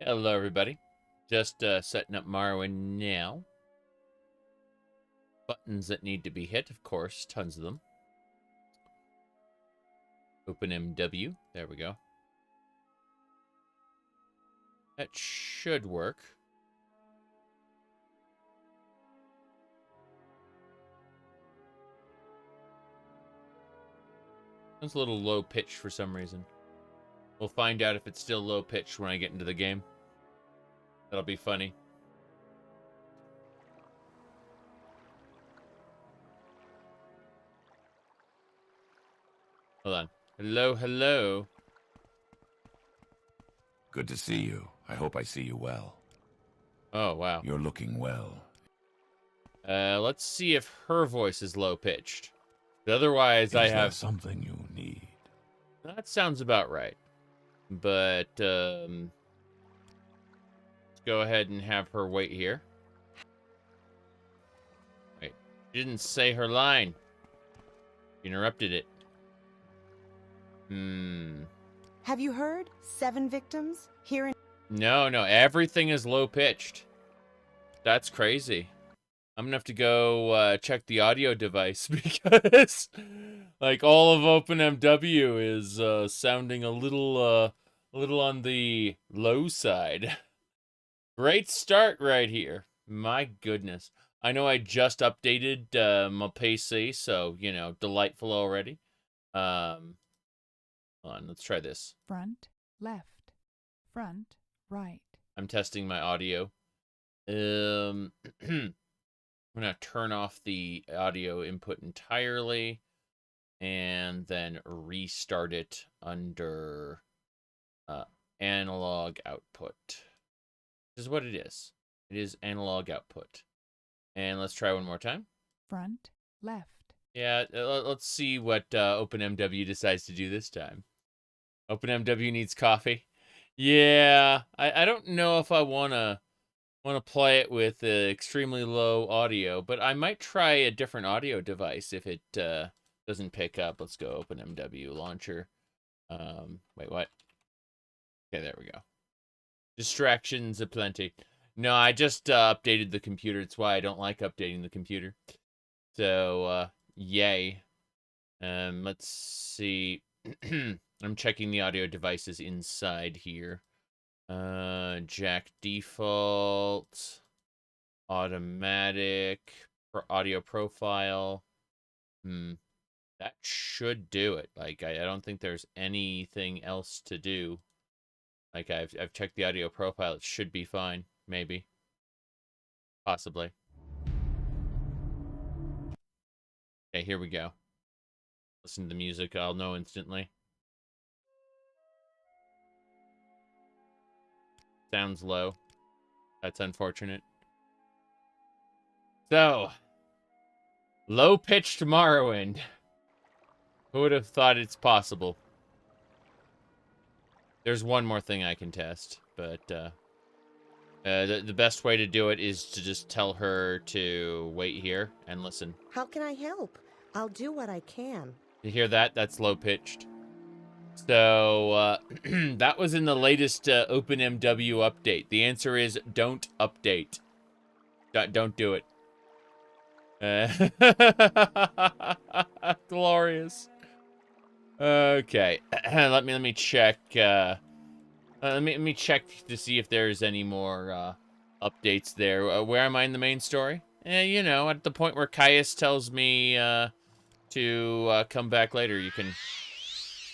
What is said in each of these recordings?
Hello, everybody. Just setting up Morrowind now. Buttons that need to be hit, of course, tons of them. Open MW. There we go. That should work. It's a little low pitch for some reason. We'll find out if it's still low pitch when I get into the game. That'll be funny. Hold on. Hello, hello. Good to see you. I hope I see you well. Oh, wow. You're looking well. Let's see if her voice is low-pitched. Otherwise, I have... something you need? That sounds about right. But, let's go ahead and have her wait here. Wait, she didn't say her line. She interrupted it. Have you heard? 7 victims here in... No, everything is low-pitched. That's crazy. I'm gonna have to go check the audio device because, like, all of OpenMW is sounding a little on the low side. Great start right here. My goodness. I know I just updated my PC, so, you know, delightful already. Hold on, let's try this. Front, left, front, right. I'm testing my audio. I'm gonna turn off the audio input entirely and then restart it under analog output. This is what it is. It is analog output. And let's try one more time. Front, left. Yeah, let's see what OpenMW decides to do this time. OpenMW needs coffee. Yeah, I don't know if I want to play it with extremely low audio, but I might try a different audio device if it doesn't pick up. Let's go OpenMW launcher. Wait, what? Okay, there we go. Distractions aplenty. No, I just updated the computer. It's why I don't like updating the computer. So, yay. Let's see. I'm checking the audio devices inside here. Jack default, automatic, audio profile. That should do it. Like, I don't think there's anything else to do. Like, I've checked the audio profile. It should be fine. Maybe. Possibly. Okay, here we go. Listen to the music. I'll know instantly. Sounds low. That's unfortunate. So, low-pitched Morrowind. Who would have thought it's possible? There's one more thing I can test, but the best way to do it is to just tell her to wait here and listen. How can I help? I'll do what I can. You hear that? That's low-pitched. So, that was in the latest OpenMW update. The answer is don't update. Don't do it. Glorious. Okay, let me check. Let me check to see if there's any more updates there. Where am I in the main story? You know, at the point where Caius tells me to come back later, you can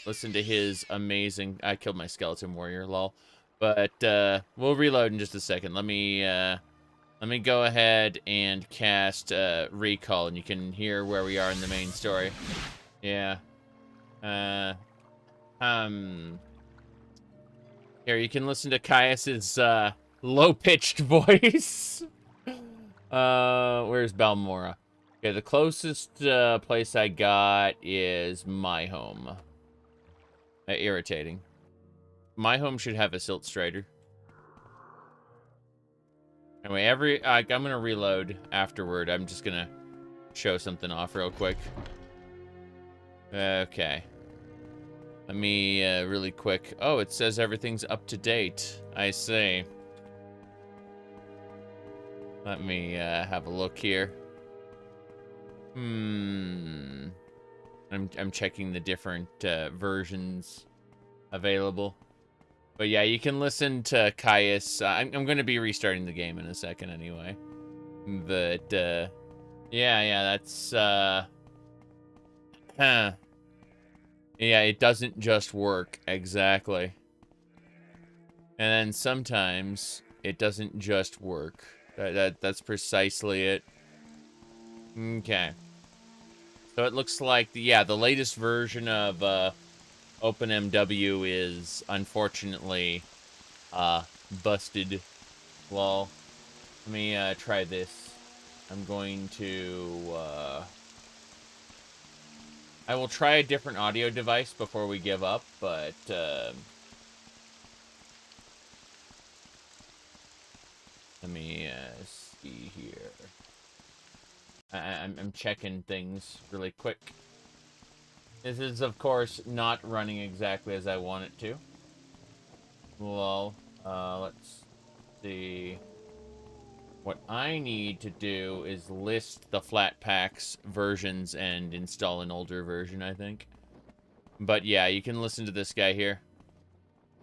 listen to his amazing... I killed my skeleton warrior, lol. But we'll reload in just a second. Let me go ahead and cast recall, and you can hear where we are in the main story. Yeah. Here, you can listen to Caius's low-pitched voice. Where's Balmora? Okay, the closest place I got is my home. Irritating. My home should have a silt strider. Anyway, I'm gonna reload afterward. I'm just gonna show something off real quick. Okay. Let me really quick. Oh, it says everything's up to date. I see. Let me have a look here. I'm checking the different versions available. But yeah, you can listen to Caius. I'm going to be restarting the game in a second anyway. But yeah, that's huh. Yeah, it doesn't just work exactly. And then sometimes it doesn't just work. That's precisely it. Okay. So it looks like the latest version of OpenMW is unfortunately busted. Well, let me try this. I'm going to I will try a different audio device before we give up, but let me see here. I'm checking things really quick. This is, of course, not running exactly as I want it to. Well, let's see. What I need to do is list the flat packs versions and install an older version, I think. But yeah, you can listen to this guy here.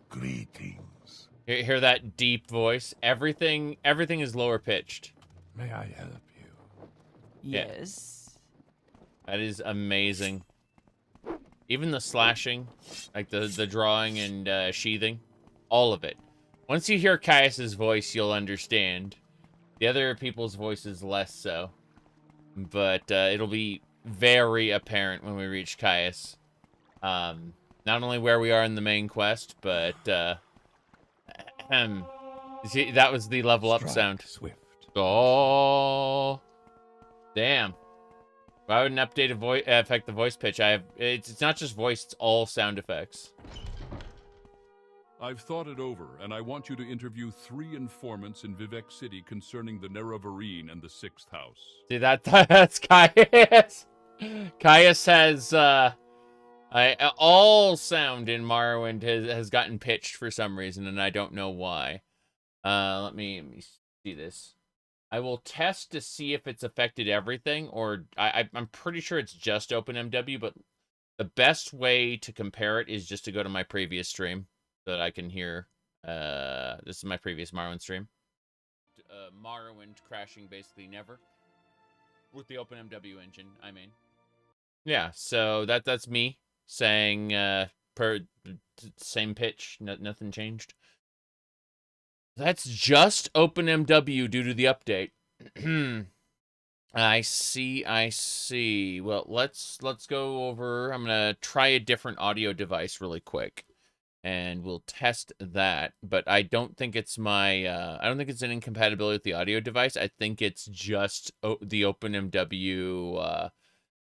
Greetings. Hear that deep voice? Everything is lower pitched. May I help you? Yes. That is amazing. Even the slashing, like the drawing and sheathing, all of it. Once you hear Caius's voice, you'll understand. The other people's voices less so. But it'll be very apparent when we reach Caius. Not only where we are in the main quest, but see, that was the level up Strike sound. swift. Oh, damn. Why would an updated voice affect the voice pitch? It's not just voice, it's all sound effects. I've thought it over, and I want you to interview 3 informants in Vivek City concerning the Nerevarine and the 6th house. See, that's Caius. Caius has all sound in Morrowind has gotten pitched for some reason, and I don't know why. Let me see this. I will test to see if it's affected everything, or I'm pretty sure it's just OpenMW, but the best way to compare it is just to go to my previous stream so that I can hear. This is my previous Morrowind stream. Morrowind crashing basically never. With the OpenMW engine, I mean. Yeah, so that's me saying per same pitch, nothing changed. That's just OpenMW due to the update. I see. Well, let's go over. I'm gonna try a different audio device really quick, and we'll test that. But I don't think it's my. I don't think it's an incompatibility with the audio device. I think it's just the OpenMW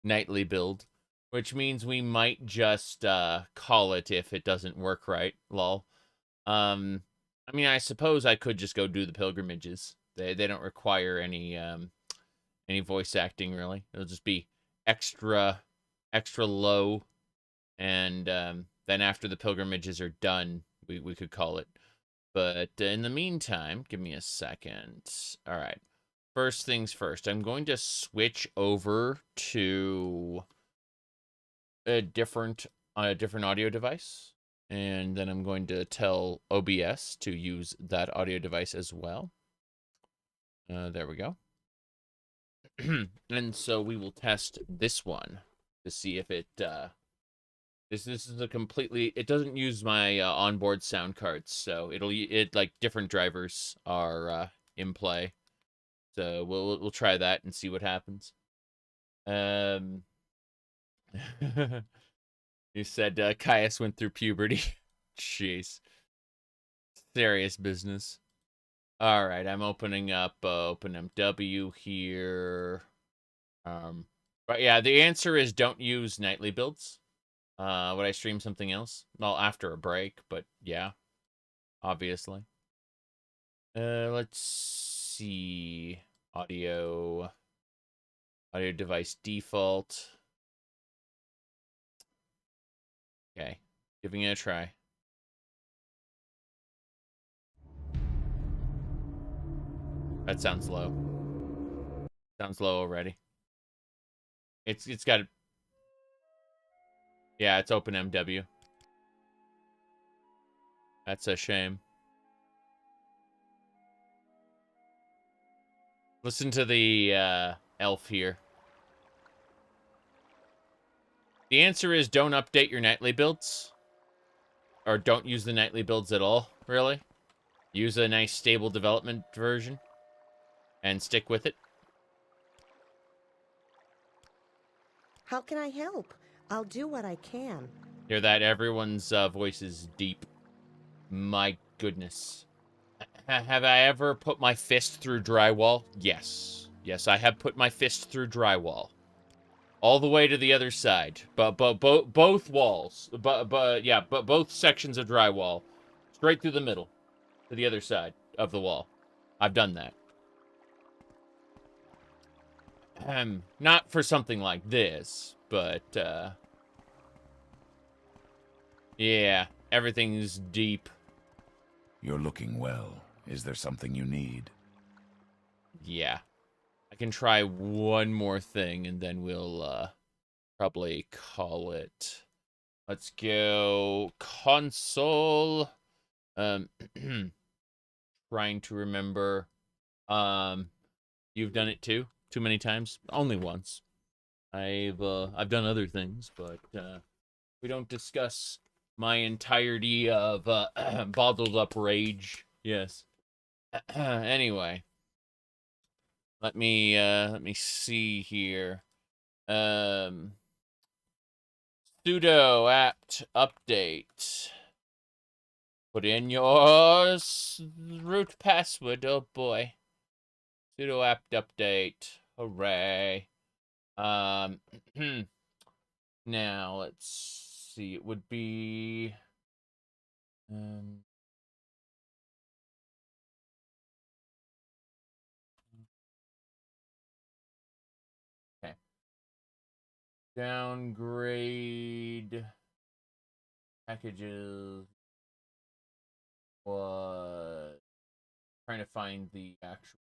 nightly build, which means we might just call it if it doesn't work right. Lol. I mean, I suppose I could just go do the pilgrimages. They don't require any voice acting really. It'll just be extra low, and then after the pilgrimages are done, we could call it. But in the meantime, give me a second. All right. First things first, I'm going to switch over to a different audio device. And then I'm going to tell OBS to use that audio device as well. There we go. And so we will test this one to see if it... This is a completely... It doesn't use my onboard sound cards, so like different drivers are in play. So we'll try that and see what happens. You said Caius went through puberty. Jeez. Serious business. All right, I'm opening up OpenMW here. But yeah, the answer is don't use nightly builds. Would I stream something else? Well, after a break, but yeah, obviously. Let's see. Audio device default. Okay. Giving it a try. That sounds low. Sounds low already. It's got a... Yeah, it's OpenMW. That's a shame. Listen to the elf here. The answer is don't update your nightly builds. Or don't use the nightly builds at all, really. Use a nice stable development version. And stick with it. How can I help? I'll do what I can. Hear that? Everyone's voice is deep. My goodness. Have I ever put my fist through drywall? Yes. Yes, I have put my fist through drywall. All the way to the other side. But both walls. But both sections of drywall. Straight through the middle. To the other side of the wall. I've done that. Not for something like this, but, yeah, everything's deep. You're looking well. Is there something you need? Yeah. I can try one more thing, and then we'll, probably call it. Let's go console. Trying to remember. You've done it too? Too many times? Only once. I've done other things, but we don't discuss my entirety of bottled up rage. Yes. Anyway, let me see here. Sudo apt update. Put in your root password. Oh boy. Sudo apt update. Hooray. Now let's see. It would be okay. Downgrade packages. Was trying to find the actual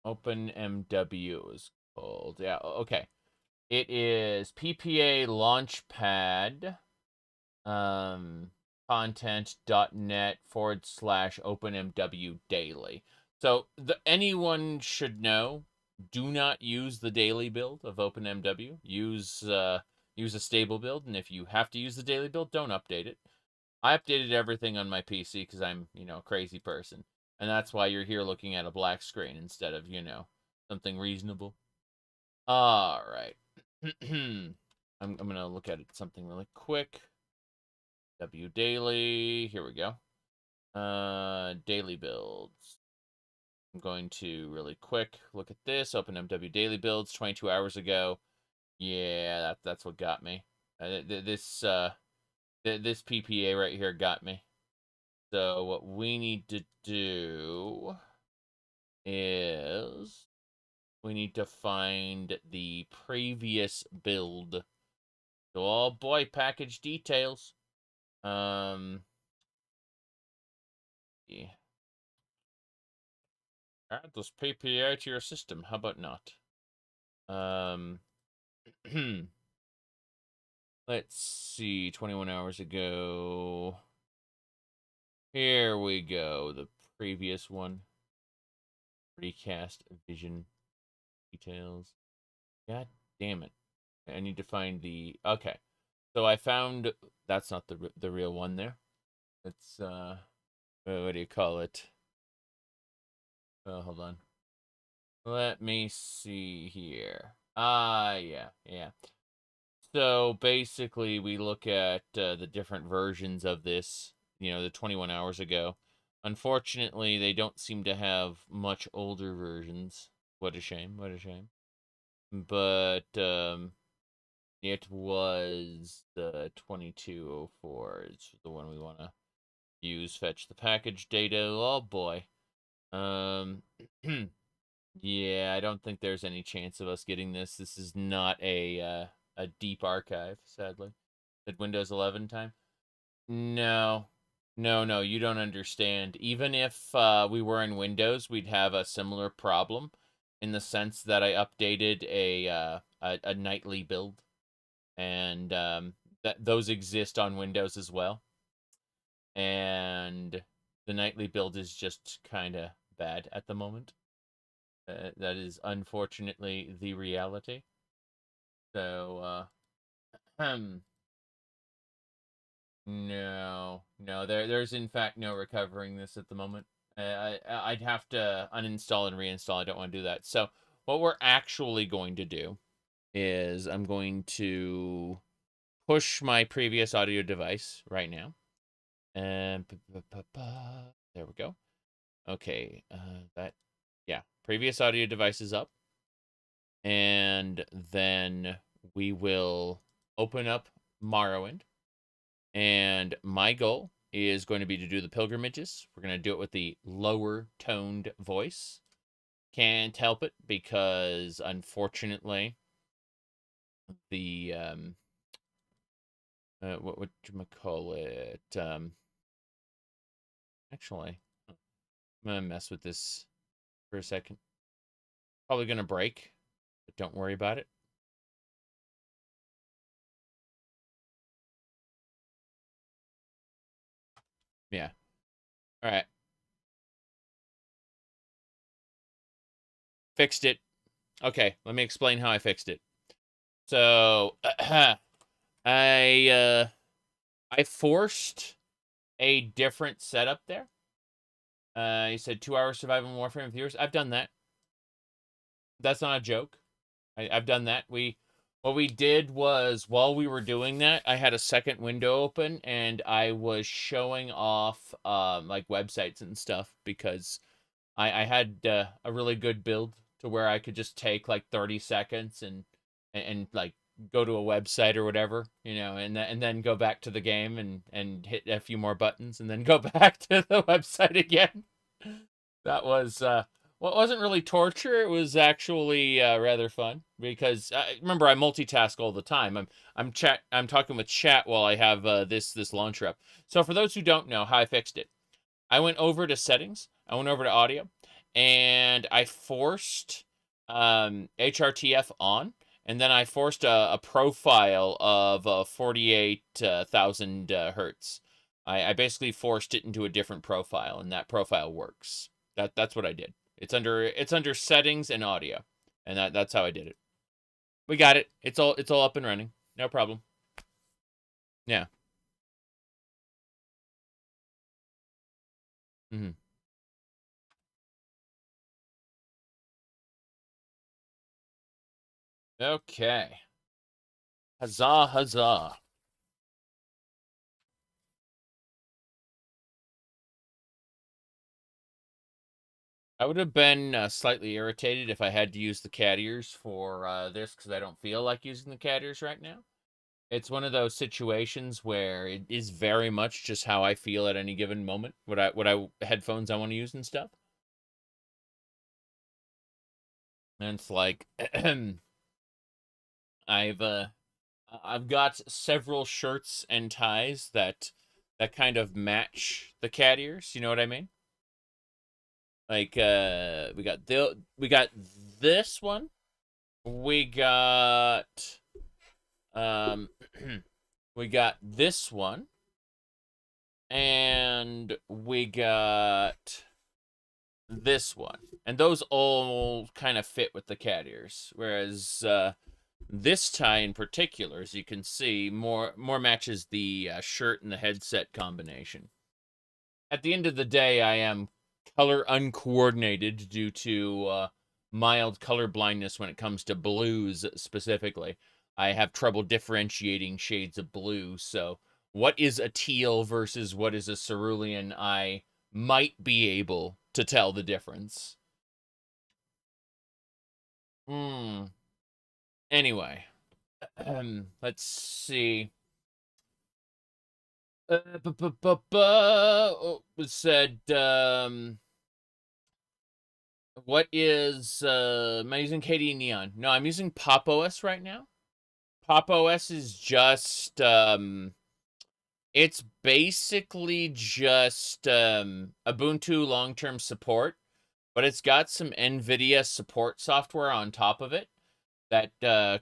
OpenMW is called. Yeah, okay. It is PPA Launchpad content.net/OpenMW daily. So anyone should know, do not use the daily build of OpenMW. Use a stable build, and if you have to use the daily build, don't update it. I updated everything on my PC because I'm, a crazy person. And that's why you're here looking at a black screen instead of, something reasonable. All right. I'm going to look at something really quick. W daily. Here we go. Daily builds. I'm going to really quick look at this. OpenMW daily builds 22 hours ago. Yeah, that's what got me. This PPA right here got me. So what we need to do is we need to find the previous build. So, oh boy, package details. Yeah. Add this PPA to your system. How about not? Let's see. 21 hours ago. Here we go. The previous one. Recast vision details. God damn it. I need to find the... Okay. So I found... That's not the real one there. It's, what do you call it? Oh, hold on. Let me see here. Yeah. So basically, we look at the different versions of this, the 21 hours ago. Unfortunately, they don't seem to have much older versions. What a shame, what a shame. But it was the 2204 is the one we want to use. Fetch the package data. Oh boy. Yeah, I don't think there's any chance of us getting this. This is not a deep archive, sadly. At Windows 11 time? No. No, you don't understand. Even if we were in Windows, we'd have a similar problem in the sense that I updated a nightly build, and those exist on Windows as well. And the nightly build is just kind of bad at the moment. That is unfortunately the reality. So, no, there's in fact no recovering this at the moment. I'd have to uninstall and reinstall. I don't want to do that. So what we're actually going to do is I'm going to push my previous audio device right now. And there we go. Okay, yeah, previous audio device is up. And then we will open up Morrowind. And my goal is going to be to do the pilgrimages. We're going to do it with the lower toned voice. Can't help it because, unfortunately, the what would you call it? Actually, I'm gonna mess with this for a second. Probably gonna break, but don't worry about it. Yeah. All right. Fixed it. Okay, let me explain how I fixed it. So, I forced a different setup there. He said 2 hours survival warfare and viewers. I've done that. That's not a joke. I've done that. What we did was, while we were doing that, I had a second window open and I was showing off like websites and stuff because I had a really good build to where I could just take like 30 seconds and like go to a website or whatever, and then go back to the game and hit a few more buttons and then go back to the website again. That was well, it wasn't really torture. It was actually rather fun because remember, I multitask all the time. I'm talking with chat while I have this launcher up. So for those who don't know how I fixed it, I went over to settings. I went over to audio, and I forced HRTF on, and then I forced a profile of 48,000 hertz. I basically forced it into a different profile, and that profile works. That's what I did. It's under settings and audio, and that's how I did it. We got it. It's all up and running. No problem. Yeah. Mm-hmm. Okay. Huzzah, huzzah. I would have been slightly irritated if I had to use the cat ears for this because I don't feel like using the cat ears right now. It's one of those situations where it is very much just how I feel at any given moment. What I headphones I want to use and stuff. And it's like I've got several shirts and ties that kind of match the cat ears. You know what I mean? Like we got this one. We got um we got this one, and we got this one. And those all kind of fit with the cat ears. Whereas this tie in particular, as you can see, more matches the shirt and the headset combination. At the end of the day, I am color uncoordinated due to mild color blindness when it comes to blues specifically. I have trouble differentiating shades of blue, so what is a teal versus what is a cerulean, I might be able to tell the difference. Anyway, let's see. It said What is, am I using KDE Neon? No, I'm using Pop OS right now. Pop OS is just, it's basically just, Ubuntu long-term support, but it's got some NVIDIA support software on top of it that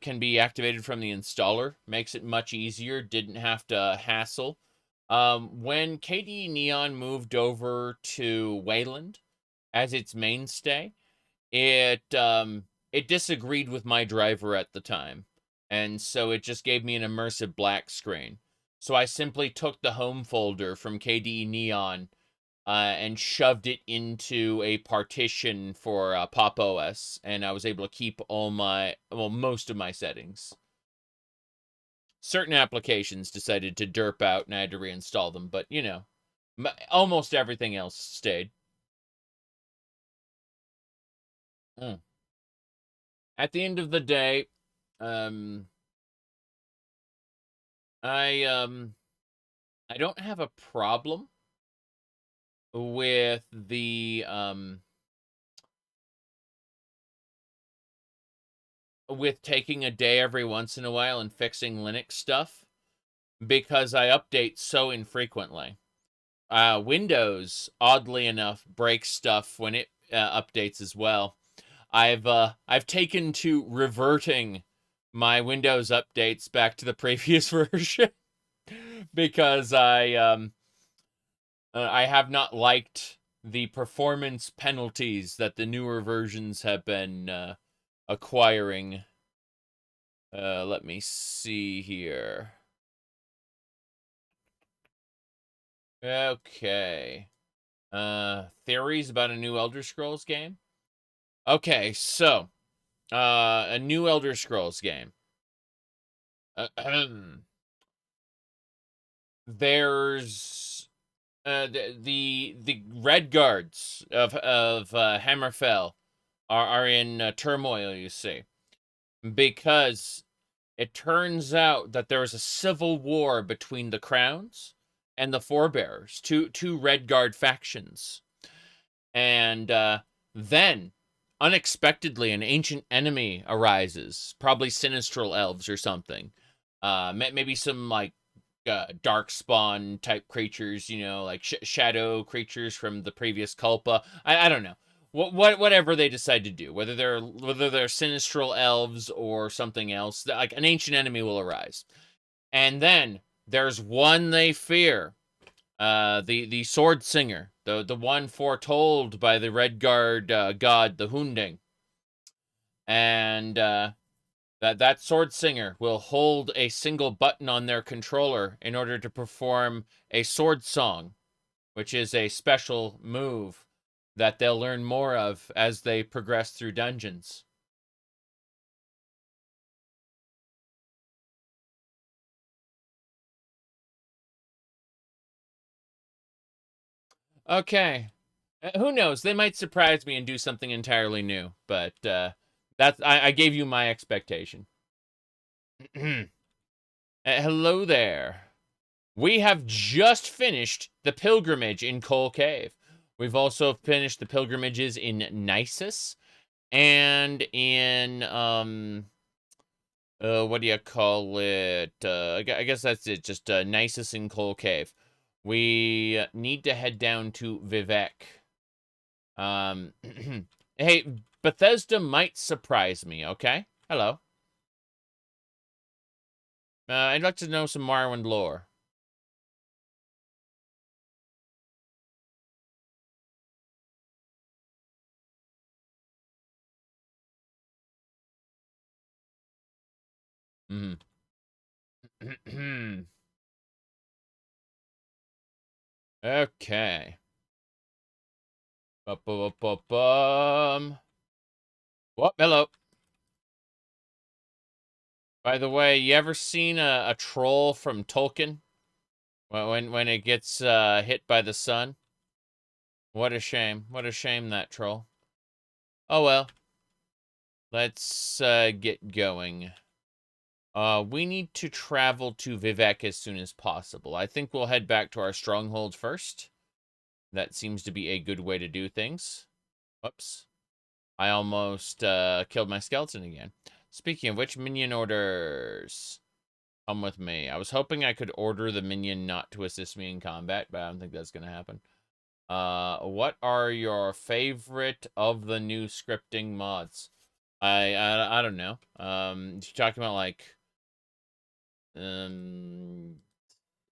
can be activated from the installer. Makes it much easier. Didn't have to hassle. When KDE Neon moved over to Wayland as its mainstay, it disagreed with my driver at the time, and so it just gave me an immersive black screen. So I simply took the home folder from KDE Neon and shoved it into a partition for Pop OS, and I was able to keep all my, well, most of my settings. Certain applications decided to derp out, and I had to reinstall them, but, you know, almost everything else stayed. At the end of the day, I don't have a problem with the with taking a day every once in a while and fixing Linux stuff, because I update so infrequently. Windows, oddly enough, breaks stuff when it updates as well. I've taken to reverting my Windows updates back to the previous version because I have not liked the performance penalties that the newer versions have been acquiring. Let me see here. Okay. Theories about a new Elder Scrolls game? Okay, so, a new Elder Scrolls game. There's the Red Guards of Hammerfell are in turmoil, you see, because it turns out that there was a civil war between the Crowns and the Forebearers, two Red Guard factions, and then unexpectedly an ancient enemy arises, probably Sinistral elves or something, maybe some like darkspawn type creatures, you know, like shadow creatures from the previous Culpa. I don't know. Whatever they decide to do, whether they're Sinistral elves or something else, like an ancient enemy will arise. And then there's one they fear, the Sword Singer, the one foretold by the Red Guard god, the Hunding. And that Sword Singer will hold a single button on their controller in order to perform a sword song, which is a special move that they'll learn more of as they progress through dungeons. Okay. Who knows? They might surprise me and do something entirely new, but I gave you my expectation. Hello there. We have just finished the pilgrimage in Coal Cave. We've also finished the pilgrimages in Nisus and in what do you call it? I guess that's it. Just Nisus and Coal Cave. We need to head down to Vivek. Hey, Bethesda might surprise me. Okay. Hello. I'd like to know some Morrowind lore. Okay. What? Hello. By the way, you ever seen a troll from Tolkien? When it gets hit by the sun? What a shame. What a shame, that troll. Oh well. Let's get going. We need to travel to Vivek as soon as possible. I think we'll head back to our stronghold first. That seems to be a good way to do things. Whoops. I almost killed my skeleton again. Speaking of which, minion orders. Come with me. I was hoping I could order the minion not to assist me in combat, but I don't think that's going to happen. What are your favorite of the new scripting mods? I don't know. You're talking about like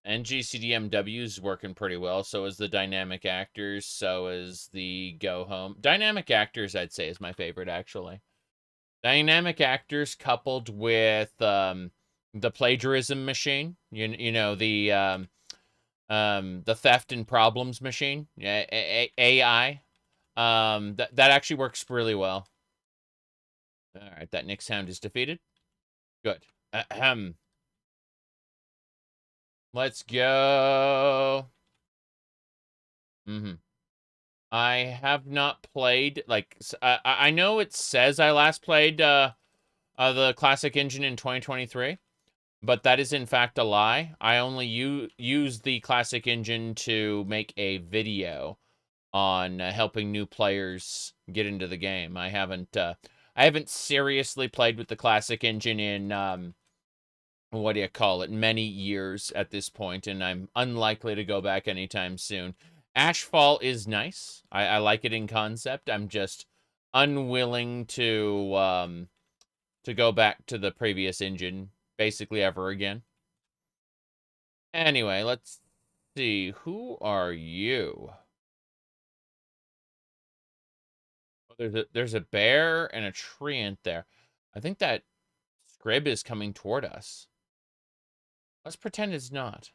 NGCDMW is working pretty well. So is the dynamic actors. So is the go home. Dynamic actors, I'd say, is my favorite actually. Dynamic actors coupled with the plagiarism machine. You know the theft and problems machine. Yeah, AI. That actually works really well. All right, that Nick sound is defeated. Good. Ahem. Let's go. I have not played, like, I know it says I last played the classic engine in 2023, but that is in fact a lie. I only use the classic engine to make a video on helping new players get into the game. I haven't seriously played with the classic engine in what do you call it, many years at this point, and I'm unlikely to go back anytime soon. Ashfall is nice. I like it in concept. I'm just unwilling to go back to the previous engine basically ever again. Anyway, let's see. Who are you? Oh, there's a bear and a treant there. I think that Scrib is coming toward us. Let's pretend it's not.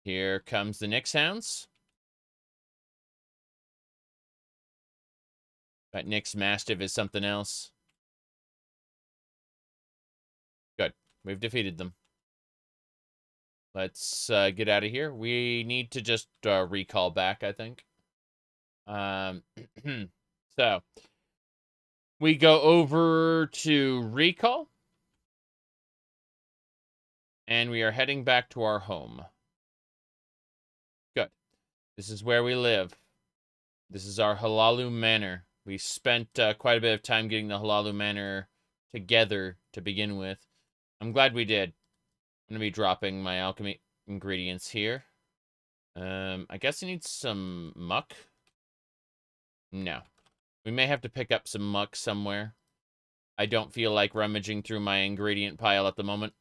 Here comes the Nick sounds. That Nick's Mastiff is something else. Good. We've defeated them. Let's get out of here. We need to just recall back, I think. So, we go over to recall. And we are heading back to our home. Good. This is where we live. This is our Halalu Manor. We spent quite a bit of time getting the Halalu Manor together to begin with. I'm glad we did. I'm going to be dropping my alchemy ingredients here. I guess I need some muck. No. We may have to pick up some muck somewhere. I don't feel like rummaging through my ingredient pile at the moment.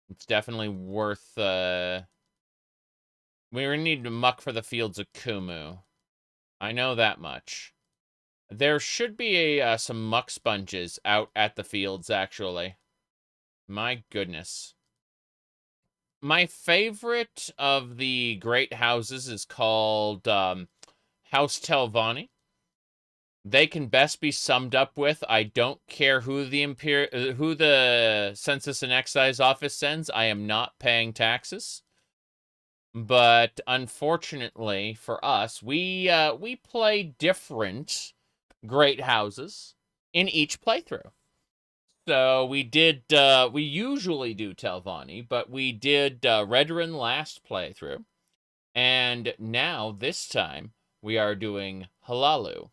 It's definitely worth, we're gonna need muck for the fields of Kumu. I know that much. There should be some muck sponges out at the fields, actually. My goodness. My favorite of the great houses is called House Telvanni. They can best be summed up with, I don't care who the Census and Excise Office sends, I am not paying taxes. But unfortunately for us, we play different great houses in each playthrough. So we usually do Telvanni, but we did Redoran last playthrough. And now, this time, we are doing Halalu.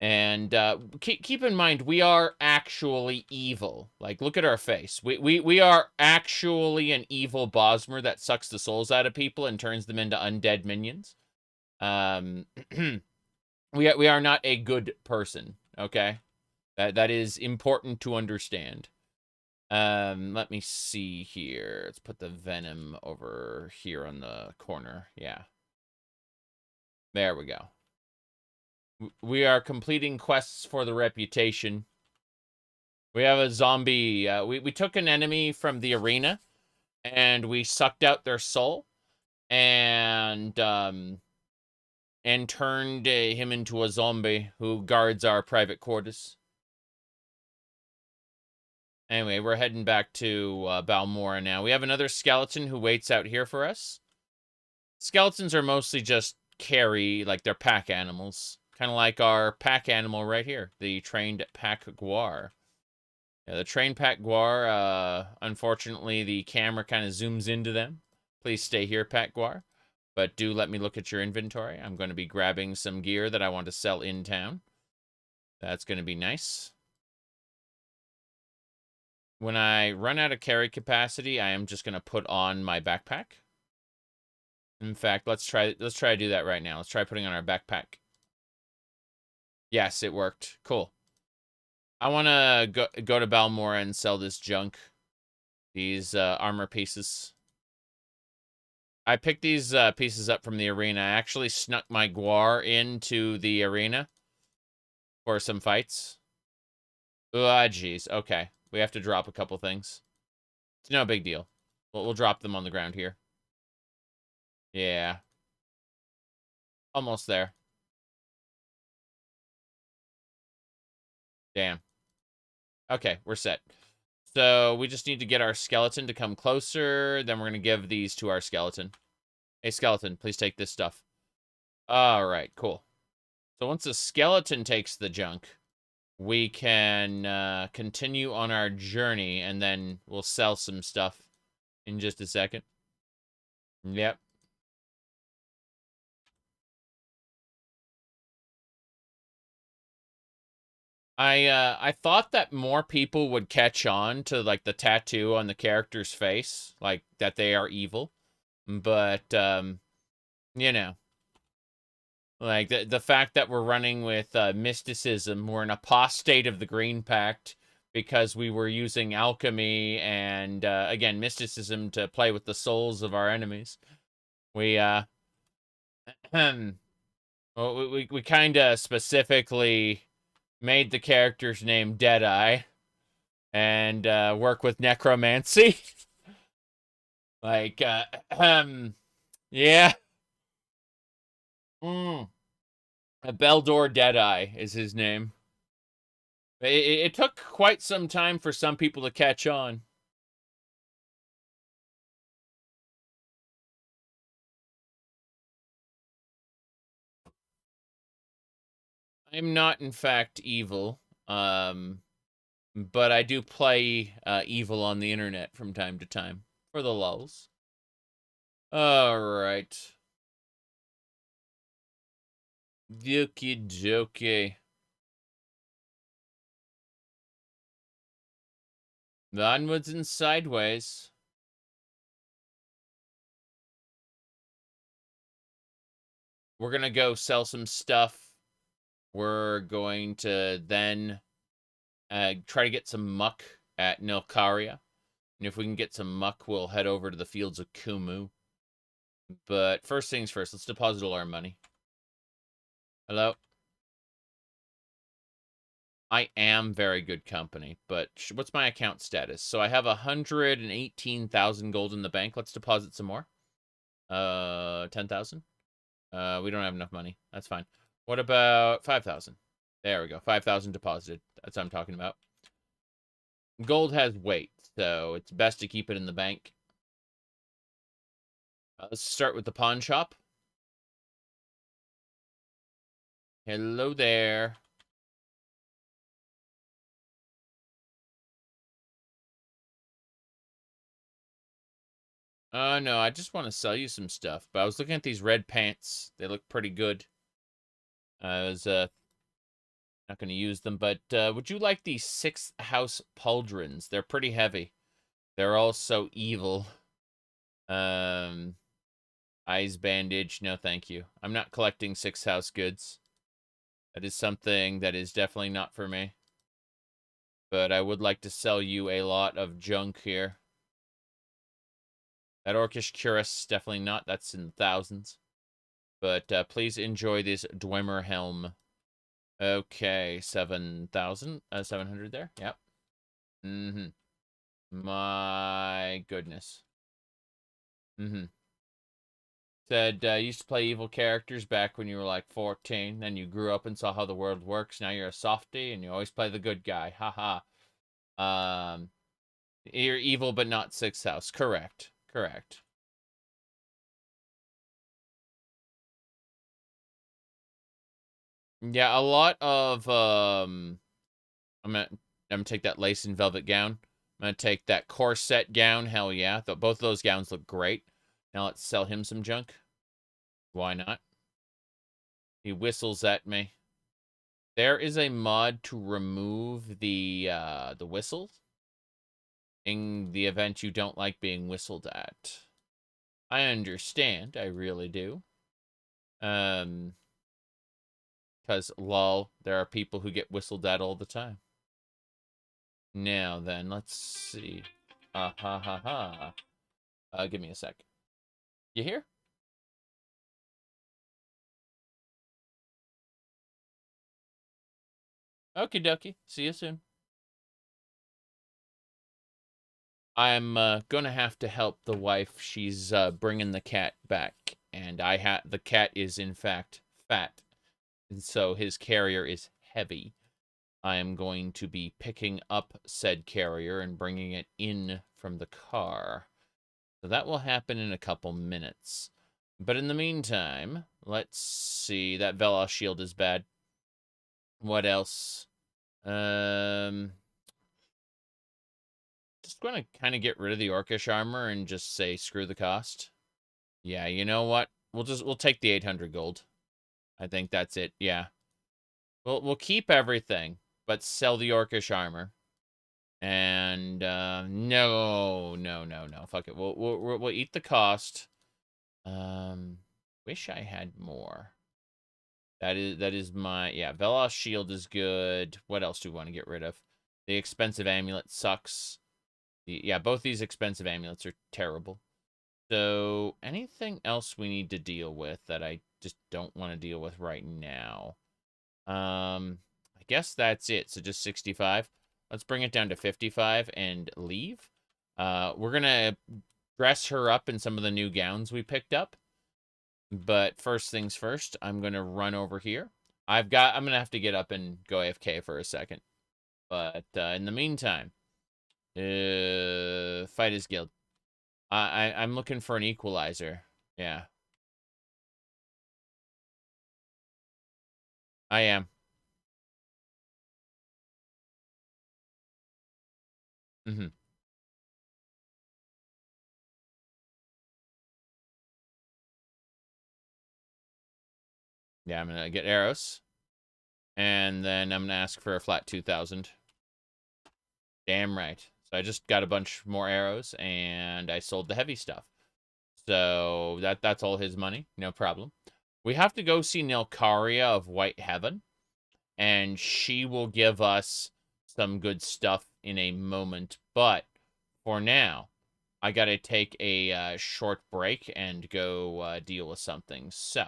And keep in mind, we are actually evil. Like, look at our face. We are actually an evil Bosmer that sucks the souls out of people and turns them into undead minions. We are not a good person, okay? That is important to understand. Let me see here. Let's put the venom over here on the corner. Yeah. There we go. We are completing quests for the reputation. We have a zombie. We took an enemy from the arena, and we sucked out their soul, and turned him into a zombie who guards our private quarters. Anyway, we're heading back to Balmora now. We have another skeleton who waits out here for us. Skeletons are mostly just like they're pack animals. Kind of like our pack animal right here, the trained pack guar. Yeah, the trained pack guar, unfortunately, the camera kind of zooms into them. Please stay here, pack guar. but do let me look at your inventory. I'm going to be grabbing some gear that I want to sell in town. That's going to be nice. When I run out of carry capacity, I am just going to put on my backpack. In fact, let's try to do that right now. Let's try putting on our backpack. Yes, it worked. Cool. I want to go to Balmora and sell this junk. These armor pieces. I picked these pieces up from the arena. I actually snuck my guar into the arena for some fights. Ah, jeez. Okay. We have to drop a couple things. It's no big deal. We'll drop them on the ground here. Yeah. Almost there. Damn. Okay, we're set. So we just need to get our skeleton to come closer. Then we're going to give these to our skeleton. Hey, skeleton, please take this stuff. All right, cool. So once the skeleton takes the junk, we can continue on our journey, and then we'll sell some stuff in just a second. Yep. I thought that more people would catch on to, like, the tattoo on the character's face, like, that they are evil. But, you know, like, the fact that we're running with mysticism, we're an apostate of the Green Pact because we were using alchemy and, again, mysticism to play with the souls of our enemies. We, well, we kind of specifically made the character's name Deadeye and work with necromancy. Like, yeah. Beldor Deadeye is his name. It took quite some time for some people to catch on. I'm not, in fact, evil. But I do play evil on the internet from time to time. For the lulz. Alright. Okie dokie. Onwards and sideways. We're gonna go sell some stuff. We're going to then try to get some muck at Nilcaria. And if we can get some muck, we'll head over to the fields of Kumu. But first things first, let's deposit all our money. Hello? I am very good company, but what's my account status? So I have 118,000 gold in the bank. Let's deposit some more. 10,000? We don't have enough money. That's fine. What about 5,000? There we go. 5,000 deposited. That's what I'm talking about. Gold has weight, so it's best to keep it in the bank. Let's start with the pawn shop. Hello there. No, I just want to sell you some stuff. But I was looking at these red pants. They look pretty good. I was not going to use them, but would you like these 6th House pauldrons? They're pretty heavy. They're also evil. Eyes bandage. No, thank you. I'm not collecting 6th House goods. That is something that is definitely not for me. But I would like to sell you a lot of junk here. That Orcish Cuirass, definitely not. That's in thousands. But please enjoy this Dwemer helm. Okay, 7,000, 700 there. Yep. My goodness. Said, used to play evil characters back when you were like 14. Then you grew up and saw how the world works. Now you're a softie and you always play the good guy. Haha. You're evil but not 6th House. Correct. Correct. Yeah, a lot of I'm gonna take that lace and velvet gown. I'm gonna take that corset gown. Hell yeah, both of those gowns look great. Now let's sell him some junk. Why not? He whistles at me. There is a mod to remove the whistles in the event you don't like being whistled at. I understand, I really do. Because, lol, there are people who get whistled at all the time. Now then, let's see. Ha ha ha. Give me a sec. You hear? Okie dokie. See you soon. I'm gonna have to help the wife. She's bringing the cat back, and the cat is in fact fat, and so his carrier is heavy. I am going to be picking up said carrier and bringing it in from the car. So that will happen in a couple minutes. But in the meantime, let's see. That Veloz shield is bad. What else? Just going to kind of get rid of the Orcish armor and just say screw the cost. Yeah, you know what? We'll take the 800 gold. I think that's it. Yeah. We'll keep everything, but sell the Orcish armor. And no. Fuck it. We'll eat the cost. Wish I had more. That is my, yeah, Veloz shield is good. What else do we want to get rid of? The expensive amulet sucks. Yeah, both these expensive amulets are terrible. So, anything else we need to deal with that I just don't want to deal with right now? I guess that's it. So just 65. Let's bring it down to 55 and leave. We're gonna dress her up in some of the new gowns we picked up. But first things first, I'm gonna run over here. I'm gonna have to get up and go AFK for a second. But in the meantime, fight his guild. I'm looking for an equalizer. Yeah. I am. Mm-hmm. Yeah, I'm gonna get arrows. And then I'm gonna ask for a flat 2,000. Damn right. So I just got a bunch more arrows, and I sold the heavy stuff. So that's all his money. No problem. We have to go see Nilcaria of White Heaven, and she will give us some good stuff in a moment. But for now, I got to take a short break and go deal with something. So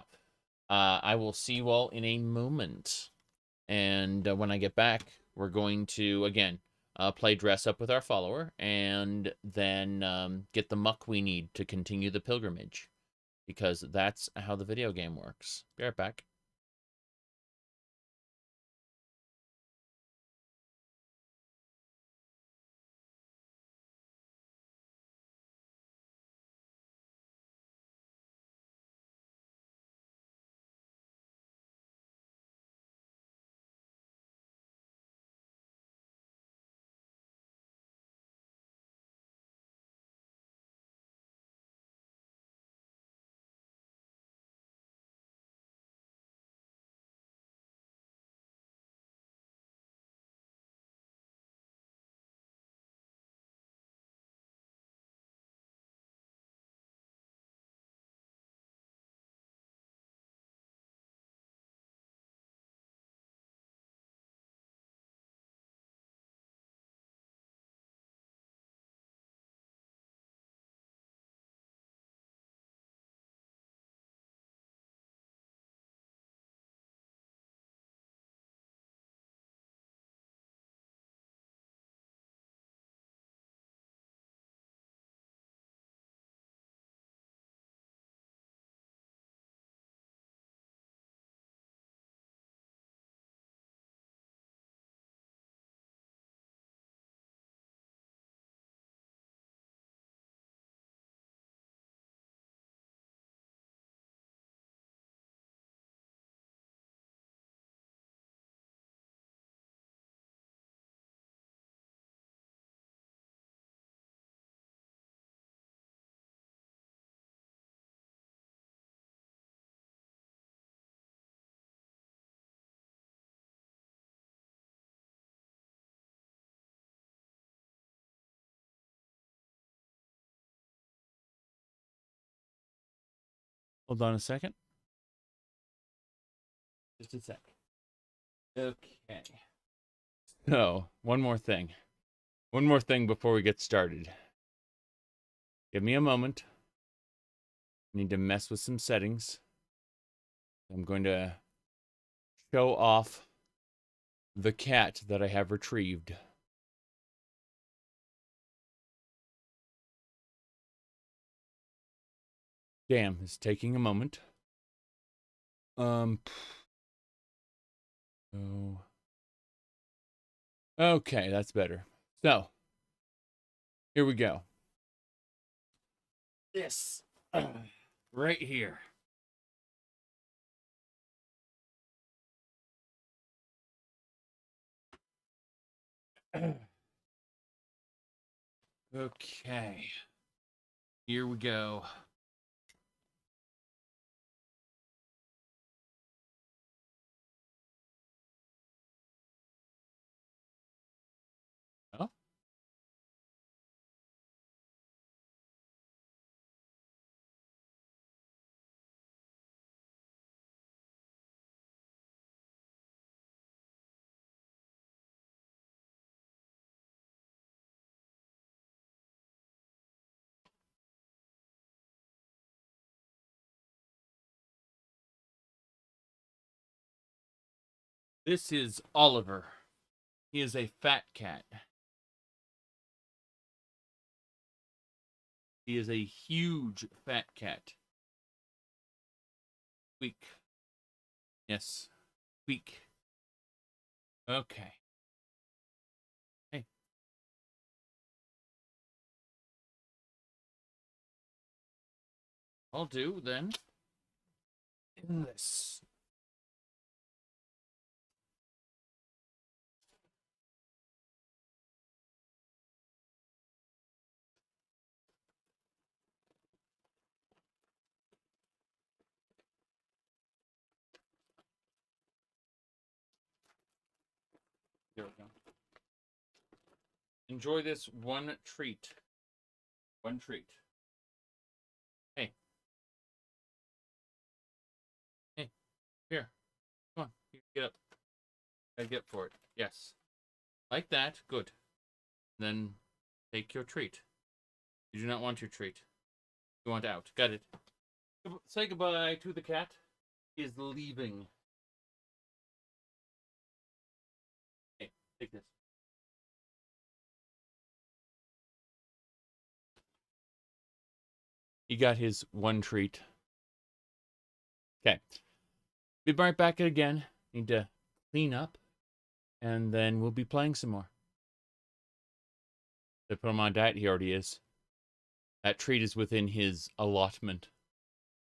I will see you all in a moment. And when I get back, we're going to, again, play dress up with our follower, and then get the muck we need to continue the pilgrimage. Because that's how the video game works. Be right back. Hold on a second. Just a sec. Okay. So, one more thing. One more thing before we get started. Give me a moment. I need to mess with some settings. I'm going to show off the cat that I have retrieved. Damn, it's taking a moment. Oh. Okay, that's better. So, here we go. This right here. Okay. Here we go. Oh. This is Oliver. He is a fat cat. He is a huge fat cat. Squeak. Yes. Squeak. Okay. Hey. I'll do then. In this. There we go. Enjoy this one treat. One treat. Hey. Hey. Here. Come on. You get up. I get for it. Yes. Like that. Good. Then take your treat. You do not want your treat. You want out. Got it. Say goodbye to the cat. He is leaving. Hey, take this. He got his one treat. Okay. Be right back again. Need to clean up. And then we'll be playing some more. They put him on diet. He already is. That treat is within his allotment.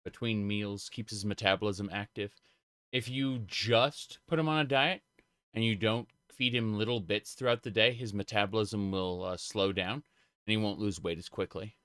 Between meals, keeps his metabolism active. If you just put him on a diet and you don't feed him little bits throughout the day, his metabolism will slow down and he won't lose weight as quickly.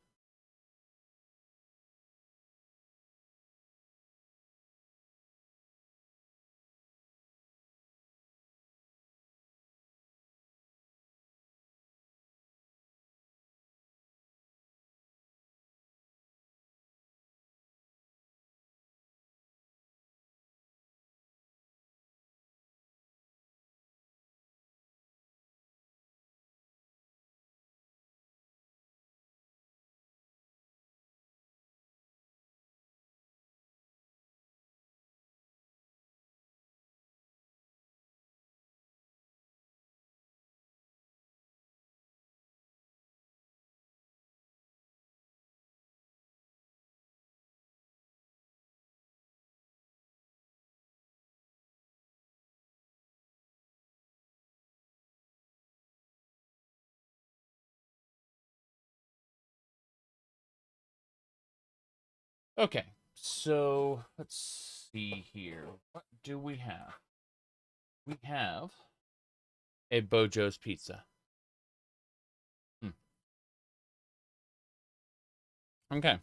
Okay, so let's see here. What do we have? We have a Bojo's pizza. Okay.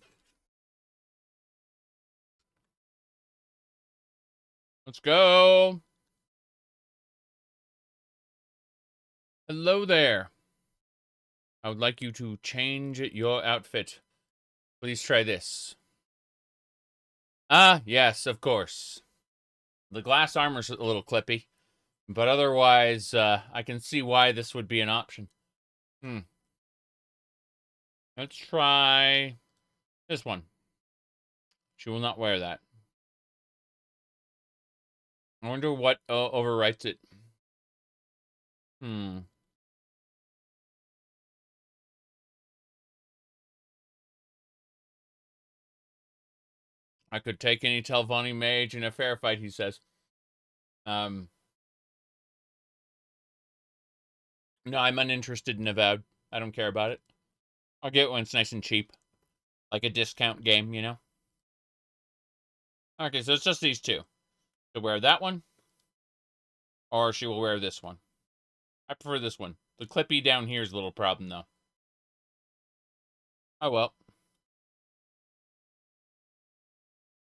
Let's go. Hello there. I would like you to change your outfit. Please try this. Ah, yes, of course. The glass armor's a little clippy, but otherwise, I can see why this would be an option. Let's try this one. She will not wear that. I wonder what overwrites it. I could take any Telvanni mage in a fair fight, he says. No, I'm uninterested in Avowed. I don't care about it. I'll get it when it's nice and cheap. Like a discount game, you know? Okay, so it's just these two. She'll wear that one. Or she will wear this one. I prefer this one. The clippy down here is a little problem, though. Oh, well.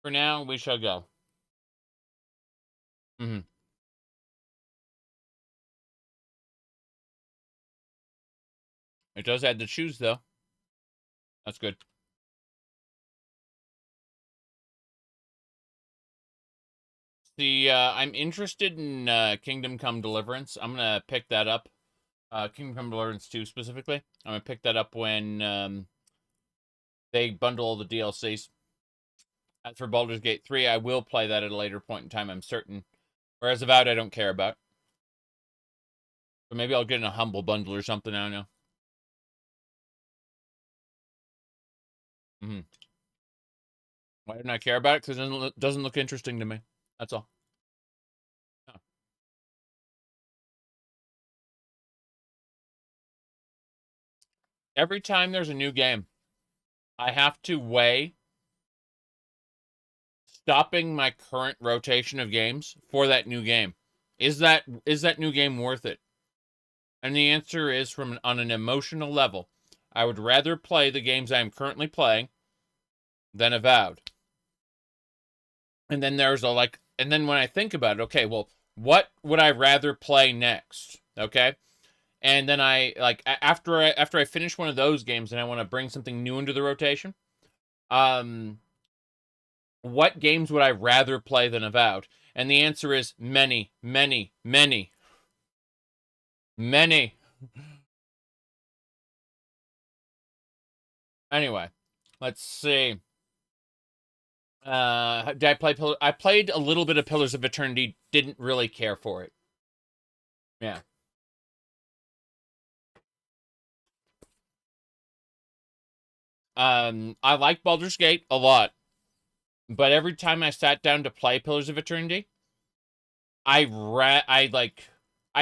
For now, we shall go. It does add the shoes, though. That's good. I'm interested in Kingdom Come Deliverance. I'm going to pick that up. Kingdom Come Deliverance 2 specifically. I'm going to pick that up when they bundle all the DLCs. As for Baldur's Gate 3, I will play that at a later point in time, I'm certain. Whereas Avowed, I don't care about. But maybe I'll get in a Humble Bundle or something, I don't know. Why didn't I care about it? Because it doesn't look interesting to me. That's all. Oh. Every time there's a new game, I have to weigh stopping my current rotation of games for that new game. Is that new game worth it? And the answer is, on an emotional level, I would rather play the games I am currently playing than Avowed. And then there's and then when I think about it, okay, well, what would I rather play next? Okay? And then after I finish one of those games and I want to bring something new into the rotation, what games would I rather play than Avowed? And the answer is many, many, many. Many. Anyway, let's see. Did I play I played a little bit of Pillars of Eternity, didn't really care for it. Yeah. I like Baldur's Gate a lot. But every time I sat down to play Pillars of Eternity, I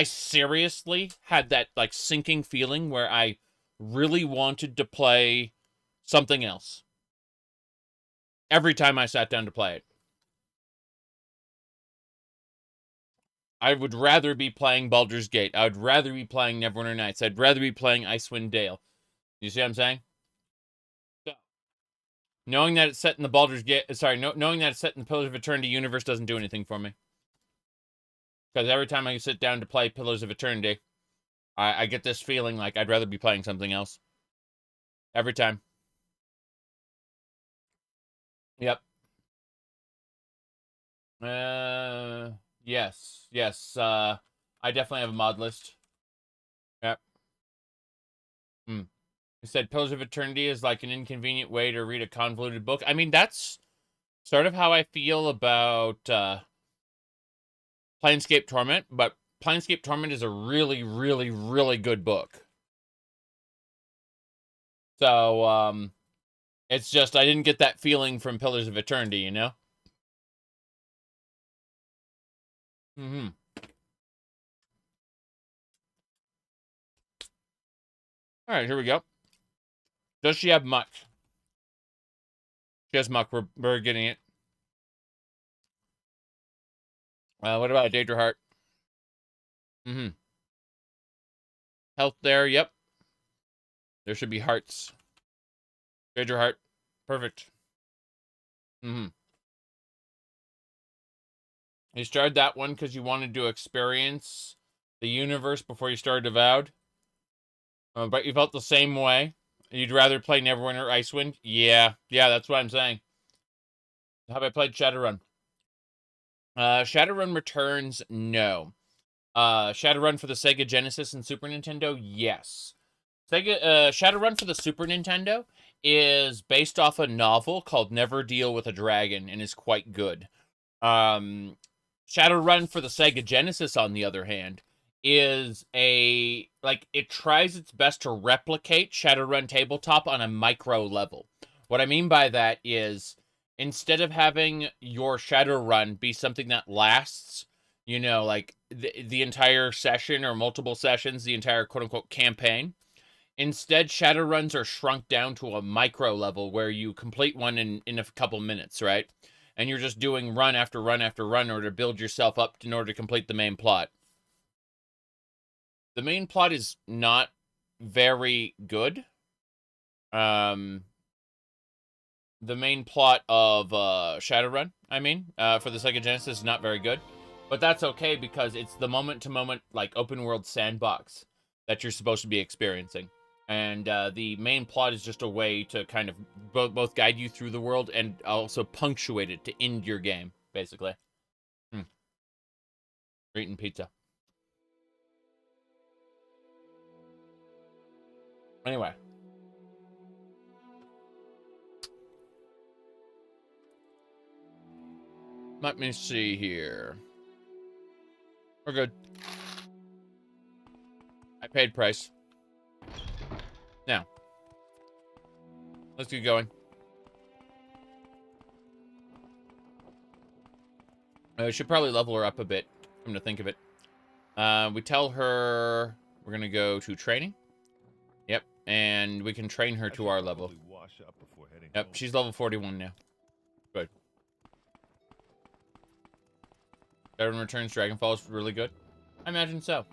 seriously had that sinking feeling where I really wanted to play something else. Every time I sat down to play it. I would rather be playing Baldur's Gate. I would rather be playing Neverwinter Nights. I'd rather be playing Icewind Dale. You see what I'm saying? So, knowing that it's set in the knowing that it's set in the Pillars of Eternity universe doesn't do anything for me. Because every time I sit down to play Pillars of Eternity, I get this feeling like I'd rather be playing something else. Every time. Yep. Yes. I definitely have a mod list. Yep. He said Pillars of Eternity is like an inconvenient way to read a convoluted book. I mean, that's sort of how I feel about Planescape Torment, but Planescape Torment is a really, really, really good book. So, it's just I didn't get that feeling from Pillars of Eternity, you know? Alright, here we go. Does she have muck? She has muck. We're getting it. What about Daedra Heart? Health there, yep. There should be hearts. Daedra Heart. Perfect. You started that one because you wanted to experience the universe before you started Avowed? But you felt the same way? You'd rather play Neverwinter or Icewind? Yeah, that's what I'm saying. Have I played Shadowrun? Shadowrun Returns, no. Shadowrun for the Sega Genesis and Super Nintendo, yes. Shadowrun for the Super Nintendo is based off a novel called Never Deal with a Dragon and is quite good. Shadowrun for the Sega Genesis, on the other hand, is it tries its best to replicate Shadowrun Tabletop on a micro level. What I mean by that is, instead of having your Shadowrun be something that lasts, like the entire session or multiple sessions, the entire quote-unquote campaign, instead, Shadowruns are shrunk down to a micro level where you complete one in a couple minutes, right? And you're just doing run after run after run in order to build yourself up in order to complete the main plot. The main plot is not very good. The main plot of Shadowrun, for the Sega Genesis is not very good. But that's okay because it's the moment-to-moment, open world sandbox that you're supposed to be experiencing. And the main plot is just a way to kind of both guide you through the world and also punctuate it to end your game, basically. We're eating pizza. Anyway. Let me see here. We're good. I paid price. Now, let's get going. We should probably level her up a bit, come to think of it. We tell her we're going to go to training. Yep, and we can train her to our level. Yep, she's level 41 now. Good. Shadowrun Returns Dragonfall is really good. I imagine so.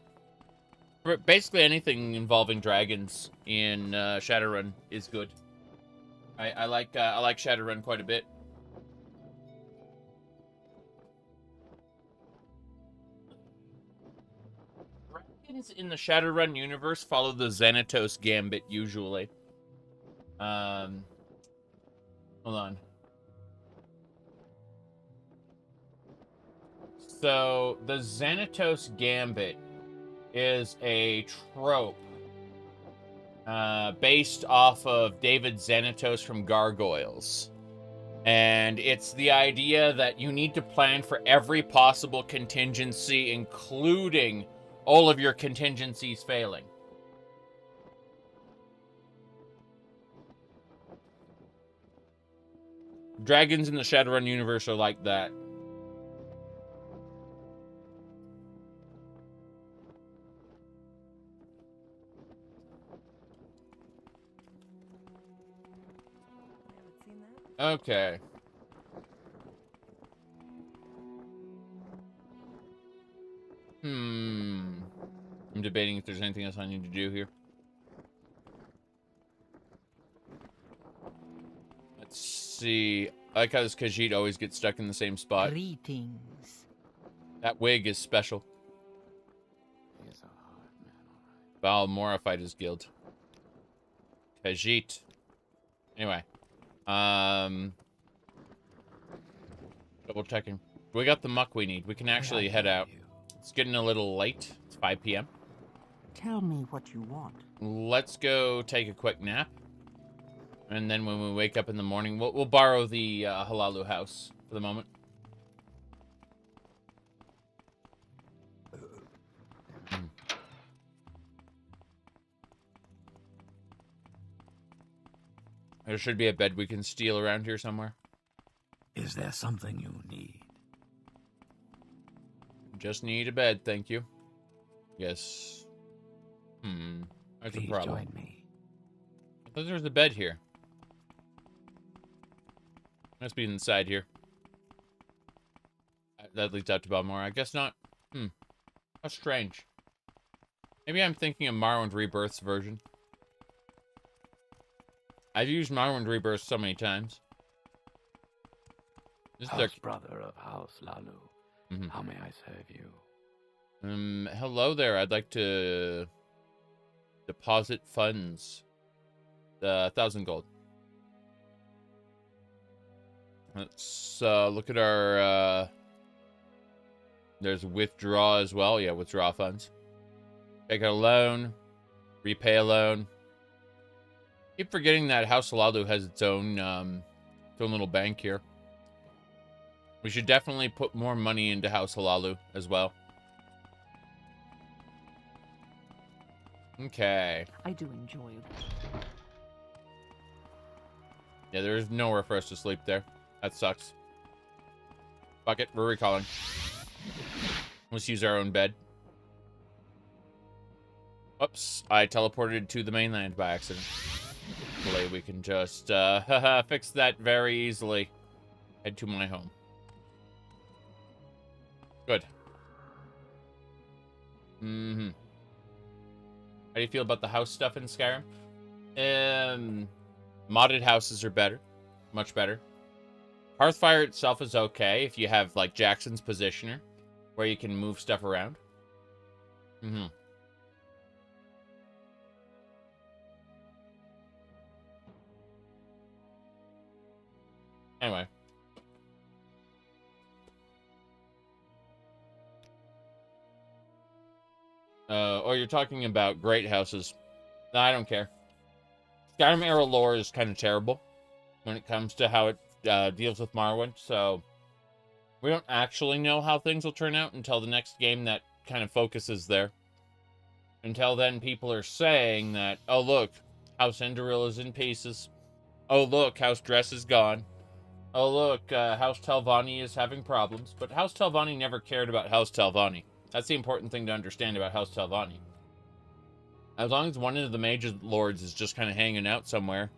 Basically anything involving dragons in Shadowrun is good. I like Shadowrun quite a bit. Dragons in the Shadowrun universe follow the Xanatos Gambit usually. Hold on. So the Xanatos Gambit is a trope based off of David Xanatos from Gargoyles. And it's the idea that you need to plan for every possible contingency, including all of your contingencies failing. Dragons in the Shadowrun universe are like that. Okay. I'm debating if there's anything else I need to do here. Let's see. I like how this Khajiit always gets stuck in the same spot. Greetings. That wig is special. Val Mora fight his guild. Khajiit. Anyway. Double checking. We got the muck we need. We can actually head out. It's getting a little late. It's 5 p.m. Tell me what you want. Let's go take a quick nap. And then when we wake up in the morning, we'll borrow the Halalu house for the moment. There should be a bed we can steal around here somewhere. Is there something you need? Just need a bed, thank you. Yes. That's a Please problem. join me. I thought there was a bed here. Must be inside here. That leads out to Balmora. I guess not. How strange. Maybe I'm thinking of Morrowind Rebirth's version. I've used Morrowind Rebirth so many times. This is their... brother of House Lalu. How may I serve you? Hello there. I'd like to deposit funds. 1,000 gold. Let's look at our... there's withdraw as well. Yeah, withdraw funds. Take out a loan. Repay a loan. Keep forgetting that House Salalu has its own little bank here. We should definitely put more money into House Halalu as well. Okay. I do enjoy it. Yeah, there's nowhere for us to sleep there. That sucks. Fuck it, we're recalling. Let's use our own bed. Oops, I teleported to the mainland by accident. Hopefully we can just fix that very easily. Head to my home. Good. Mm-hmm. How do you feel about the house stuff in Skyrim? Modded houses are better. Much better. Hearthfire itself is okay if you have, like, Jackson's Positioner, where you can move stuff around. Mm-hmm. Anyway. Or you're talking about great houses. No, I don't care. Skyrim era lore is kind of terrible when it comes to how it deals with Morrowind, so we don't actually know how things will turn out until the next game that kind of focuses there. Until then, people are saying that, oh look, House Enderil is in pieces. Oh look, House Dress is gone. Oh look, House Telvanni is having problems. But House Telvanni never cared about House Telvanni. That's the important thing to understand about House Telvanni. As long as one of the Mage Lords is just kind of hanging out somewhere,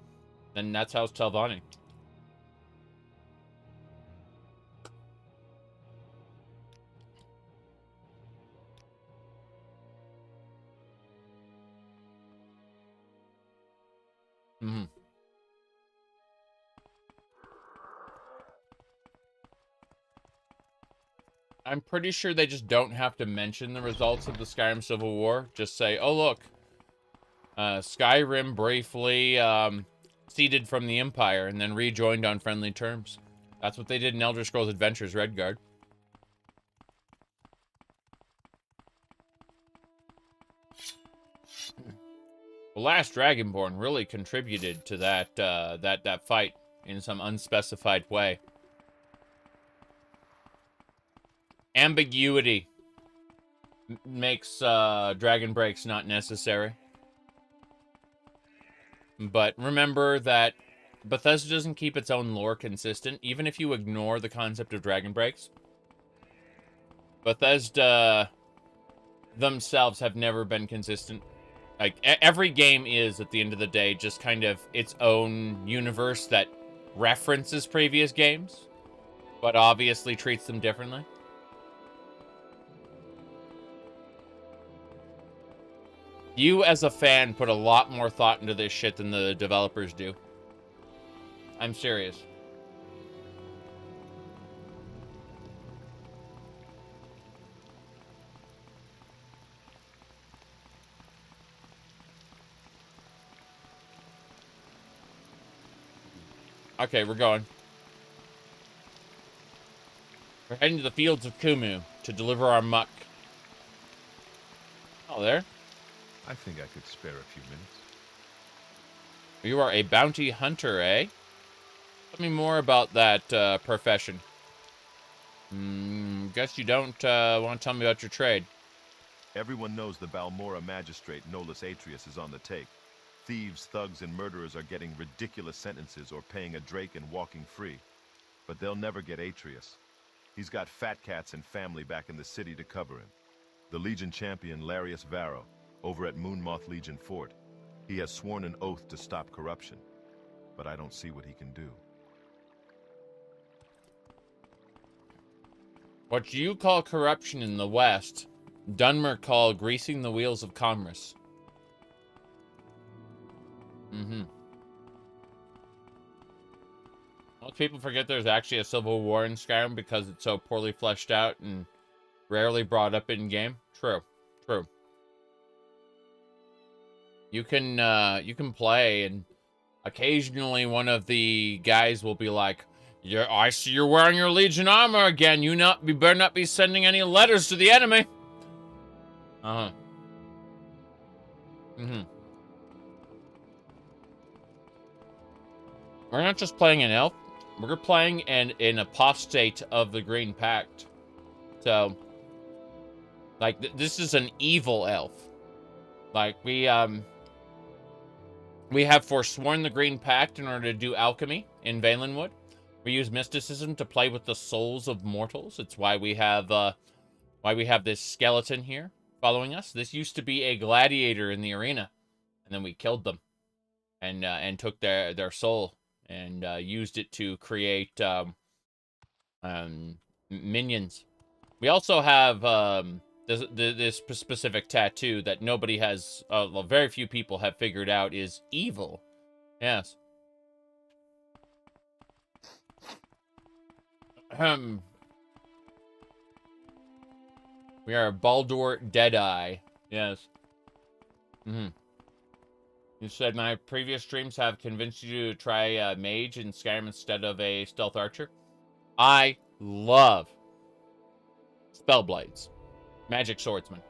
then that's House Telvanni. Mm-hmm. I'm pretty sure they just don't have to mention the results of the Skyrim Civil War. Just say, oh, look. Skyrim briefly ceded from the Empire and then rejoined on friendly terms. That's what they did in Elder Scrolls Adventures Redguard. The last Dragonborn really contributed to that that fight in some unspecified way. Ambiguity makes dragon breaks not necessary. But remember that Bethesda doesn't keep its own lore consistent, even if you ignore the concept of dragon breaks. Bethesda themselves have never been consistent. Like, every game is, at the end of the day, just kind of its own universe that references previous games, but obviously treats them differently. You, as a fan, put a lot more thought into this shit than the developers do. I'm serious. Okay, we're going. We're heading to the fields of Kumu to deliver our muck. Oh, there? I think I could spare a few minutes. You are a bounty hunter, eh? Tell me more about that profession. Guess you don't want to tell me about your trade. Everyone knows the Balmora magistrate, Nolus Atrius, is on the take. Thieves, thugs, and murderers are getting ridiculous sentences or paying a drake and walking free. But they'll never get Atrius. He's got fat cats and family back in the city to cover him. The Legion champion, Larius Varro, over at Moonmoth Legion Fort. He has sworn an oath to stop corruption. But I don't see what he can do. What you call corruption in the West, Dunmer call greasing the wheels of commerce. Most people forget there's actually a civil war in Skyrim because it's so poorly fleshed out and rarely brought up in game. True. True. You can play and occasionally one of the guys will be like, I see you're wearing your Legion armor again. You better not be sending any letters to the enemy. Uh-huh. Mm-hmm. We're not just playing an elf. We're playing an apostate of the Green Pact. So, like, this is an evil elf. Like, we have forsworn the Green Pact in order to do alchemy in Valenwood. We use mysticism to play with the souls of mortals. It's why we have this skeleton here following us. This used to be a gladiator in the arena, and then we killed them and took their soul and used it to create minions. We also have this specific tattoo that nobody has, well, very few people have figured out is evil. Yes. We are Baldur Deadeye. Yes. Mm-hmm. You said my previous streams have convinced you to try mage in Skyrim instead of a stealth archer. I love Spellblades. Magic swordsman.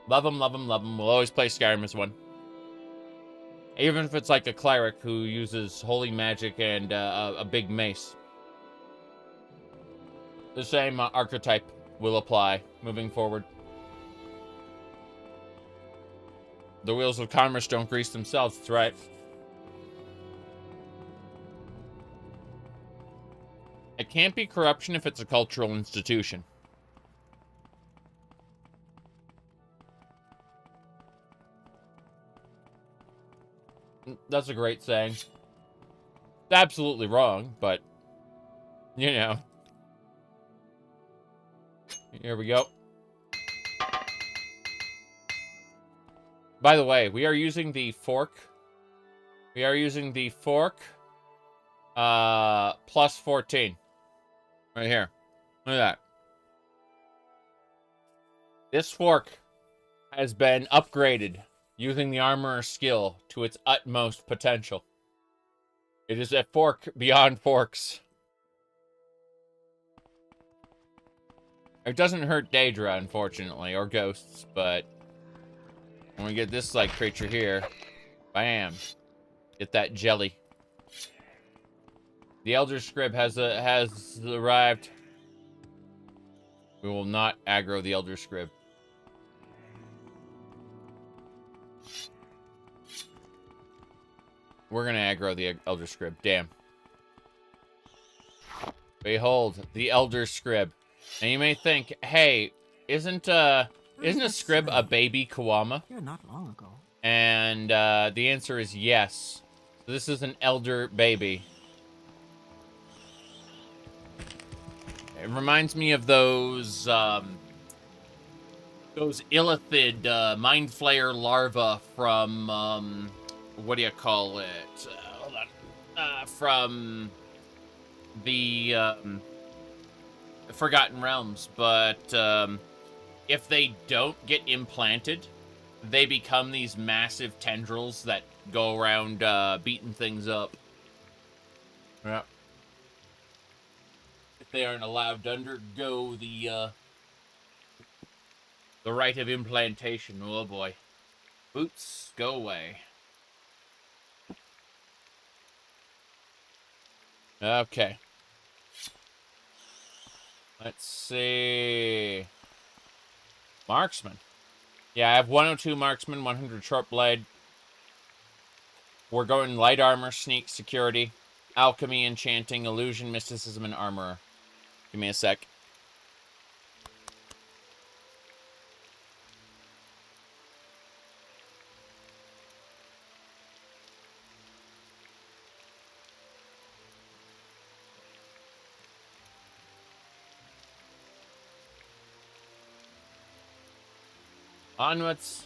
Love them, love them, love them. We'll always play Skyrim as one. Even if it's like a cleric who uses holy magic and a big mace. The same archetype will apply moving forward. The wheels of commerce don't grease themselves, that's right. It can't be corruption if it's a cultural institution. That's a great saying. It's absolutely wrong, but, you know. Here we go. By the way, we are using the fork. We are using the fork plus 14. Right here. Look at that. This fork has been upgraded using the armorer skill to its utmost potential. It is a fork beyond forks. It doesn't hurt Daedra, unfortunately, or ghosts, but when we get this, like, creature here, bam, get that jelly. The Elder Scrib has arrived. We will not aggro the Elder Scrib. We're gonna aggro the Elder Scrib. Damn. Behold, the Elder Scrib. And you may think, hey, isn't a Scrib a baby Kawama? Here not long ago. And the answer is yes. So this is an elder baby. It reminds me of those illithid Mind Flayer larvae from what do you call it? Hold on. From the Forgotten Realms, but if they don't get implanted, they become these massive tendrils that go around beating things up. Yeah. If they aren't allowed to undergo the rite of implantation, oh boy. Boots, go away. Okay. Let's see. Marksman. Yeah, I have 102 marksman, 100 short blade. We're going light armor, sneak, security, alchemy, enchanting, illusion, mysticism, and armor. Give me a sec. Onwards.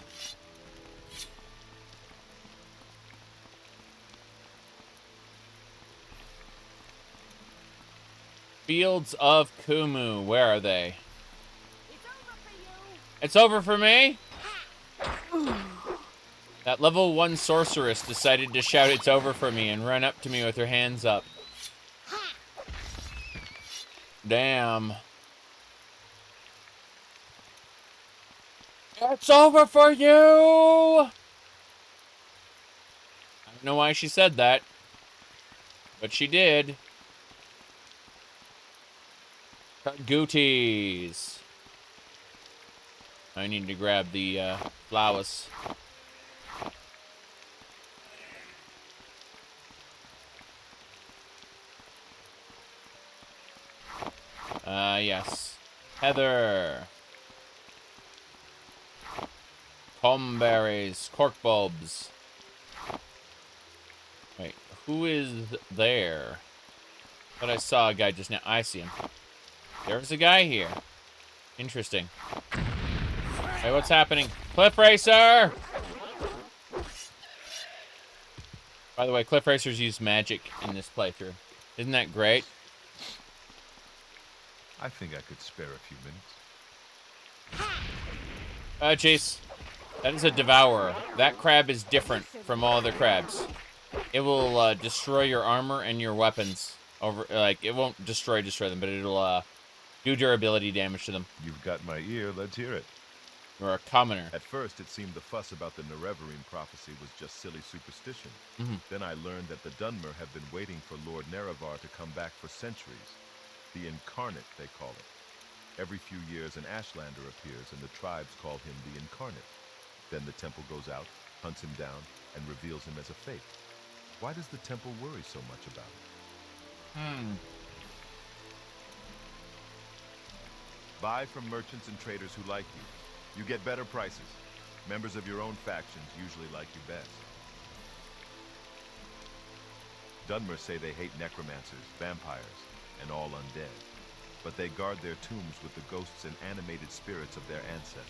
Fields of Kumu. Where are they? It's over for me? That level 1 sorceress decided to shout it's over for me and run up to me with her hands up. Damn. It's over for you! I don't know why she said that, but she did. Gooties. I need to grab the flowers. Yes. Heather. Comberries. Cork bulbs. Wait, who is there? But I saw a guy just now. I see him. There's a guy here. Interesting. Hey, what's happening? Cliff Racer! By the way, Cliff Racers use magic in this playthrough. Isn't that great? I think I could spare a few minutes. Chase. That is a devourer. That crab is different from all other crabs. It will destroy your armor and your weapons. It won't destroy them, but it'll do durability damage to them. You've got my ear, let's hear it. You're a commoner. At first, it seemed the fuss about the Nerevarine prophecy was just silly superstition. Then I learned that the Dunmer have been waiting for Lord Nerevar to come back for centuries. The Incarnate, they call it. Every few years, an Ashlander appears, and the tribes call him the Incarnate. Then the temple goes out, hunts him down, and reveals him as a fake. Why does the temple worry so much about it? Buy from merchants and traders who like you. You get better prices. Members of your own factions usually like you best. Dunmer say they hate necromancers, vampires, and all undead. But they guard their tombs with the ghosts and animated spirits of their ancestors.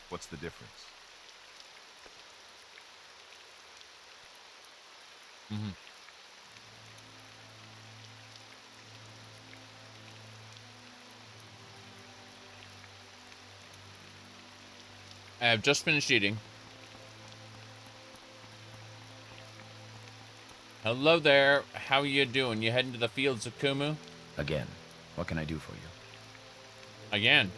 What's the difference? I have just finished eating. Hello there. How you doing? You heading to the fields of Kumu? Again, what can I do for you? Again.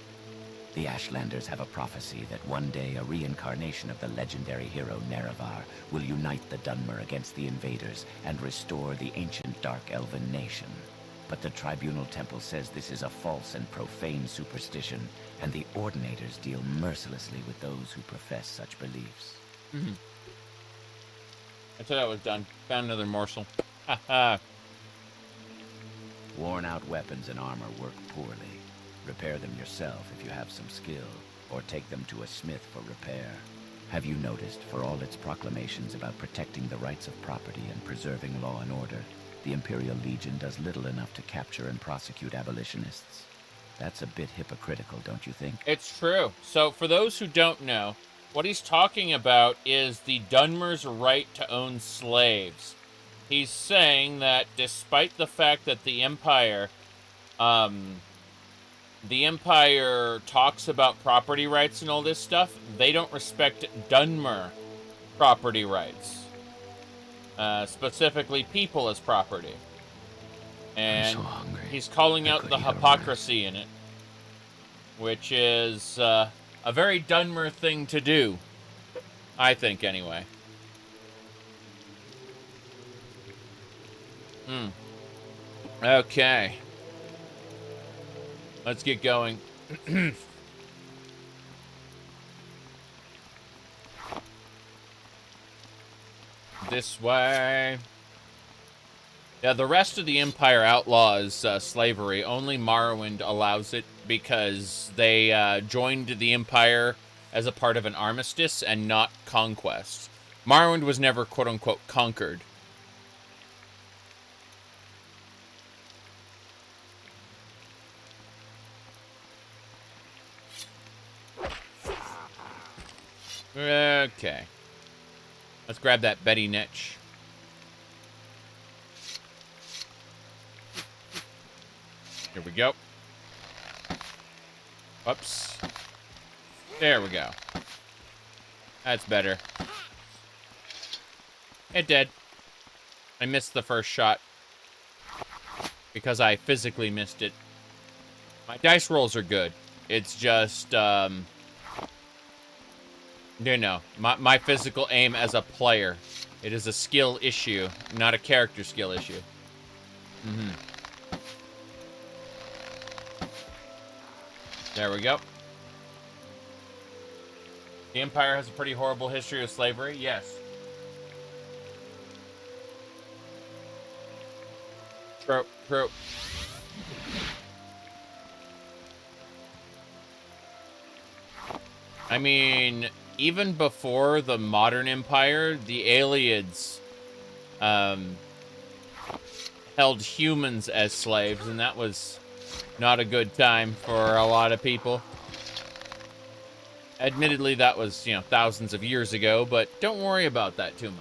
The Ashlanders have a prophecy that one day a reincarnation of the legendary hero Nerevar will unite the Dunmer against the invaders and restore the ancient Dark Elven nation. But the Tribunal Temple says this is a false and profane superstition, and the Ordinators deal mercilessly with those who profess such beliefs. I thought I was done. Found another morsel. Haha. Worn-out weapons and armor work poorly. Repair them yourself if you have some skill, or take them to a smith for repair. Have you noticed, for all its proclamations about protecting the rights of property and preserving law and order, the Imperial Legion does little enough to capture and prosecute abolitionists? That's a bit hypocritical, don't you think? It's true. So, for those who don't know, what he's talking about is the Dunmer's right to own slaves. He's saying that despite the fact that the Empire talks about property rights and all this stuff, they don't respect Dunmer property rights. Specifically people as property. And I'm so hungry. he's calling out the hypocrisy in it, which is a very Dunmer thing to do, I think, anyway. Okay. Let's get going. This way. Yeah, the rest of the Empire outlaws slavery. Only Morrowind allows it because they joined the Empire as a part of an armistice and not conquest. Morrowind was never quote-unquote conquered. Okay. Let's grab that Betty niche. Here we go. Whoops. There we go. That's better. It did. I missed the first shot. Because I physically missed it. My dice rolls are good. It's just, you know, my physical aim as a player. It is a skill issue, not a character skill issue. There we go. The Empire has a pretty horrible history of slavery, yes. True, true. I mean, even before the modern empire, the aliens held humans as slaves, and that was not a good time for a lot of people. Admittedly, that was, you know, thousands of years ago, but don't worry about that too much.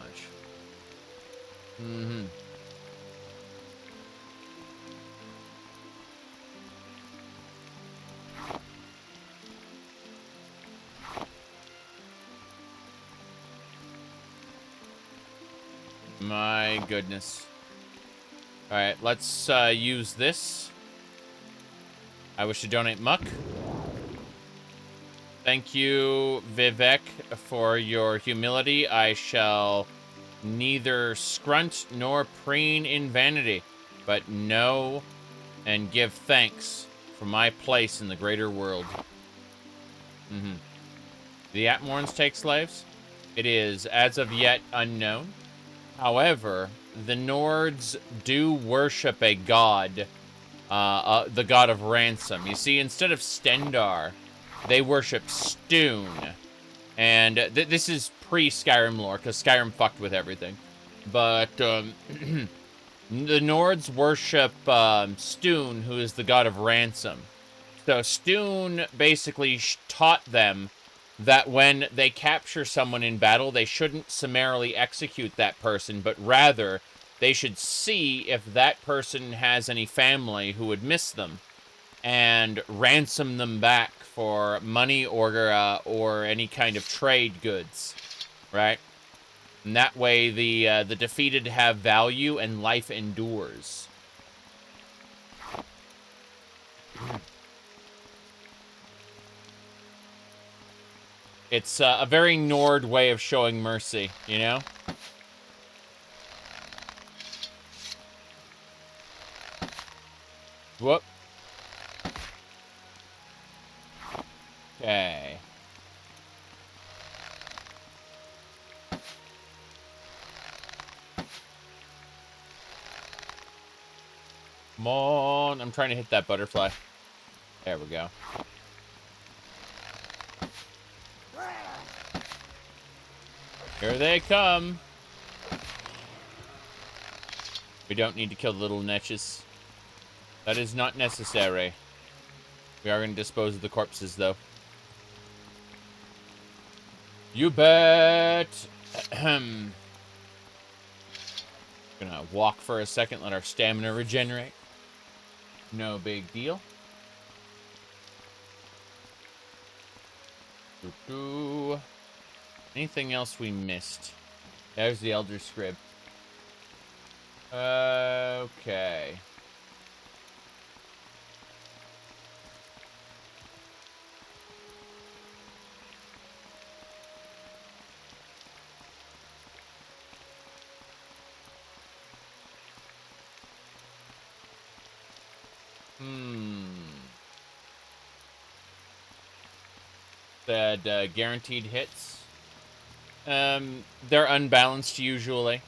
My goodness. Alright, let's use this. I wish to donate muck. Thank you, Vivek, for your humility. I shall neither scrunt nor preen in vanity, but know and give thanks for my place in the greater world. The Atmorans take slaves? It is, as of yet, unknown. However, the Nords do worship a god, the god of ransom. You see, instead of Stendar, they worship Stoon. And this is pre-Skyrim lore, because Skyrim fucked with everything. But the Nords worship Stoon, who is the god of ransom. So Stoon basically taught them that when they capture someone in battle, they shouldn't summarily execute that person, but rather they should see if that person has any family who would miss them and ransom them back for money or any kind of trade goods, right? And that way the defeated have value and life endures. It's a very Nord way of showing mercy, you know? Whoop. Okay. Come on. I'm trying to hit that butterfly. There we go. Here they come. We don't need to kill the little netches. That is not necessary. We are going to dispose of the corpses, though. You bet! Gonna walk for a second, let our stamina regenerate. No big deal. Doo-doo. Anything else we missed? There's the Elder Scrib. Okay. Said guaranteed hits. They're unbalanced usually.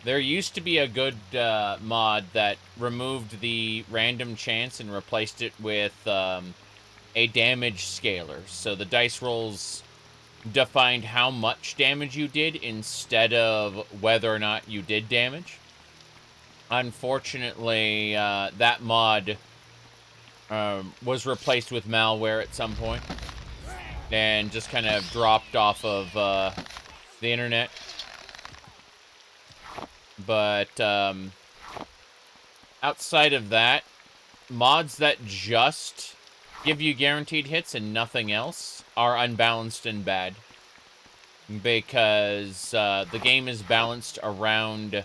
There used to be a good mod that removed the random chance and replaced it with a damage scaler. So the dice rolls defined how much damage you did instead of whether or not you did damage. Unfortunately, that mod was replaced with malware at some point and just kind of dropped off of the internet. But outside of that, mods that just give you guaranteed hits and nothing else are unbalanced and bad. Because the game is balanced around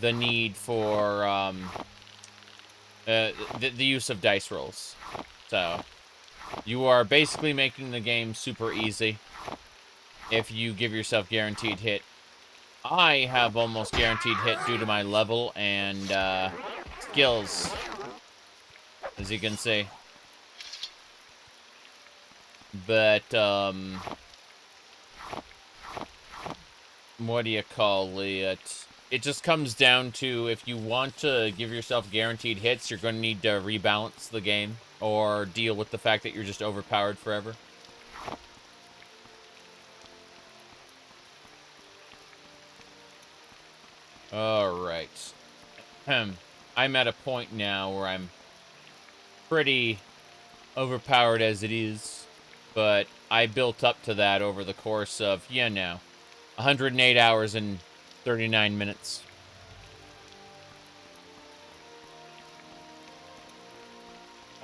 the need for the use of dice rolls. So, you are basically making the game super easy if you give yourself guaranteed hit. I have almost guaranteed hit due to my level and skills, as you can see. But, what do you call it? It just comes down to, if you want to give yourself guaranteed hits, you're going to need to rebalance the game or deal with the fact that you're just overpowered forever. Alright. I'm at a point now where I'm pretty overpowered as it is, but I built up to that over the course of, 108 hours and 39 minutes.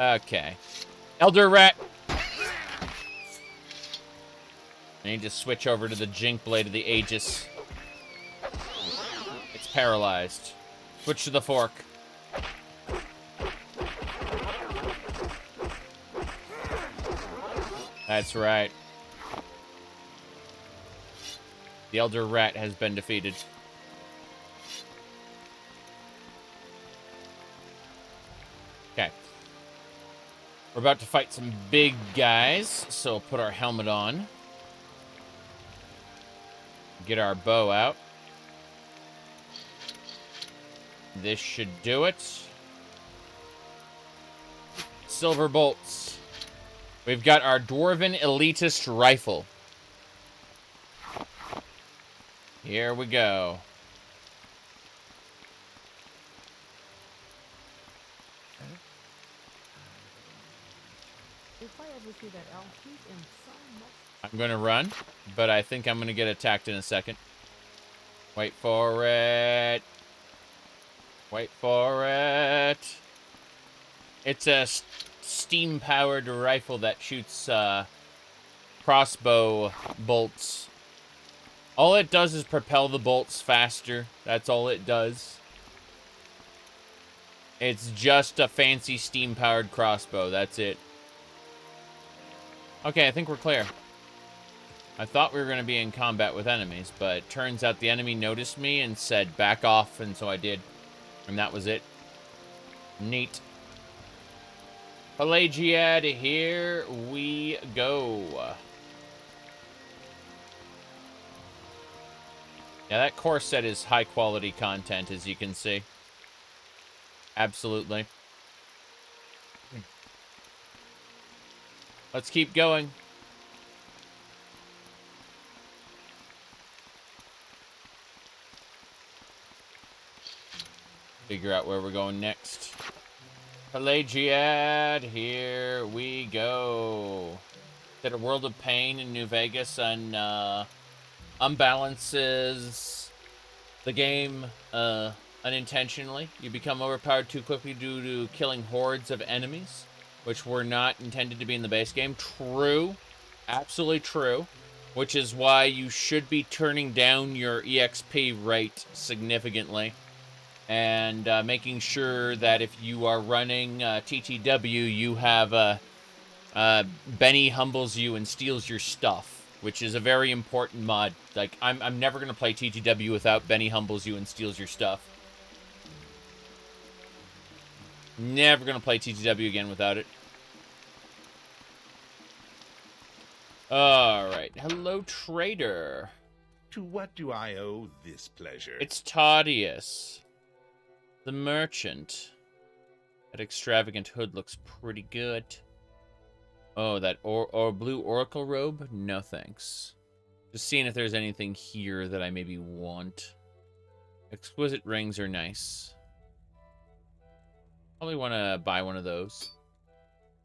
Okay. Elder Rat! I need to switch over to the Jink Blade of the Aegis. It's paralyzed. Switch to the fork. That's right. The Elder Rat has been defeated. Okay. We're about to fight some big guys, so we'll put our helmet on. Get our bow out. This should do it. Silver bolts. We've got our Dwarven Elitist Rifle. Here we go. If I ever see that elf, he's in so much. I'm going to run, but I think I'm going to get attacked in a second. Wait for it. Wait for it. It's a steam-powered rifle that shoots crossbow bolts. All it does is propel the bolts faster. That's all it does. It's just a fancy steam-powered crossbow. That's it. Okay, I think we're clear. I thought we were going to be in combat with enemies, but turns out the enemy noticed me and said, back off, and so I did. And that was it. Neat. Pelagiad, here we go. Yeah, that core set is high-quality content, as you can see. Absolutely. Let's keep going. Figure out where we're going next. Pelagiad, here we go. That a World of Pain in New Vegas and unbalances the game unintentionally. You become overpowered too quickly due to killing hordes of enemies, which were not intended to be in the base game. True. Absolutely true. Which is why you should be turning down your EXP rate significantly. And making sure that if you are running TTW, you have Benny humbles you and steals your stuff, which is a very important mod. Like, I'm never going to play TTW without Benny humbles you and steals your stuff. Never going to play TTW again without it. Alright. Hello, trader. To what do I owe this pleasure? It's Tadius, the merchant. That extravagant hood looks pretty good. Oh, that blue oracle robe? No thanks. Just seeing if there's anything here that I maybe want. Exquisite rings are nice. Probably want to buy one of those.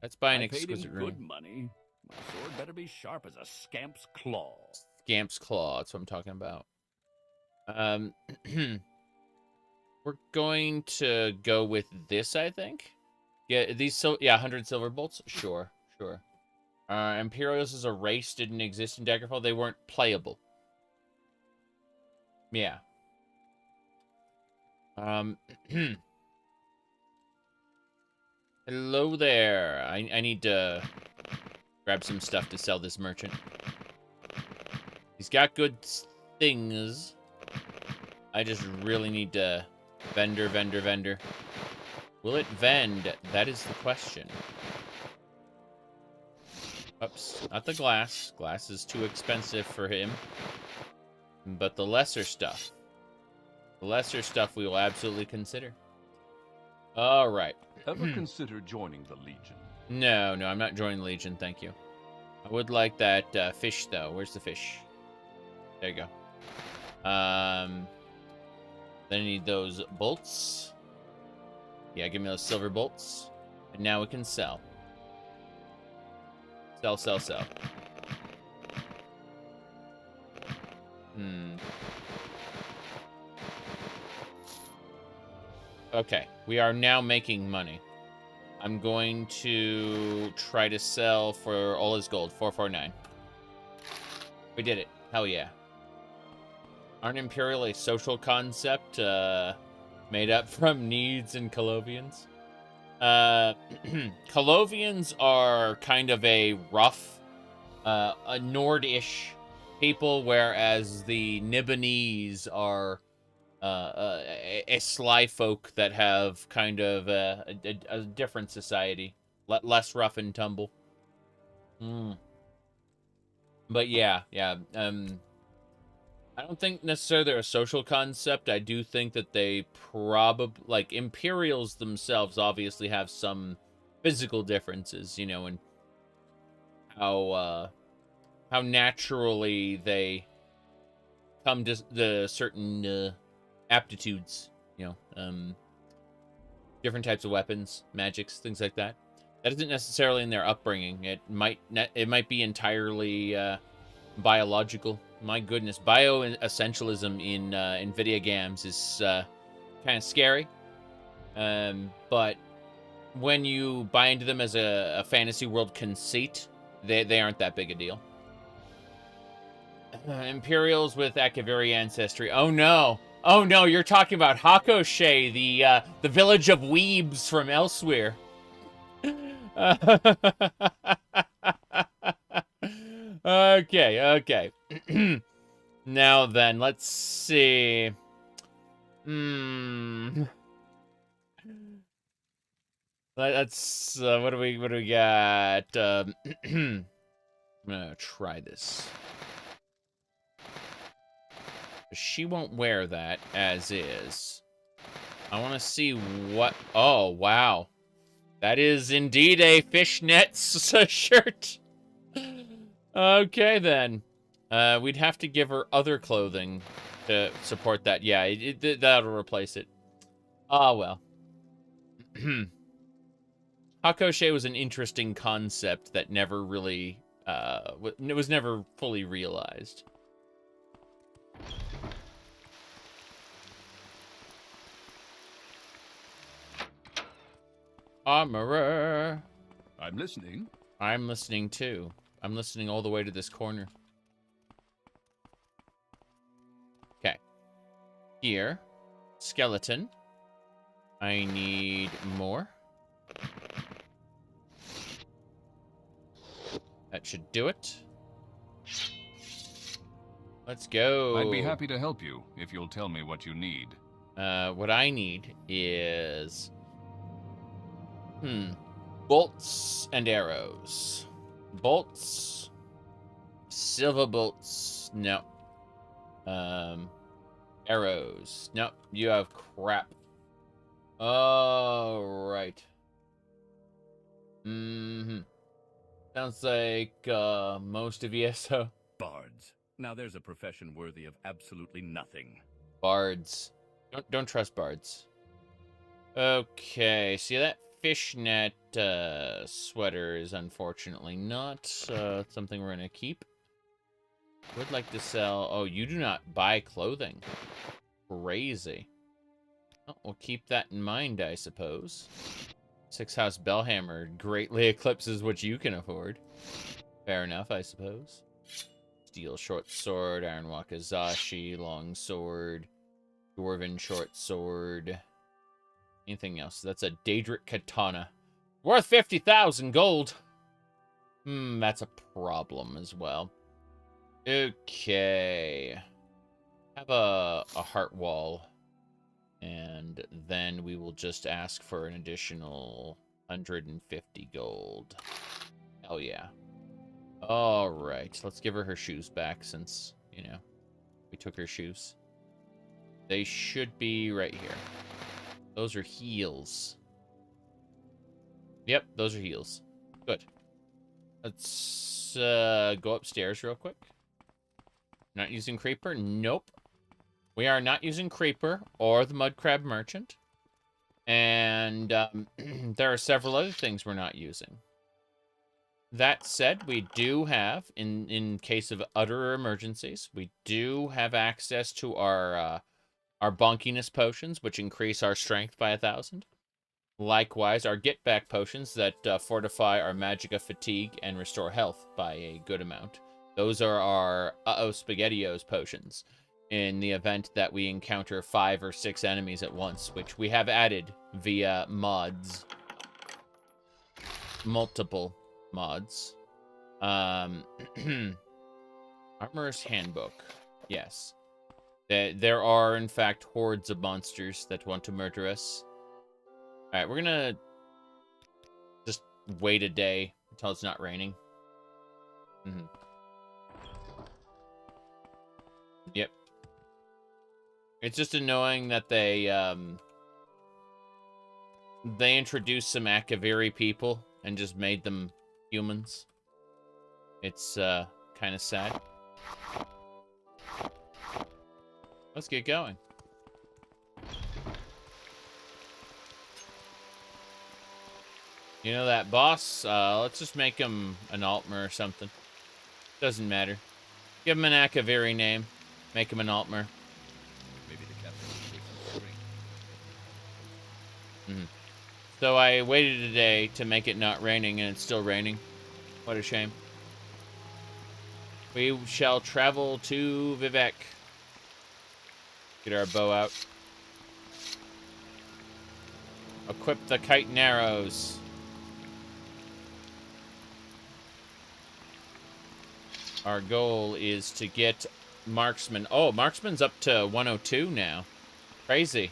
Let's buy an exquisite ring. Good money. My sword better be sharp as a scamp's claw. Scamp's claw, that's what I'm talking about. We're going to go with this, I think. Yeah, these 100 silver bolts? Sure. Imperials as a race didn't exist in Daggerfall. They weren't playable. Yeah. Hello there. I need to grab some stuff to sell this merchant. He's got good things. I just really need to vendor. Will it vend? That is the question. Oops, not the glass. Glass is too expensive for him. But the lesser stuff. The lesser stuff we will absolutely consider. All right. Ever consider joining the Legion? No, I'm not joining the Legion, thank you. I would like that fish, though. Where's the fish? There you go. Then I need those bolts. Yeah, give me those silver bolts. And now we can sell. Sell. Okay, we are now making money. I'm going to try to sell for all his gold, 449. We did it. Hell yeah. Aren't Imperial a social concept made up from Needs and Colovians? Colovians are kind of a rough, a Nord-ish people, whereas the Nibonese are a sly folk that have kind of a different society, less rough and tumble. But yeah. I don't think necessarily they're a social concept. I do think that they probably, like, Imperials themselves obviously have some physical differences, you know, and how naturally they come to the certain aptitudes, you know, different types of weapons, magics, things like that. That isn't necessarily in their upbringing. It might be entirely biological. My goodness, bioessentialism in NVIDIA games is kind of scary. But when you buy into them as a fantasy world conceit, they aren't that big a deal. Imperials with Akaviri ancestry. Oh no, you're talking about Hakoshe, the village of weebs from elsewhere. Okay. Now then, let's see. Let's what do we got? I'm gonna try this. She won't wear that as is. I want to see what. Oh wow, that is indeed a fishnet shirt. Okay, then. We'd have to give her other clothing to support that. Yeah, that'll replace it. Ah, well. Hakoshe was an interesting concept that never really, it was never fully realized. Armorer. I'm listening. I'm listening, too. I'm listening all the way to this corner. Okay. Here. Skeleton. I need more. That should do it. Let's go. I'd be happy to help you if you'll tell me what you need. What I need is... bolts and arrows. Bolts. Silver bolts. No. Arrows. No, you have crap. All right. Sounds like most of ESO. Bards. Now there's a profession worthy of absolutely nothing. Bards. Don't trust bards. Okay, see that fishnet sweater is unfortunately not something we're gonna keep. Would like to sell. Oh, you do not buy clothing. Crazy. Oh, we'll keep that in mind, I suppose. 6-house Bellhammer greatly eclipses what you can afford. Fair enough, I suppose. Steel short sword, iron wakizashi, long sword, dwarven short sword. Anything else? That's a Daedric katana. Worth 50,000 gold. That's a problem as well. Okay. Have a heart wall. And then we will just ask for an additional 150 gold. Hell yeah. Alright, let's give her shoes back since, you know, we took her shoes. They should be right here. Those are heels. Yep, those are heels. Good. Let's go upstairs real quick. Not using Creeper? Nope. We are not using Creeper or the Mud Crab Merchant. And there are several other things we're not using. That said, we do have, in case of utter emergencies, we do have access to our bonkiness potions, which increase our strength by 1,000. Likewise, our get back potions that fortify our magicka fatigue and restore health by a good amount. Those are our SpaghettiOs potions in the event that we encounter 5 or 6 enemies at once, which we have added via mods. Multiple mods. Armorer's Handbook. Yes. There are, in fact, hordes of monsters that want to murder us. Alright, we're gonna just wait a day until it's not raining. Yep. It's just annoying that they introduced some Akaviri people and just made them humans. It's kind of sad. Let's get going. You know that boss? Let's just make him an Altmer or something. Doesn't matter. Give him an Akaviri name. Make him an Altmer. Maybe the captain will take some drink. So I waited a day to make it not raining, and it's still raining. What a shame. We shall travel to Vivec. Get our bow out. Equip the kite and arrows. Our goal is to get Marksman. Oh, Marksman's up to 102 now. Crazy.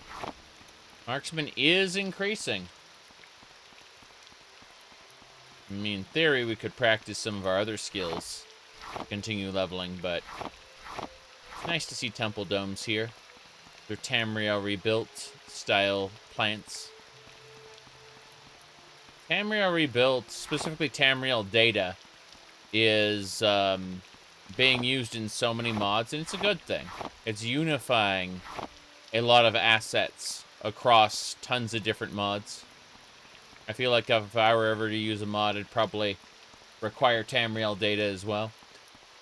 Marksman is increasing. I mean, in theory, we could practice some of our other skills. Continue leveling, but it's nice to see temple domes here. They're Tamriel rebuilt style plants. Tamriel rebuilt, specifically Tamriel data, is being used in so many mods, and it's a good thing. It's unifying a lot of assets across tons of different mods. I feel like if I were ever to use a mod, it'd probably require Tamriel data as well.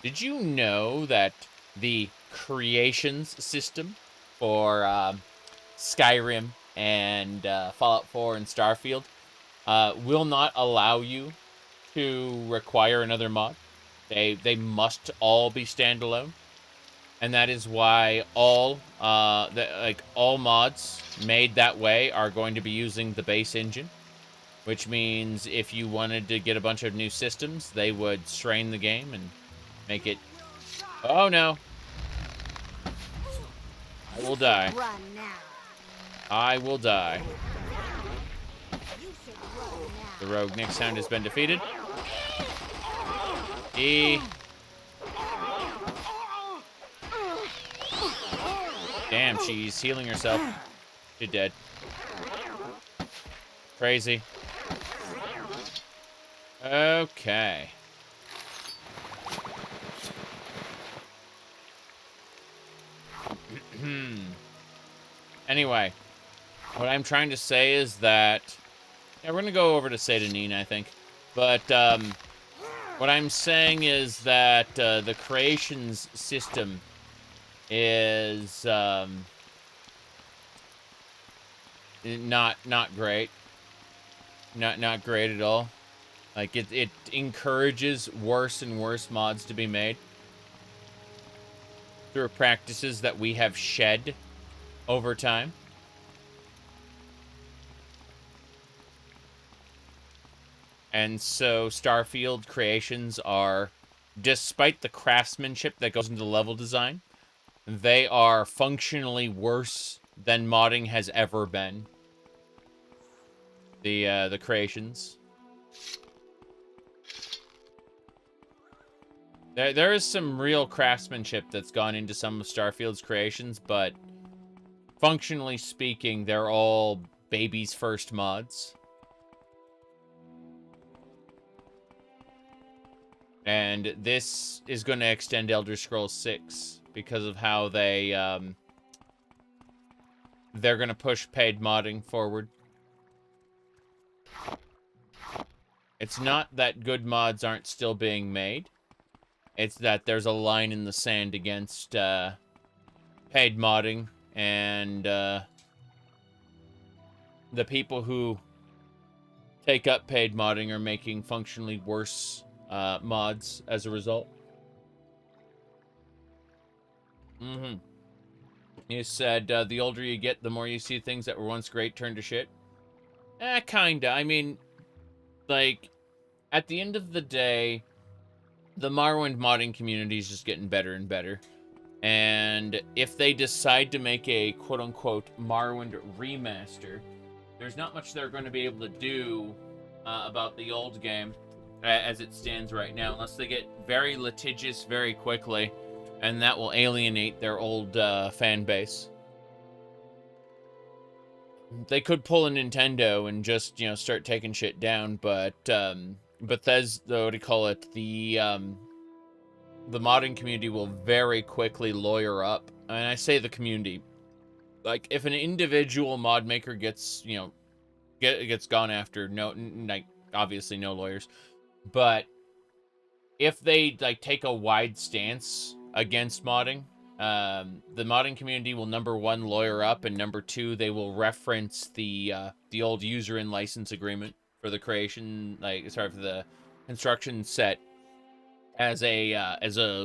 Did you know that the creations system for Skyrim and Fallout 4 and Starfield will not allow you to require another mod? They must all be standalone, and that is why all mods made that way are going to be using the base engine, which means if you wanted to get a bunch of new systems, they would strain the game and make it. Oh no! I will die. I will die. The rogue Nick Sound has been defeated. Damn, she's healing herself. She's dead. Crazy. Okay. Anyway, what I'm trying to say is that... Yeah, we're going to go over to Sedanine, I think. But, what I'm saying is that the creations system is not great. Not great at all. Like, it encourages worse and worse mods to be made through practices that we have shed over time. And so Starfield creations are, despite the craftsmanship that goes into level design, they are functionally worse than modding has ever been. The creations. There is some real craftsmanship that's gone into some of Starfield's creations, but functionally speaking, they're all baby's first mods. And this is going to extend Elder Scrolls 6 because of how they're going to push paid modding forward. It's not that good mods aren't still being made. It's that there's a line in the sand against paid modding, and the people who take up paid modding are making functionally worse mods as a result. You said the older you get, the more you see things that were once great turn to shit. Kinda. I mean, like, at the end of the day, the Morrowind modding community is just getting better and better. And if they decide to make a quote-unquote Morrowind remaster, there's not much they're going to be able to do about the old game as it stands right now, unless they get very litigious very quickly, and that will alienate their old fan base. They could pull a Nintendo and just, start taking shit down, but Bethesda, what do you call it, the modding community will very quickly lawyer up. And I say the community. Like, if an individual mod maker gets, gets gone after, obviously no lawyers. But if they, take a wide stance against modding, the modding community will, number one, lawyer up, and number two, they will reference the old user and license agreement for the creation, for the construction set as a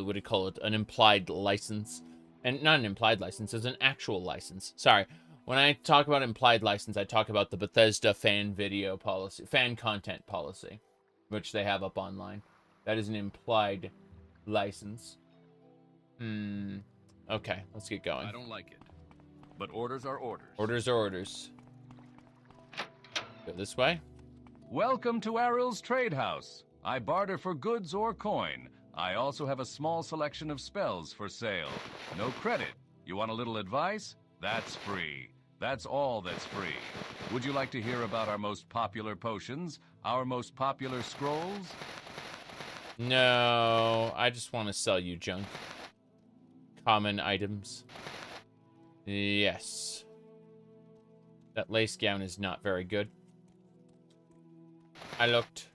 what do you call it, an implied license. And not an implied license, as an actual license. Sorry. When I talk about implied license, I talk about the Bethesda fan content policy, which they have up online. That is an implied license. Okay, let's get going. I don't like it, but orders are orders. Orders are orders. Go this way. Welcome to Aril's Trade House. I barter for goods or coin. I also have a small selection of spells for sale. No credit. You want a little advice? That's free. That's all that's free. Would you like to hear about our most popular potions? Our most popular scrolls? No, I just want to sell you junk. Common items. Yes. That lace gown is not very good. I looked.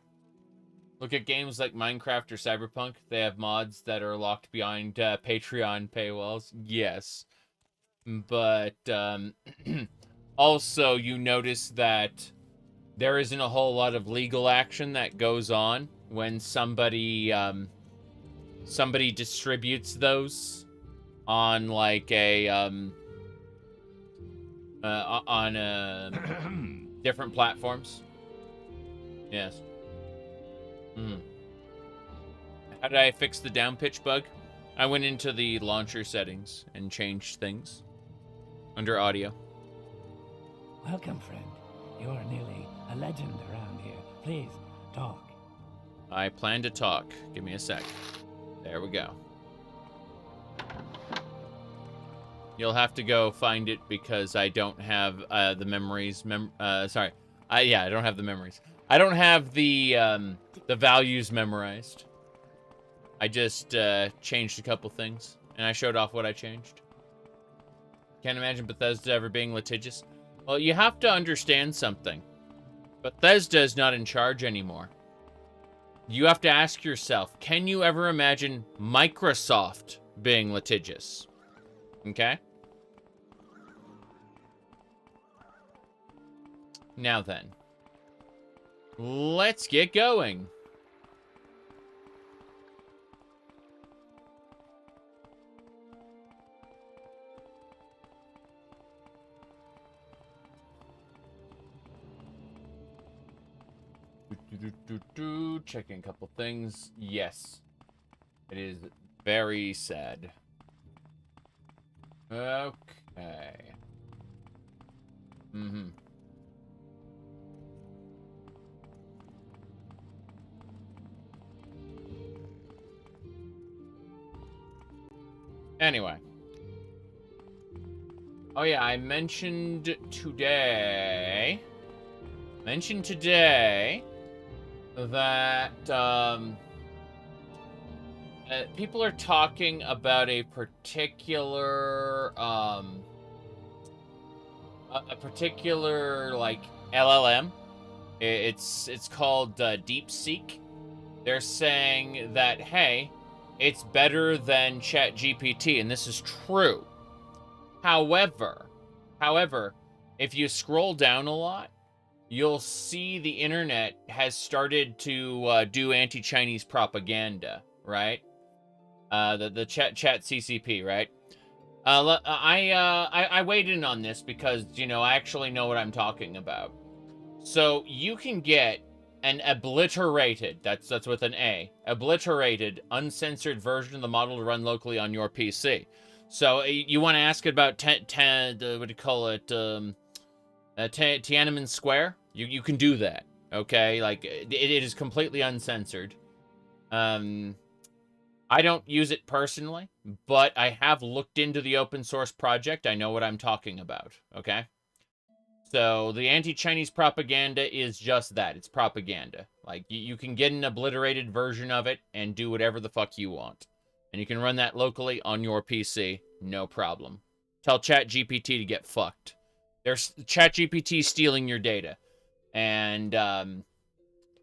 Look at games like Minecraft or Cyberpunk. They have mods that are locked behind Patreon paywalls. Yes. But also you notice that there isn't a whole lot of legal action that goes on when somebody distributes those on different platforms. Yes. How did I fix the down pitch bug? I went into the launcher settings and changed things under audio. Welcome, friend. You're nearly a legend around here. Please, talk. I plan to talk. Give me a sec. There we go. You'll have to go find it because I don't have the memories. Sorry. I don't have the memories. I don't have the values memorized. I just changed a couple things, and I showed off what I changed. Can't imagine Bethesda ever being litigious. Well, you have to understand something. Bethesda is not in charge anymore. You have to ask yourself, can you ever imagine Microsoft being litigious? Okay? Now then. Let's get going. Checking a couple things. Yes. It is very sad. Okay. Mm-hmm. Anyway. Oh yeah, I mentioned today that people are talking about a particular like LLM. It's called DeepSeek. They're saying that, hey, it's better than ChatGPT, and this is true. However, if you scroll down a lot, you'll see the internet has started to do anti-Chinese propaganda, right? The chat CCP, right? I weighed in on this because, you know, I actually know what I'm talking about. So you can get an obliterated, that's with an A, obliterated, uncensored version of the model to run locally on your PC. So you want to ask it about what do you call it, Tiananmen Square? You can do that, okay? Like, it is completely uncensored. I don't use it personally, but I have looked into the open source project. I know what I'm talking about, okay? So the anti-Chinese propaganda is just that. It's propaganda. Like, you can get an obliterated version of it and do whatever the fuck you want. And you can run that locally on your PC, no problem. Tell ChatGPT to get fucked. There's ChatGPT stealing your data. And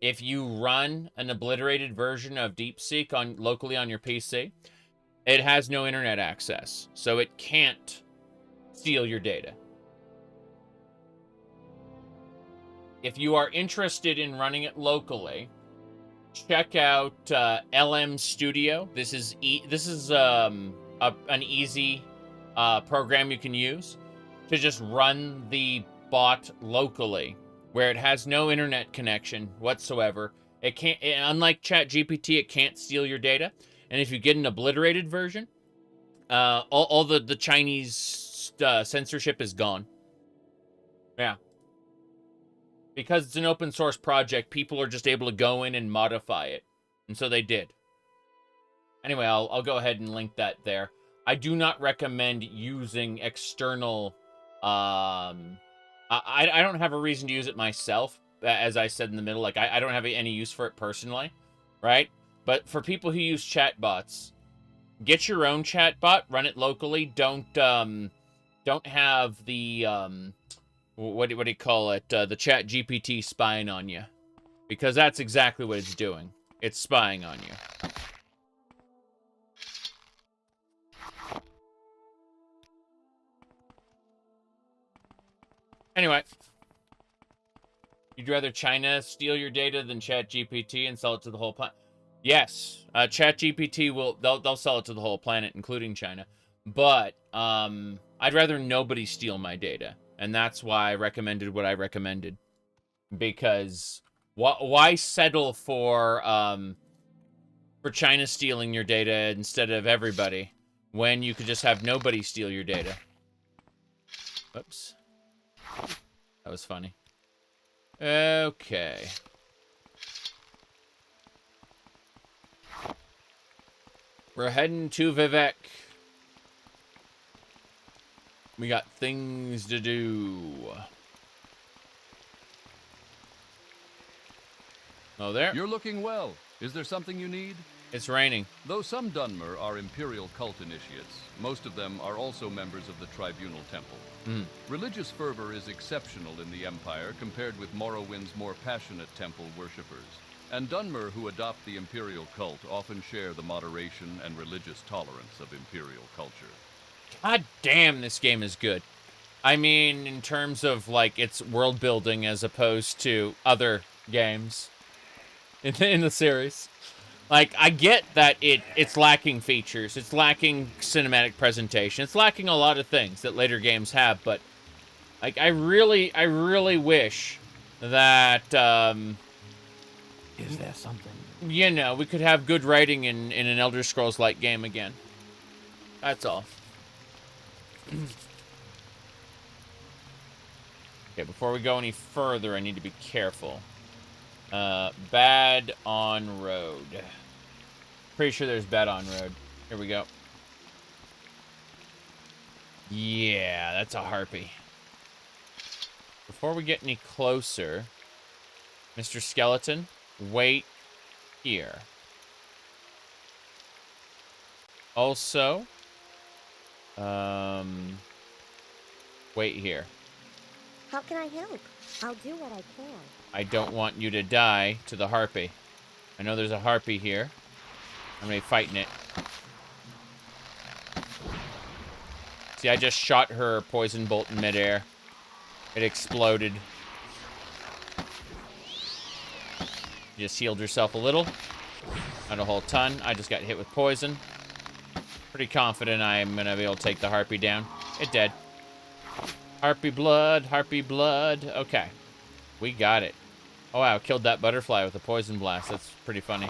if you run an obliterated version of DeepSeek locally on your PC, it has no internet access. So it can't steal your data. If you are interested in running it locally, check out LM Studio. This is an easy program you can use to just run the bot locally, where it has no internet connection whatsoever. It can't, unlike ChatGPT, it can't steal your data. And if you get an obliterated version, all the Chinese censorship is gone. Yeah. Because it's an open source project, people are just able to go in and modify it. And so they did. Anyway, I'll go ahead and link that there. I do not recommend using external... I don't have a reason to use it myself, as I said in the middle. Like, I don't have any use for it personally, right? But for people who use chatbots, get your own chatbot, run it locally. Don't have the... what do you call it? The ChatGPT spying on you. Because that's exactly what it's doing. It's spying on you. Anyway. You'd rather China steal your data than ChatGPT and sell it to the whole planet? Yes. ChatGPT they'll sell it to the whole planet, including China. But, I'd rather nobody steal my data. And that's why I recommended what I recommended. Because why settle for China stealing your data instead of everybody when you could just have nobody steal your data? Oops. That was funny. Okay. We're heading to Vivek. We got things to do. Oh, there. You're looking well. Is there something you need? It's raining. Though some Dunmer are Imperial cult initiates, most of them are also members of the Tribunal Temple. Religious fervor is exceptional in the Empire compared with Morrowind's more passionate temple worshippers. And Dunmer who adopt the Imperial cult often share the moderation and religious tolerance of Imperial culture. God damn, this game is good. I mean, in terms of, like, its world building as opposed to other games in the series. Like, I get that it's lacking features, it's lacking cinematic presentation, it's lacking a lot of things that later games have, but, like, I really wish that, Is there something? You know, we could have good writing in an Elder Scrolls-like game again. That's all. Okay, before we go any further, I need to be careful. Bad on road. Pretty sure there's bad on road. Here we go. Yeah, that's a harpy. Before we get any closer, Mr. Skeleton, wait here. Also, wait here. How can I help? I'll do what I can. I don't want you to die to the harpy. I know there's a harpy here. I'm gonna be fighting it. See, I just shot her poison bolt in midair. It exploded. Just healed herself a little. Not a whole ton. I just got hit with poison. Pretty confident I'm gonna be able to take the harpy down. It dead. Harpy blood, harpy blood. Okay. We got it. Oh wow, killed that butterfly with a poison blast. That's pretty funny.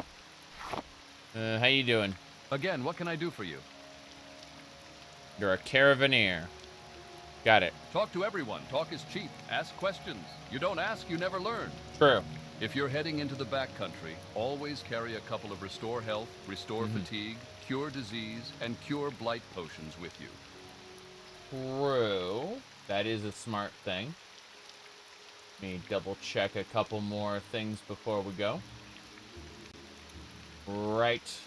How you doing? Again, what can I do for you? You're a caravaneer. Got it. Talk to everyone. Talk is cheap. Ask questions. You don't ask, you never learn. True. If you're heading into the backcountry, always carry a couple of Restore Health, Restore Fatigue, Cure Disease, and Cure Blight potions with you. True. That is a smart thing. Let me double check a couple more things before we go. Right.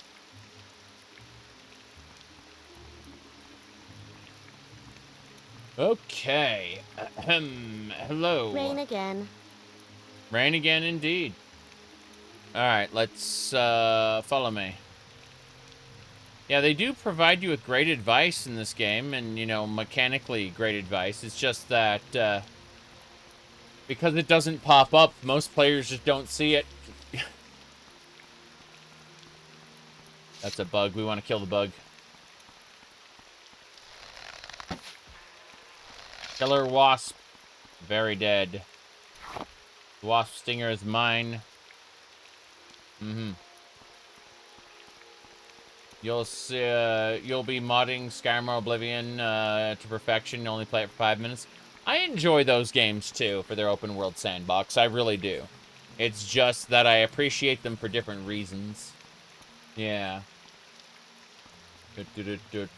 Okay. Hello. Rain again. Rain again, indeed. Alright, let's follow me. Yeah, they do provide you with great advice in this game, and, you know, mechanically great advice. It's just that, because it doesn't pop up, most players just don't see it. That's a bug. We want to kill the bug. Killer wasp. Very dead. The wasp stinger is mine. You'll see, you'll be modding Skyrim Oblivion to perfection. Only play it for 5 minutes. I enjoy those games too for their open world sandbox. I really do. It's just that I appreciate them for different reasons. Yeah.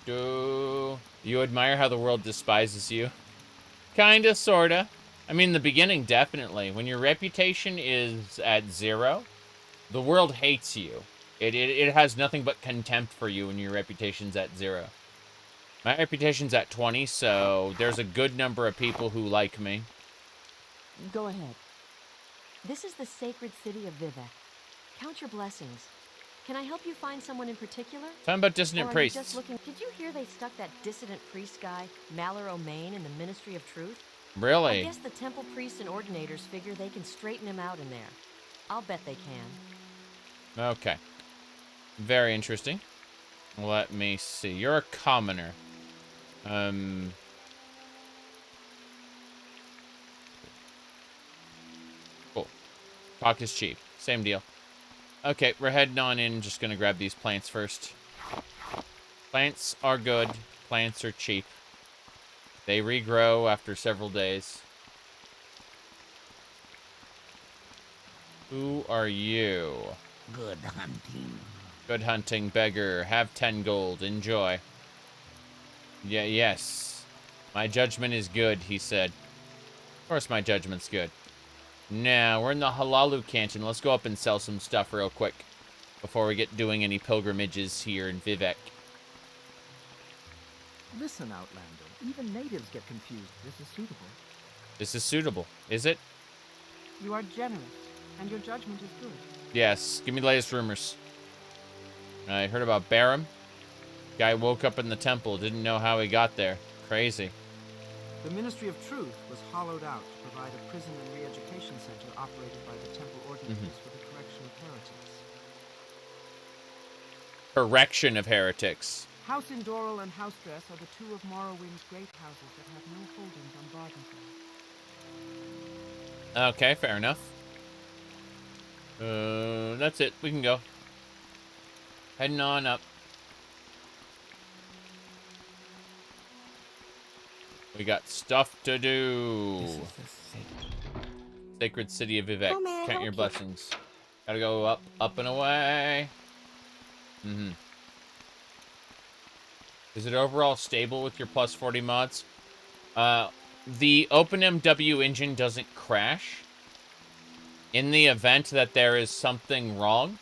You admire how the world despises you? Kinda, sorta. I mean, in the beginning, definitely. When your reputation is at 0, the world hates you. It has nothing but contempt for you when your reputation's at 0. My reputation's at 20, so there's a good number of people who like me. Go ahead. This is the sacred city of Vivek. Count your blessings. Can I help you find someone in particular? Talking about dissident Or are you priests. just looking... Did you hear they stuck that dissident priest guy, Malor O'Main, in the Ministry of Truth? Really? I guess the temple priests and ordinators figure they can straighten him out in there. I'll bet they can. Okay. Very interesting. Let me see. You're a commoner. Cool. Talk is cheap. Same deal. Okay, we're heading on in. Just gonna grab these plants first. Plants are good. Plants are cheap. They regrow after several days. Who are you? Good hunting. Good hunting, beggar. Have 10 gold. Enjoy. Yeah, yes. My judgment is good, he said. Of course my judgment's good. Now, we're in the Halalu Canton. Let's go up and sell some stuff real quick before we get doing any pilgrimages here in Vivek. Listen, Outlander. Even natives get confused. This is suitable. This is suitable, is it? You are generous, and your judgment is good. Yes. Give me the latest rumors. I heard about Barum. Guy woke up in the temple. Didn't know how he got there. Crazy. The Ministry of Truth was hollowed out to provide a prison and re-education center operated by the temple ordinators for the correction of heretics. Correction of heretics. House Indoral and House Dress are the two of Morrowind's great houses that have no holdings on Bardenfell. Okay, fair enough. That's it. We can go. Heading on up. We got stuff to do. Sacred City of Vivek. Count your blessings. Gotta go up, up and away. Is it overall stable with your plus 40 mods? The OpenMW engine doesn't crash. In the event that there is something wrong,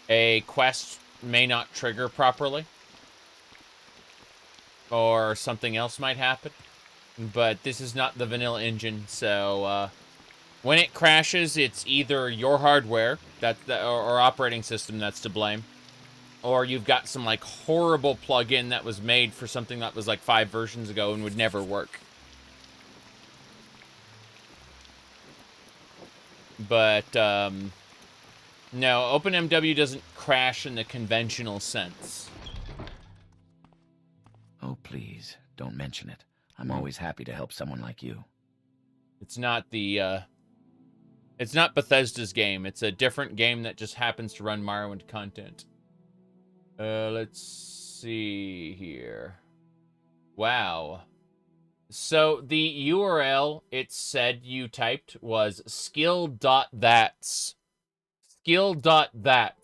a quest may not trigger properly. Or something else might happen. But this is not the vanilla engine, so when it crashes, it's either your hardware or operating system that's to blame, or you've got some like horrible plugin that was made for something that was like 5 versions ago and would never work. But no, OpenMW doesn't crash in the conventional sense. Oh, please, don't mention it. I'm always happy to help someone like you. It's not the, it's not Bethesda's game. It's a different game that just happens to run Morrowind content. Let's see here. Wow. So the URL it said you typed was skill.thats. Skill.that.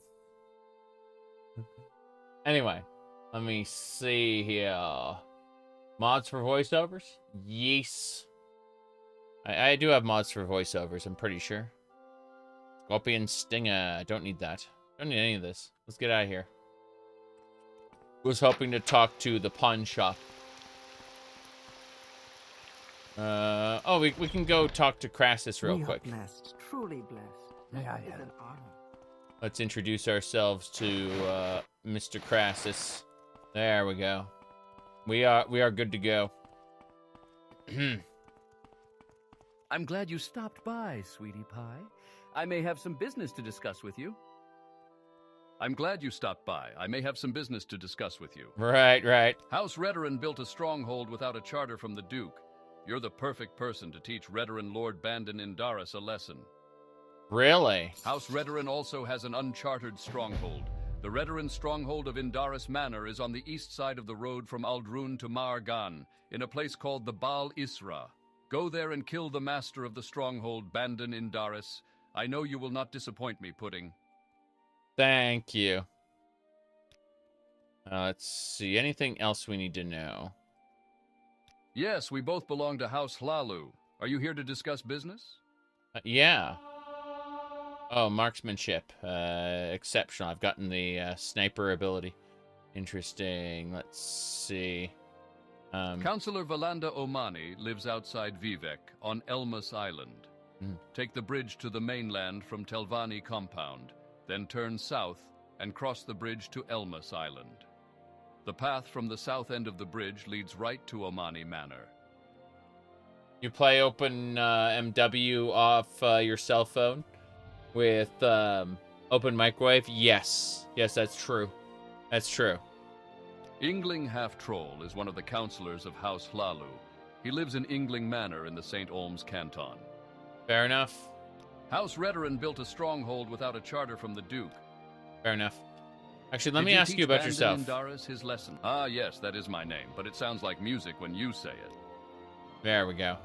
Anyway, let me see here. Mods for voiceovers? Yes. I do have mods for voiceovers, I'm pretty sure. Scorpion Stinger. I don't need that. Don't need any of this. Let's get out of here. Was hoping to talk to the pawn shop. Oh, we can go talk to Crassus real quick. Blessed, truly blessed. May I It is help? an honor. Let's introduce ourselves to Mr. Crassus. There we go. We are good to go. I'm glad you stopped by, sweetie pie. I may have some business to discuss with you. I'm glad you stopped by. I may have some business to discuss with you. Right. House Redoran built a stronghold without a charter from the Duke. You're the perfect person to teach Redoran Lord Bandon Indaris a lesson. Really? House Redoran also has an uncharted stronghold. The Redoran stronghold of Indaris Manor is on the east side of the road from Aldrun to Margan, in a place called the Baal Isra. Go there and kill the master of the stronghold, Bandon Indaris. I know you will not disappoint me, Pudding. Thank you. Let's see. Anything else we need to know? Yes, we both belong to House Hlalu. Are you here to discuss business? Yeah. Oh, marksmanship. Exceptional. I've gotten the sniper ability. Interesting. Let's see. Councillor Valanda Omani lives outside Vivek on Elmas Island. Take the bridge to the mainland from Telvani Compound, then turn south and cross the bridge to Elmas Island. The path from the south end of the bridge leads right to Omani Manor. You play Open MW off your cell phone with Open Microwave? Yes. Yes, that's true. That's true. Ingling Half-Troll is one of the councillors of House Hlalu. He lives in Ingling Manor in the St. Olms Canton. Fair enough. House Redoran built a stronghold without a charter from the Duke. Fair enough. Actually, let me ask you about yourself. Did you teach Bandon Indaris his lesson? Ah, yes, that is my name, but it sounds like music when you say it. There we go.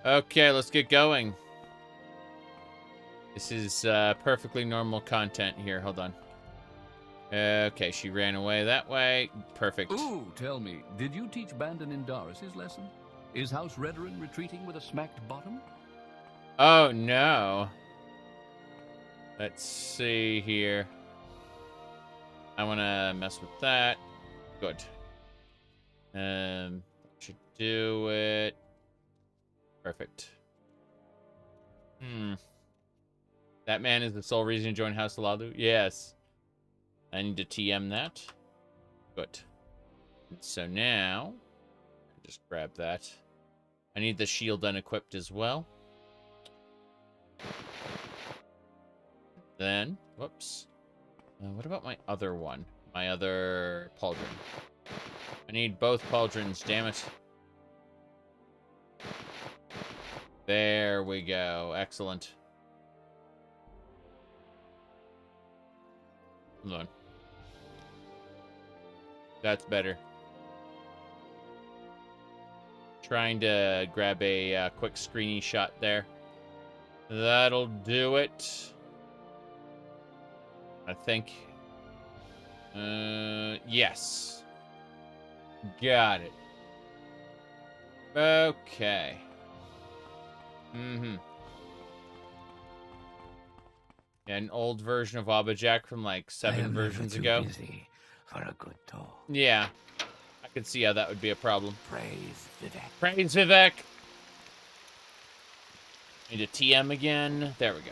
Okay, let's get going. This is perfectly normal content here. Hold on. Okay, she ran away that way. Perfect. Ooh, tell me, did you teach Bandon Indaris his lesson? Is House Redoran retreating with a smacked bottom? Oh, no. Let's see here. I want to mess with that. Good. Should do it. Perfect. That man is the sole reason to join House Hlalu? Yes. I need to TM that. Good. And so now, just grab that. I need the shield unequipped as well. Then, whoops. What about my other one? My other pauldron. I need both pauldrons, damn it. There we go. Excellent. Hold on. That's better. Trying to grab a quick screeny shot there. That'll do it. I think. Yes. Got it. Okay. Yeah, an old version of Wabbajack from like 7 versions ago. Busy for a good talk. Yeah. I could see how that would be a problem. Praise Vivek. Praise Vivek. Need a TM again. There we go.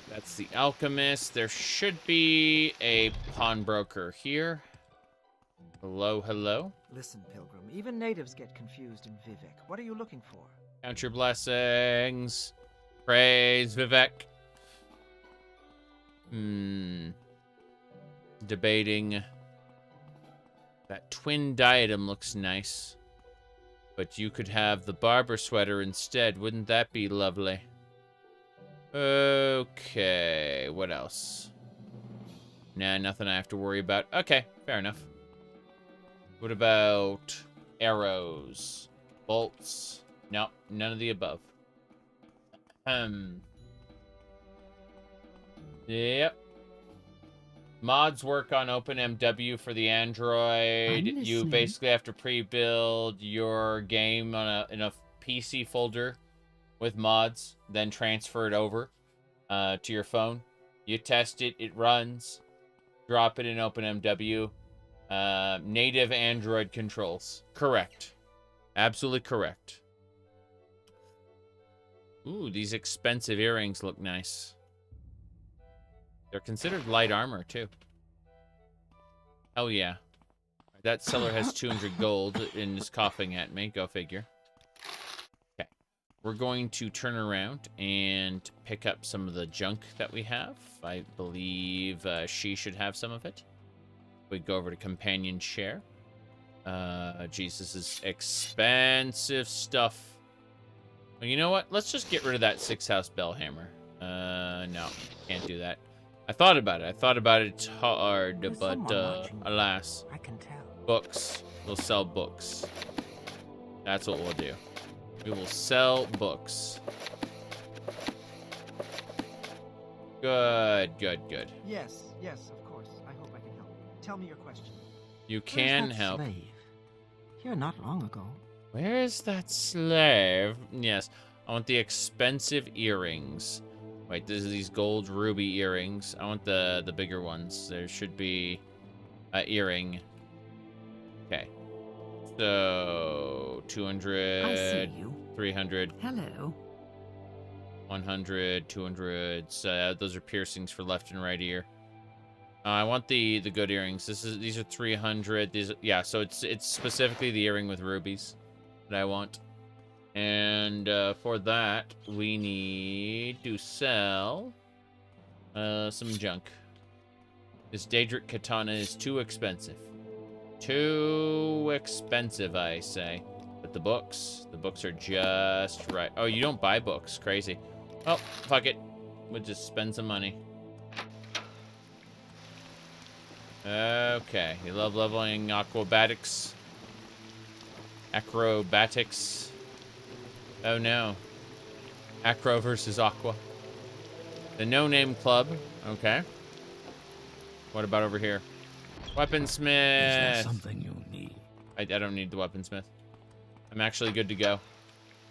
That's the alchemist. There should be a pawnbroker here. Hello, hello. Listen, Pilgrim, even natives get confused in Vivek. What are you looking for? Count your blessings. Praise Vivek. Debating. That twin diadem looks nice. But you could have the barber sweater instead. Wouldn't that be lovely? Okay. What else? Nah, nothing I have to worry about. Okay, fair enough. What about arrows? Bolts? No, none of the above. Yep. Mods work on OpenMW for the Android. You basically have to pre-build your game on in a PC folder with mods, then transfer it over to your phone. You test it, it runs. Drop it in OpenMW. Native Android controls. Correct. Absolutely correct. Ooh, these expensive earrings look nice. They're considered light armor, too. Oh, yeah. That seller has 200 gold and is coughing at me. Go figure. Okay. We're going to turn around and pick up some of the junk that we have. I believe she should have some of it. We go over to companion share. Jeez, this is expensive stuff. Well, you know what? Let's just get rid of that 6-house bell hammer. No, can't do that. I thought about it. It's hard, but alas. I can tell. Books. We'll sell books. That's what we'll do. We will sell books. Good. Yes, of course. I hope I can help. Tell me your question. You can help. Slave? Here not long ago. Where is that slave? Yes, I want the expensive earrings. Wait, this is these gold ruby earrings. I want the bigger ones. There should be an earring. Okay. So 200. I see you. 300. Hello. 100, 200. Those are piercings for left and right ear. I want the good earrings. These are 300. Yeah, so it's specifically the earring with rubies that I want. And for that, we need to sell some junk. This Daedric katana is too expensive. Too expensive, I say. But the books are just right. Oh, you don't buy books. Crazy. Oh, fuck it. We'll just spend some money. Okay, you love leveling acrobatics. Acrobatics. Oh no. Acro versus Aqua. The No Name Club. Okay. What about over here? Weaponsmith. Is there something you need? I don't need the weaponsmith. I'm actually good to go.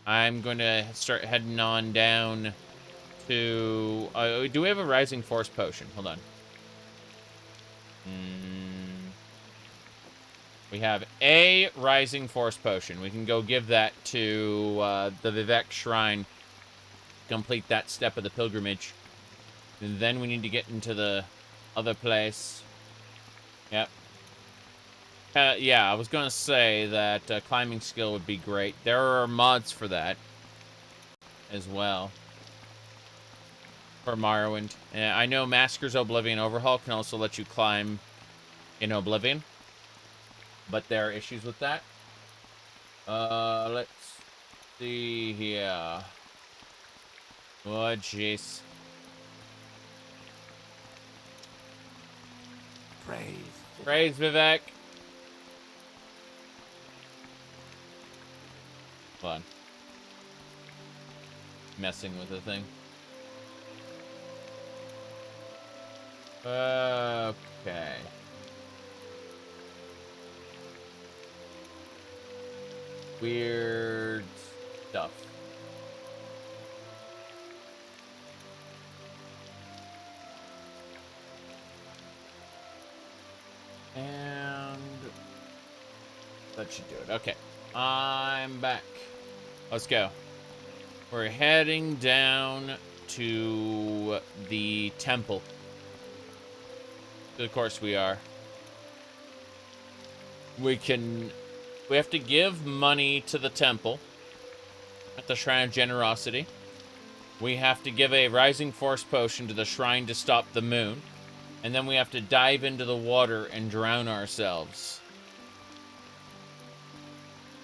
I'm going to start heading on down to... do we have a Rising Force potion? Hold on. We have a Rising Force potion. We can go give that to the Vivek Shrine. Complete that step of the pilgrimage. And then we need to get into the other place. Yep. Yeah, I was going to say that climbing skill would be great. There are mods for that as well. For Morrowind. I know Masker's Oblivion Overhaul can also let you climb in Oblivion. But there are issues with that. Let's see here. Oh, jeez. Praise Vivek. Hold on. Messing with the thing. Okay. Weird stuff. And that should do it. Okay. I'm back. Let's go. We're heading down to the temple. Of course we are. We have to give money to the temple at the Shrine of Generosity. We have to give a Rising Force potion to the Shrine to stop the moon. And then we have to dive into the water and drown ourselves.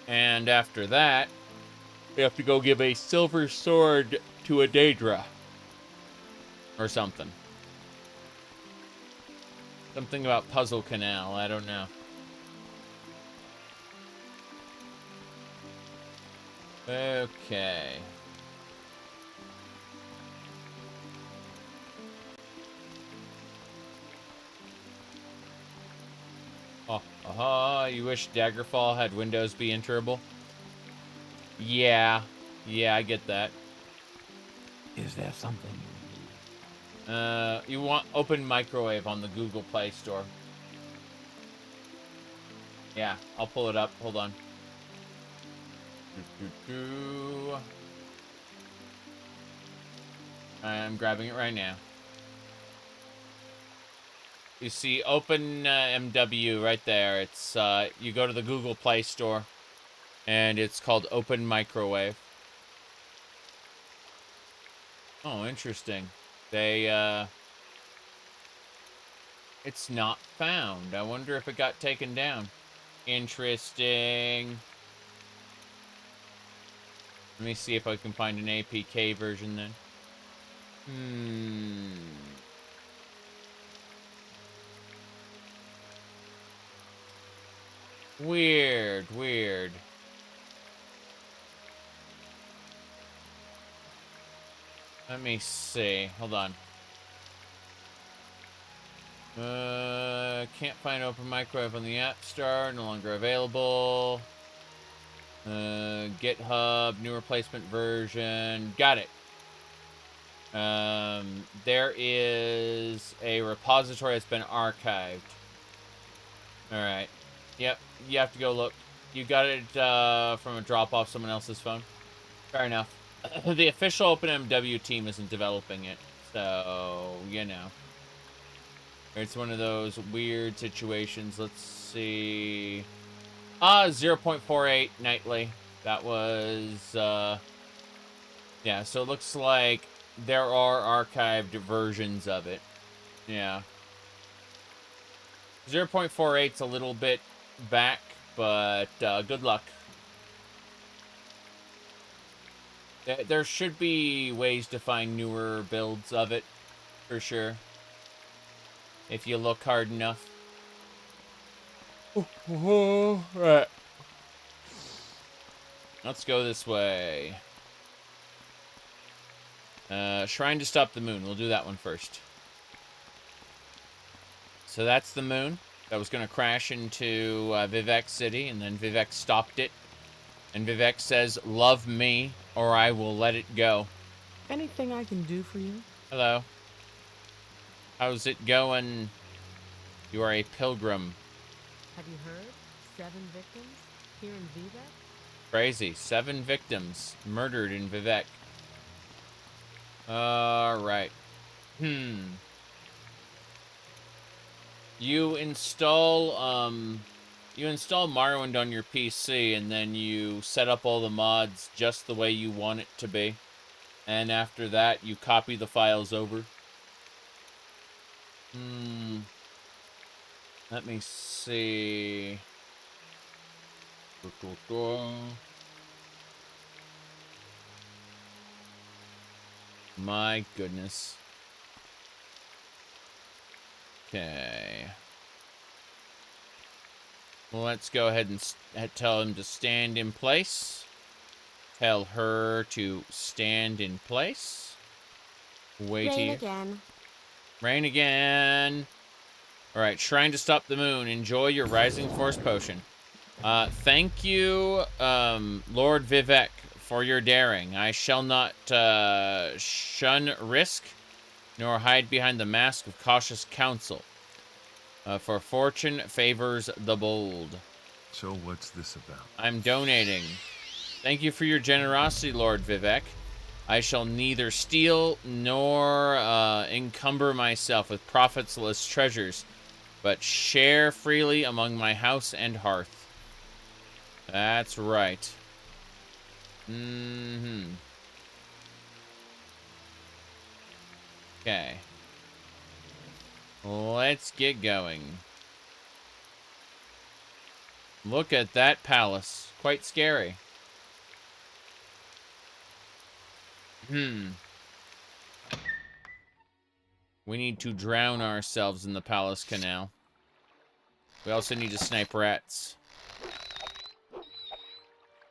And after that, we have to go give a silver sword to a Daedra. Or something. Something about Puzzle Canal, I don't know. Okay. Oh, you wish Daggerfall had Windows be enterable? Yeah. Yeah, I get that. Is there something you need? You want Open Microwave on the Google Play Store. Yeah, I'll pull it up. Hold on. I'm grabbing it right now. You see Open MW right there. It's you go to the Google Play Store, and it's called Open Microwave. Oh, interesting. They it's not found. I wonder if it got taken down. Interesting. Let me see if I can find an APK version then. Weird. Let me see. Hold on. Can't find Open Microwave on the App Store. No longer available. GitHub, new replacement version. Got it. There is a repository that's been archived. Alright. Yep, you have to go look. You got it from a drop off someone else's phone. Fair enough. The official OpenMW team isn't developing it, so, you know. It's one of those weird situations. Let's see. 0.48 nightly. That was, yeah, so it looks like there are archived versions of it. Yeah. 0.48's a little bit back, but good luck. There should be ways to find newer builds of it, for sure. If you look hard enough. Right. Let's go this way. Shrine to stop the moon. We'll do that one first. So that's the moon that was going to crash into Vivek City, and then Vivek stopped it. And Vivek says, "Love me, or I will let it go." Anything I can do for you? Hello. How's it going? You are a pilgrim. Have you heard? 7 victims here in Vivek? Crazy. 7 victims murdered in Vivek. Alright. You install Morrowind on your PC, and then you set up all the mods just the way you want it to be. And after that, you copy the files over. Let me see. My goodness. Okay. Let's go ahead and tell him to stand in place. Tell her to stand in place. Wait Rain here. again. Rain again. All right, trying to stop the moon. Enjoy your rising force potion. Thank you, Lord Vivek, for your daring. I shall not shun risk, nor hide behind the mask of cautious counsel. For fortune favors the bold. So what's this about? I'm donating. Thank you for your generosity, Lord Vivek. I shall neither steal nor encumber myself with profitless treasures, but share freely among my house and hearth. That's right. Okay. Let's get going. Look at that palace. Quite scary. We need to drown ourselves in the palace canal. We also need to snipe rats.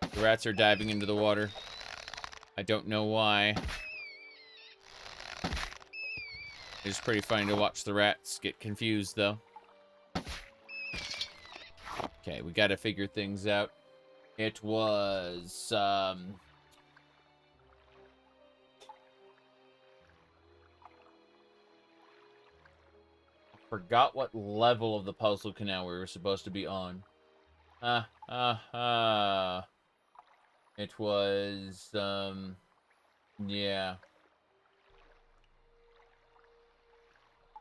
The rats are diving into the water. I don't know why. It's pretty funny to watch the rats get confused, though. Okay, we gotta figure things out. It was, forgot what level of the puzzle canal we were supposed to be on. It was, yeah.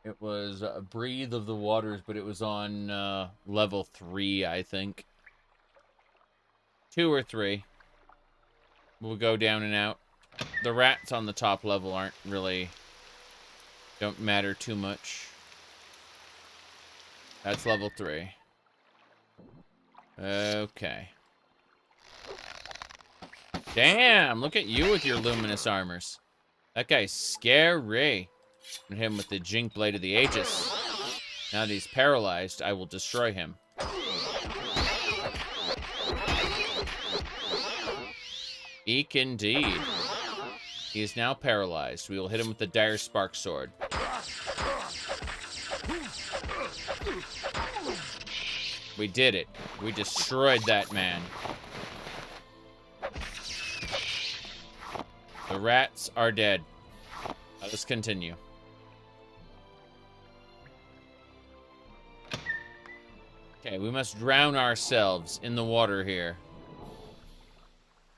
It was Breathe of the Waters, but it was on level 3, I think. 2 or 3. We'll go down and out. The rats on the top level aren't really... don't matter too much. That's level 3. Okay. Damn, look at you with your luminous armors. That guy's scary. And him with the Jink Blade of the Aegis. Now that he's paralyzed, I will destroy him. Eek indeed. He is now paralyzed. We will hit him with the Dire Spark Sword. We did it. We destroyed that man. The rats are dead. Let us continue. Okay, we must drown ourselves in the water here.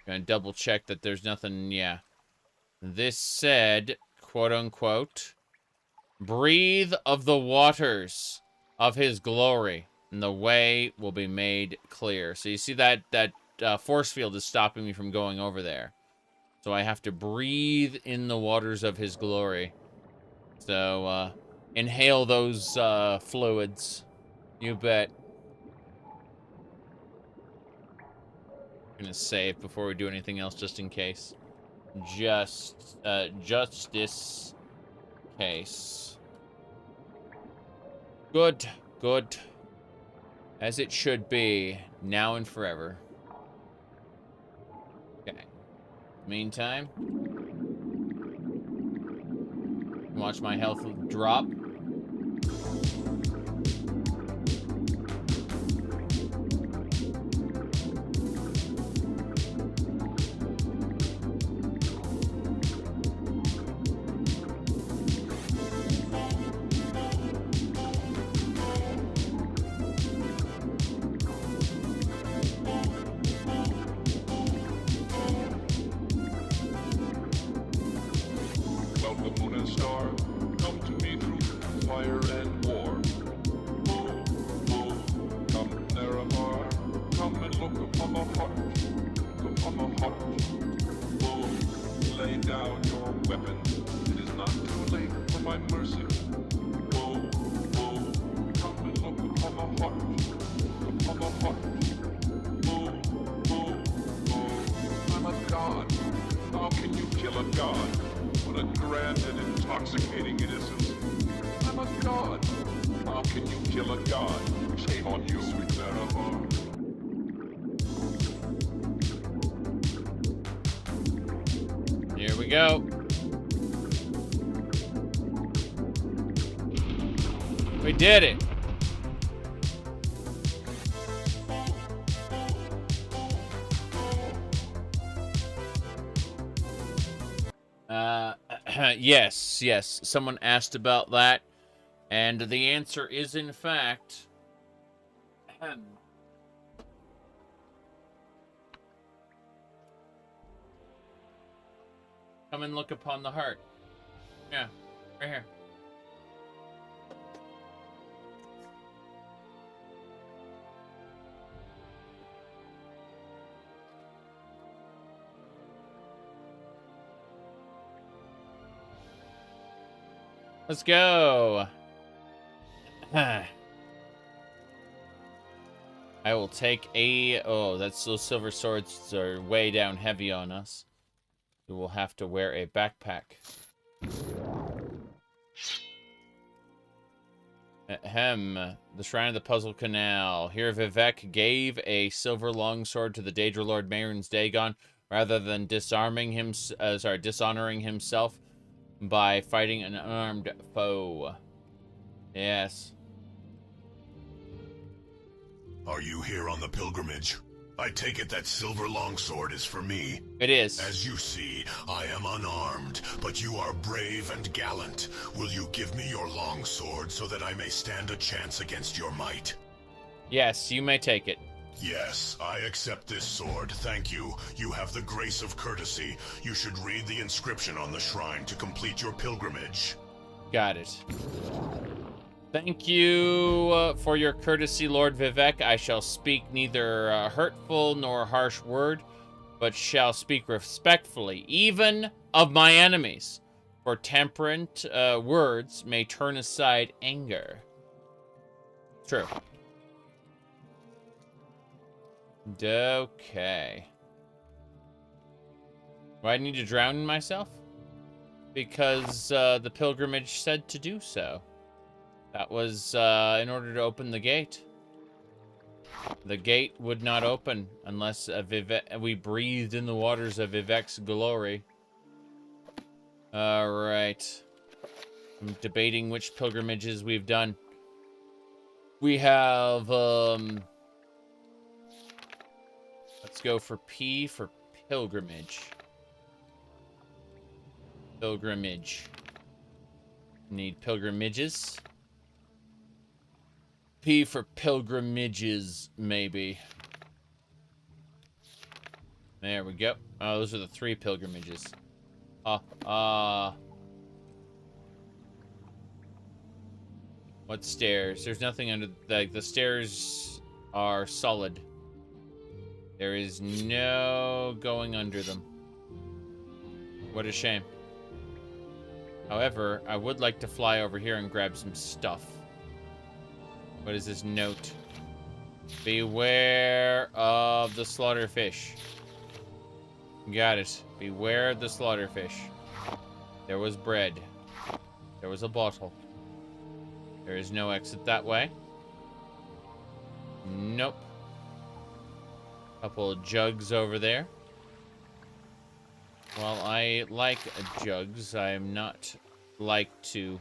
Gonna double check that there's nothing, yeah. This said, quote unquote, breathe of the waters of his glory, and the way will be made clear. So you see that force field is stopping me from going over there. So I have to breathe in the waters of his glory. So, inhale those fluids. You bet. I'm gonna save before we do anything else, just in case. Just this case. Good, good. As it should be, now and forever. Okay. Meantime, watch my health drop. How can you kill a god? Shame on you, sweet Nerevar. Here we go. We did it. Yes. Someone asked about that, and the answer is, in fact, come and look upon the heart. Yeah, right here. Let's go. I will take a... Oh, those silver swords are way down heavy on us. We will have to wear a backpack. Ahem. The Shrine of the Puzzle Canal. Here Vivek gave a silver longsword to the Daedra Lord Marin's Dagon rather than dishonoring himself by fighting an unarmed foe. Yes. Are you here on the pilgrimage? I take it that silver longsword is for me. It is. As you see, I am unarmed, but you are brave and gallant. Will you give me your longsword so that I may stand a chance against your might? Yes, you may take it. Yes, I accept this sword. Thank you. You have the grace of courtesy. You should read the inscription on the shrine to complete your pilgrimage. Got it. Thank you for your courtesy, Lord Vivek. I shall speak neither hurtful nor harsh word, but shall speak respectfully, even of my enemies. For temperate words may turn aside anger. True. Okay. Do I need to drown myself? Because the pilgrimage said to do so. That was in order to open the gate. The gate would not open unless we breathed in the waters of Vivek's glory. Alright. I'm debating which pilgrimages we've done. We have, let's go for P for pilgrimage. Pilgrimage. Need pilgrimages. P for pilgrimages, maybe. There we go. Oh, those are the 3 pilgrimages. What stairs? There's nothing under... the stairs are solid. There is no going under them. What a shame. However, I would like to fly over here and grab some stuff. What is this note? Beware of the slaughterfish. Got it. Beware of the slaughterfish. There was bread. There was a bottle. There is no exit that way. Nope. Couple of jugs over there. While I like jugs, I am not like to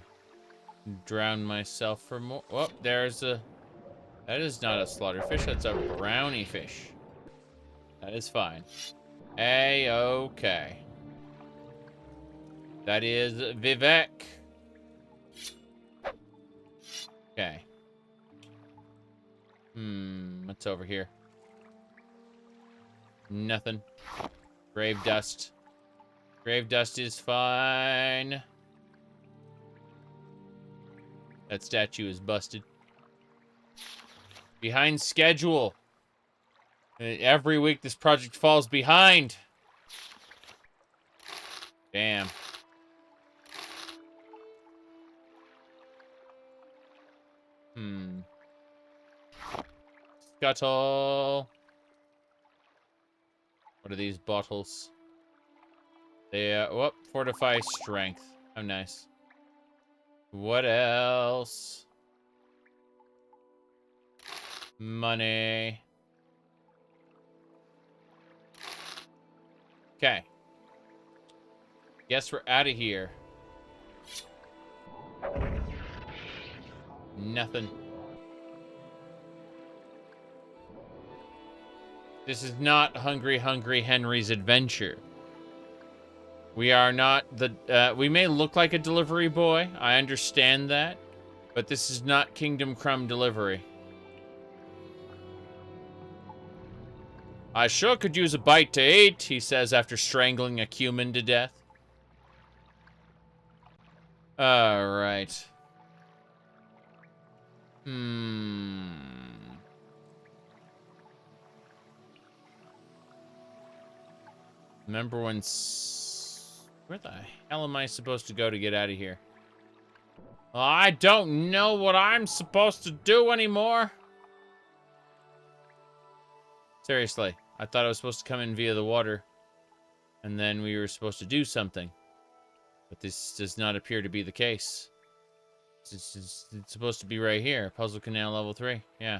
drown myself for more. Oh, there's a... That is not a slaughterfish. That's a brownie fish. That is fine. A-okay. That is Vivek. Okay. What's over here? Nothing. Grave dust. Grave dust is fine. That statue is busted. Behind schedule. Every week this project falls behind. Damn. Scuttle. What are these bottles? They, fortify strength. Oh, nice. What else? Money. Okay. Guess we're out of here. Nothing. This is not Hungry Henry's Adventure. We are not the, we may look like a delivery boy. I understand that. But this is not Kingdom Crumb Delivery. I sure could use a bite to eat, he says after strangling a cumin to death. Alright. Remember when... Where the hell am I supposed to go to get out of here? I don't know what I'm supposed to do anymore. Seriously, I thought I was supposed to come in via the water. And then we were supposed to do something. But this does not appear to be the case. It's supposed to be right here. Puzzle Canal level 3. Yeah.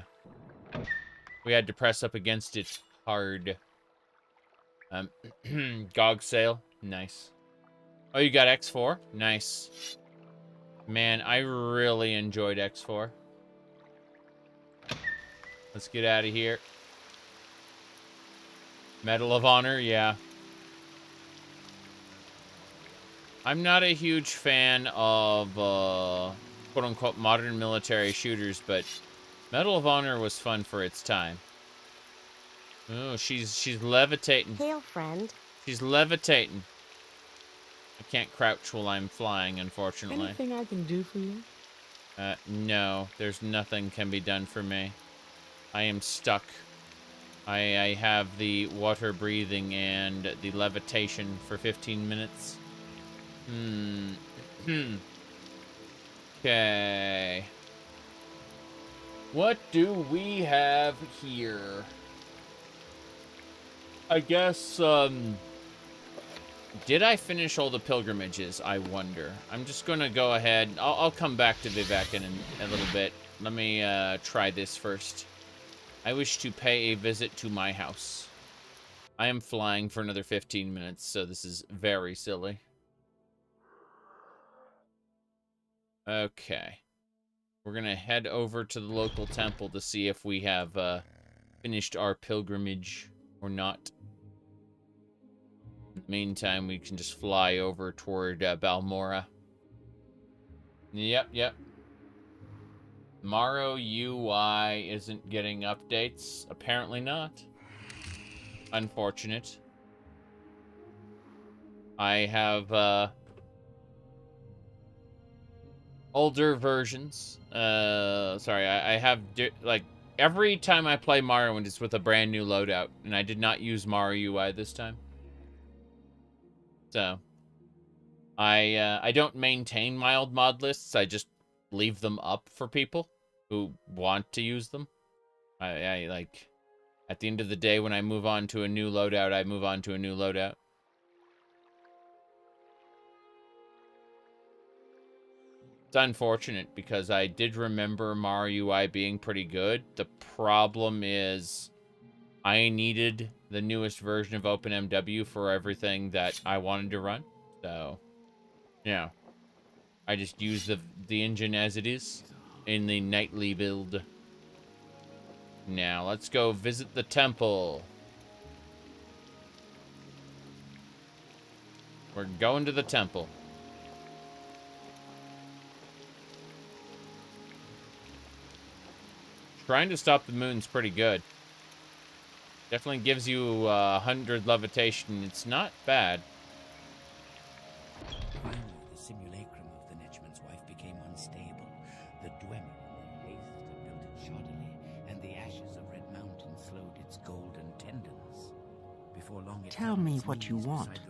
We had to press up against it hard. GOG sale. Nice. Oh, you got X4? Nice. Man, I really enjoyed X4. Let's get out of here. Medal of Honor, yeah. I'm not a huge fan of, quote-unquote, modern military shooters, but Medal of Honor was fun for its time. Oh, she's levitating. Hail, friend. She's levitating. I can't crouch while I'm flying, unfortunately. Anything I can do for you? No, there's nothing can be done for me. I am stuck. I have the water breathing and the levitation for 15 minutes. Okay. What do we have here? I guess, did I finish all the pilgrimages? I wonder. I'm just gonna go ahead. I'll come back to Vivek in a little bit. Let me try this first. I wish to pay a visit to my house. I am flying for another 15 minutes, so this is very silly. Okay. We're gonna head over to the local temple to see if we have finished our pilgrimage or not. In the meantime, we can just fly over toward Balmora. Yep. Morrow UI isn't getting updates. Apparently not. Unfortunate. I have older versions. Sorry, I have like every time I play Morrowind, it's with a brand new loadout, and I did not use Morrow UI this time. So I don't maintain my old mod lists. I just leave them up for people who want to use them. I like, at the end of the day, when I move on to a new loadout, I move on to a new loadout. It's unfortunate because I did remember Morrow UI being pretty good. The problem is I needed the newest version of OpenMW for everything that I wanted to run. So, yeah. I just use the engine as it is in the nightly build. Now, let's go visit the temple. We're going to the temple. Trying to stop the moon's pretty good. Definitely gives you 100 levitation. It's not bad. Finally, the simulacrum of the Netchman's wife became unstable. The Dwemer raised and built it shoddily, and the ashes of Red Mountain slowed its golden tendons. Before long, it Tell me what you want.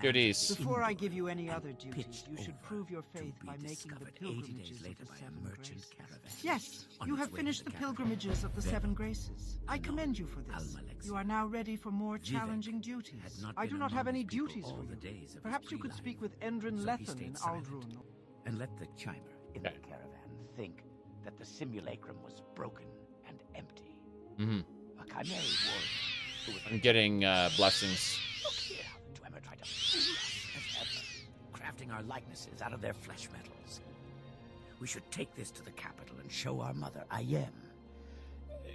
Goodies. Before I give you any other duties, you should prove your faith by making the pilgrimages of the Seven Graces. Yes, you have finished the pilgrimages of the Seven Graces. I commend you for this. You are now ready for more challenging duties. I do not have any duties for you. Perhaps you could speak with Endrin Lethen in Aldrun. And let the chimer in the caravan think that the simulacrum was broken and empty. Mm-hmm. A chimera warrior. I'm getting blessings. Look here, the Dwemer tried to fool us as ever, crafting our likenesses out of their flesh metals. We should take this to the capital and show our mother, Ayem.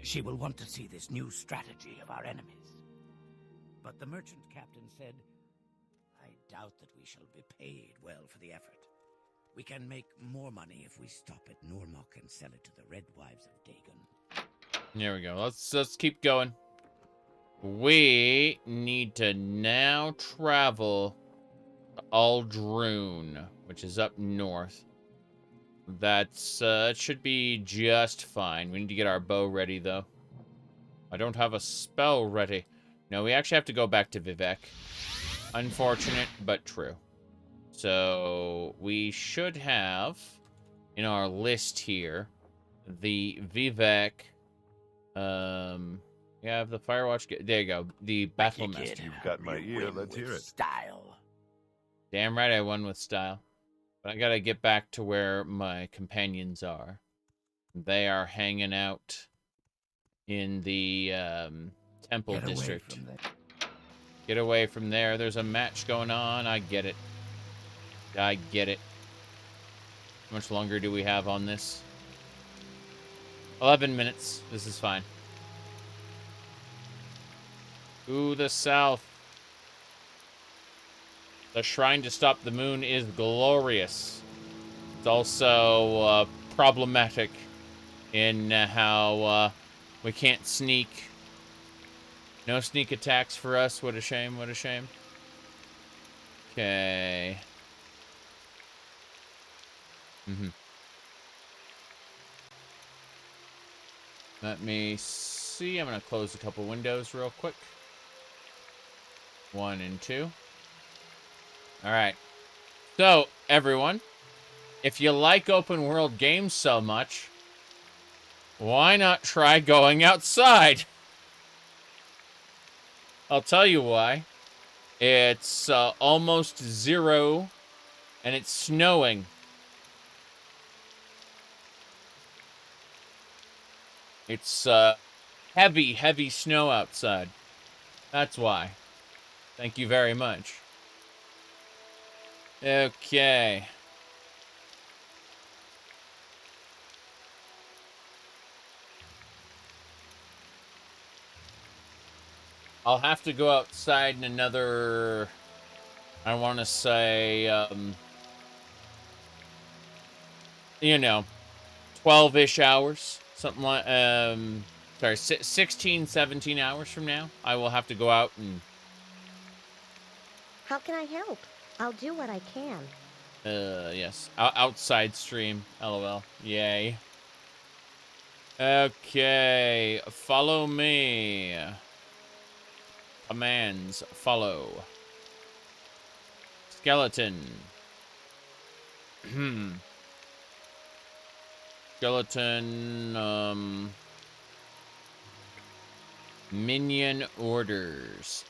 She will want to see this new strategy of our enemies. But the merchant captain said, I doubt that we shall be paid well for the effort. We can make more money if we stop at Normok and sell it to the Red Wives of Dagon. There we go. Let's keep going. We need to now travel to Aldrune, which is up north. That's it should be just fine. We need to get our bow ready though. I don't have a spell ready. No, we actually have to go back to Vivek. Unfortunate, but true. So we should have in our list here the Vivek. We have the Firewatch. There you go. The Battle Master. You've got my ear. Let's hear it. Style. Damn right, I won with style. But I gotta get back to where my companions are. They are hanging out in the Temple District. Get away from there. There's a match going on. I get it. I get it. How much longer do we have on this? 11 minutes. This is fine. Ooh, the south. The shrine to stop the moon is glorious. It's also problematic in how we can't sneak. No sneak attacks for us. What a shame, what a shame. Okay. Let me see. I'm going to close a couple windows real quick. 1 and 2. All right. So, everyone, if you like open world games so much, why not try going outside? I'll tell you why. It's almost 0, and it's snowing. It's heavy, heavy snow outside. That's why. Thank you very much. Okay. I'll have to go outside in another, I want to say, you know, 12-ish hours. Something like, sorry, 16, 17 hours from now. I will have to go out and... How can I help? I'll do what I can. Yes. Outside stream. LOL. Yay. Okay. Follow me. Commands. Follow. Skeleton. Skeleton, minion orders.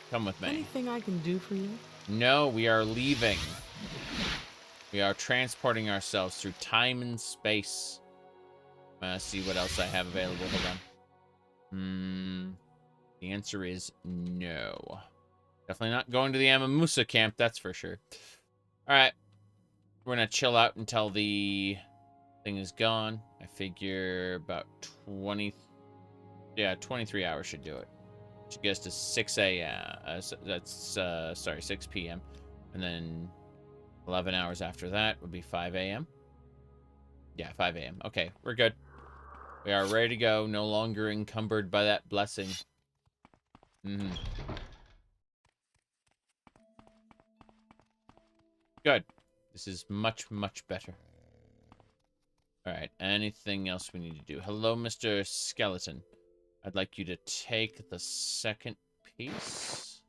Come with me. Anything I can do for you? No, we are leaving. We are transporting ourselves through time and space. See what else I have available. Hold on. The answer is no. Definitely not going to the Amamusa camp, that's for sure. Alright. We're gonna chill out until the thing is gone. I figure about 23 hours should do it. Should get us to 6 a.m. Sorry, 6 p.m. And then 11 hours after that would be 5 a.m. Yeah, 5 a.m. Okay, we're good. We are ready to go. No longer encumbered by that blessing. Good. This is much, much better. Alright, anything else we need to do? Hello, Mr. Skeleton. I'd like you to take the second piece.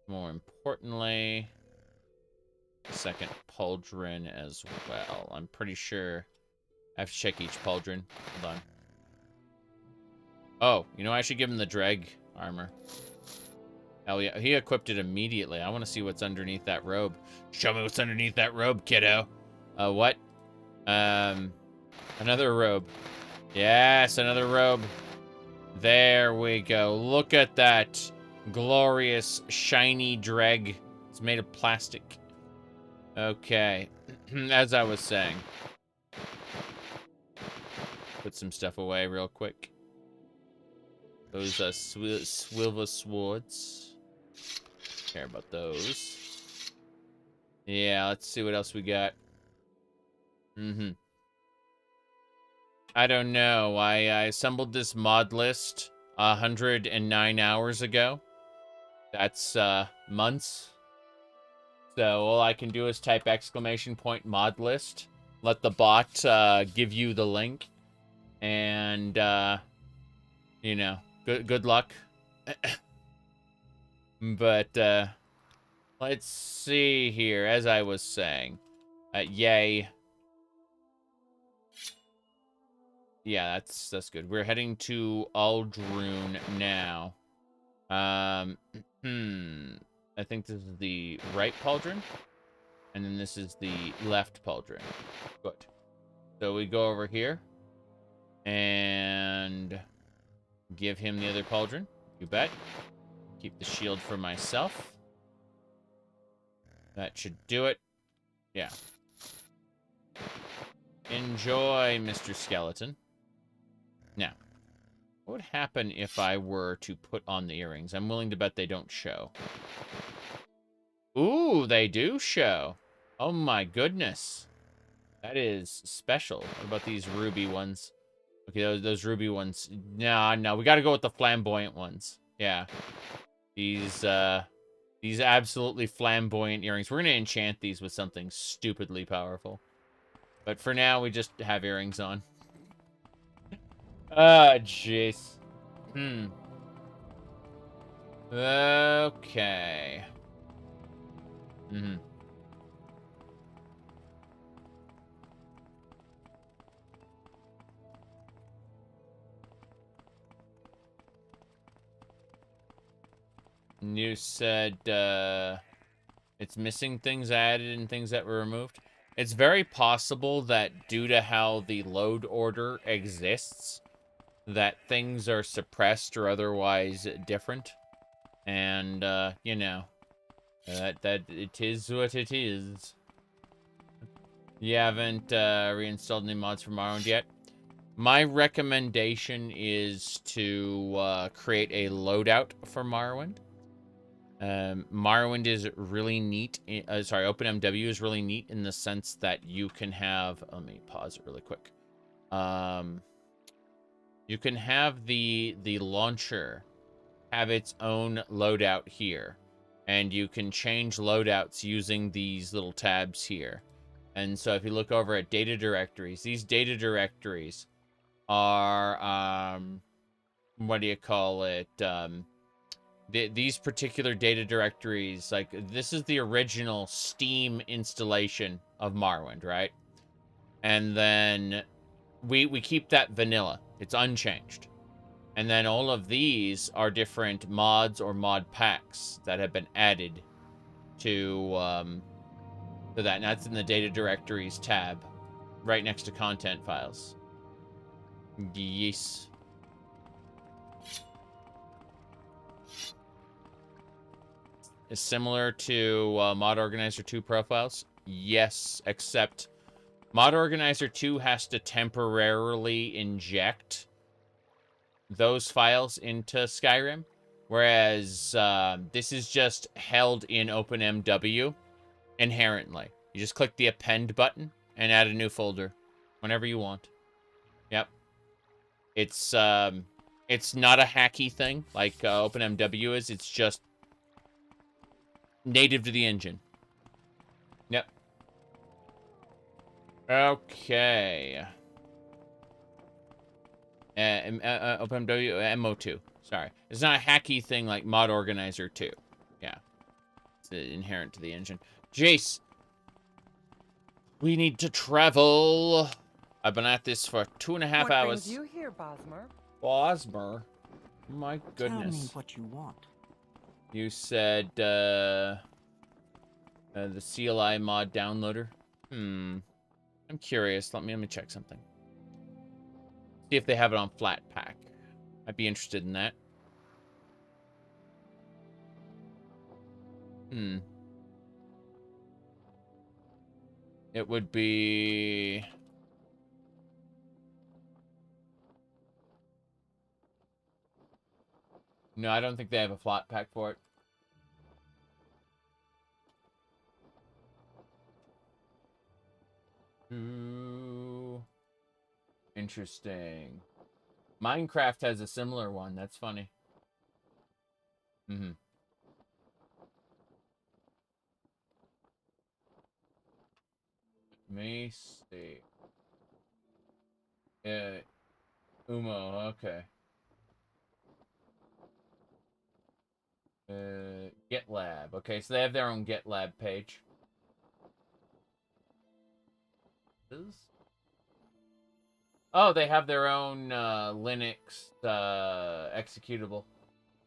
More importantly, the second pauldron as well. I'm pretty sure I have to check each pauldron. Hold on. Oh, you know, I should give him the dreg armor. Hell yeah, he equipped it immediately. I want to see what's underneath that robe. Show me what's underneath that robe, kiddo. What? Another robe. Yes, another robe. There we go. Look at that glorious, shiny dreg. It's made of plastic. Okay. As I was saying. Put some stuff away real quick. Those silver swords. Care about those. Yeah, let's see what else we got. I don't know. I assembled this mod list 109 hours ago. That's months. So all I can do is type !mod list. Let the bot give you the link. And, you know, good luck. But, let's see here. As I was saying. Yay. Yeah, that's good. We're heading to Aldrune now. I think this is the right pauldron. And then this is the left pauldron. Good. So we go over here. And give him the other pauldron. You bet. Keep the shield for myself. That should do it. Yeah. Enjoy, Mr. Skeleton. Now, what would happen if I were to put on the earrings? I'm willing to bet they don't show. Ooh, they do show. Oh my goodness. That is special. What about these ruby ones? Okay, those ruby ones. No, we gotta go with the flamboyant ones. Yeah. These absolutely flamboyant earrings. We're gonna enchant these with something stupidly powerful. But for now, we just have earrings on. Ah, jeez. Okay. You said, it's missing things added and things that were removed. It's very possible that due to how the load order exists, that things are suppressed or otherwise different. And, you know, that it is what it is. You haven't reinstalled any mods for Morrowind yet? My recommendation is to create a loadout for Morrowind. Morrowind is really neat. OpenMW is really neat in the sense that you can have... Let me pause it really quick. You can have the launcher have its own loadout here. And you can change loadouts using these little tabs here. And so if you look over at data directories, these data directories are... what do you call it? These particular data directories, like, this is the original Steam installation of Morrowind, right? And then we keep that vanilla. It's unchanged. And then all of these are different mods or mod packs that have been added to that. And that's in the data directories tab, right next to content files. Yes. Is similar to Mod Organizer 2 profiles? Yes, except Mod Organizer 2 has to temporarily inject those files into Skyrim, whereas this is just held in OpenMW inherently. You just click the append button and add a new folder whenever you want. Yep. It's not a hacky thing like OpenMW is. It's just native to the engine. Yep. Okay. OpenMW MO2. Sorry. It's not a hacky thing like Mod Organizer 2. Yeah. It's inherent to the engine. Jace. We need to travel. I've been at this for 2.5 hours. What brings you here, Bosmer? Bosmer? My goodness. Tell me what you want. You said, the CLI mod downloader? I'm curious. Let me check something. See if they have it on flat pack. I'd be interested in that. It would be... No, I don't think they have a flat pack for it. Ooh. Interesting. Minecraft has a similar one. That's funny. Let me see. Umo, okay. GitLab. Okay, so they have their own GitLab page. Oh, they have their own Linux executable.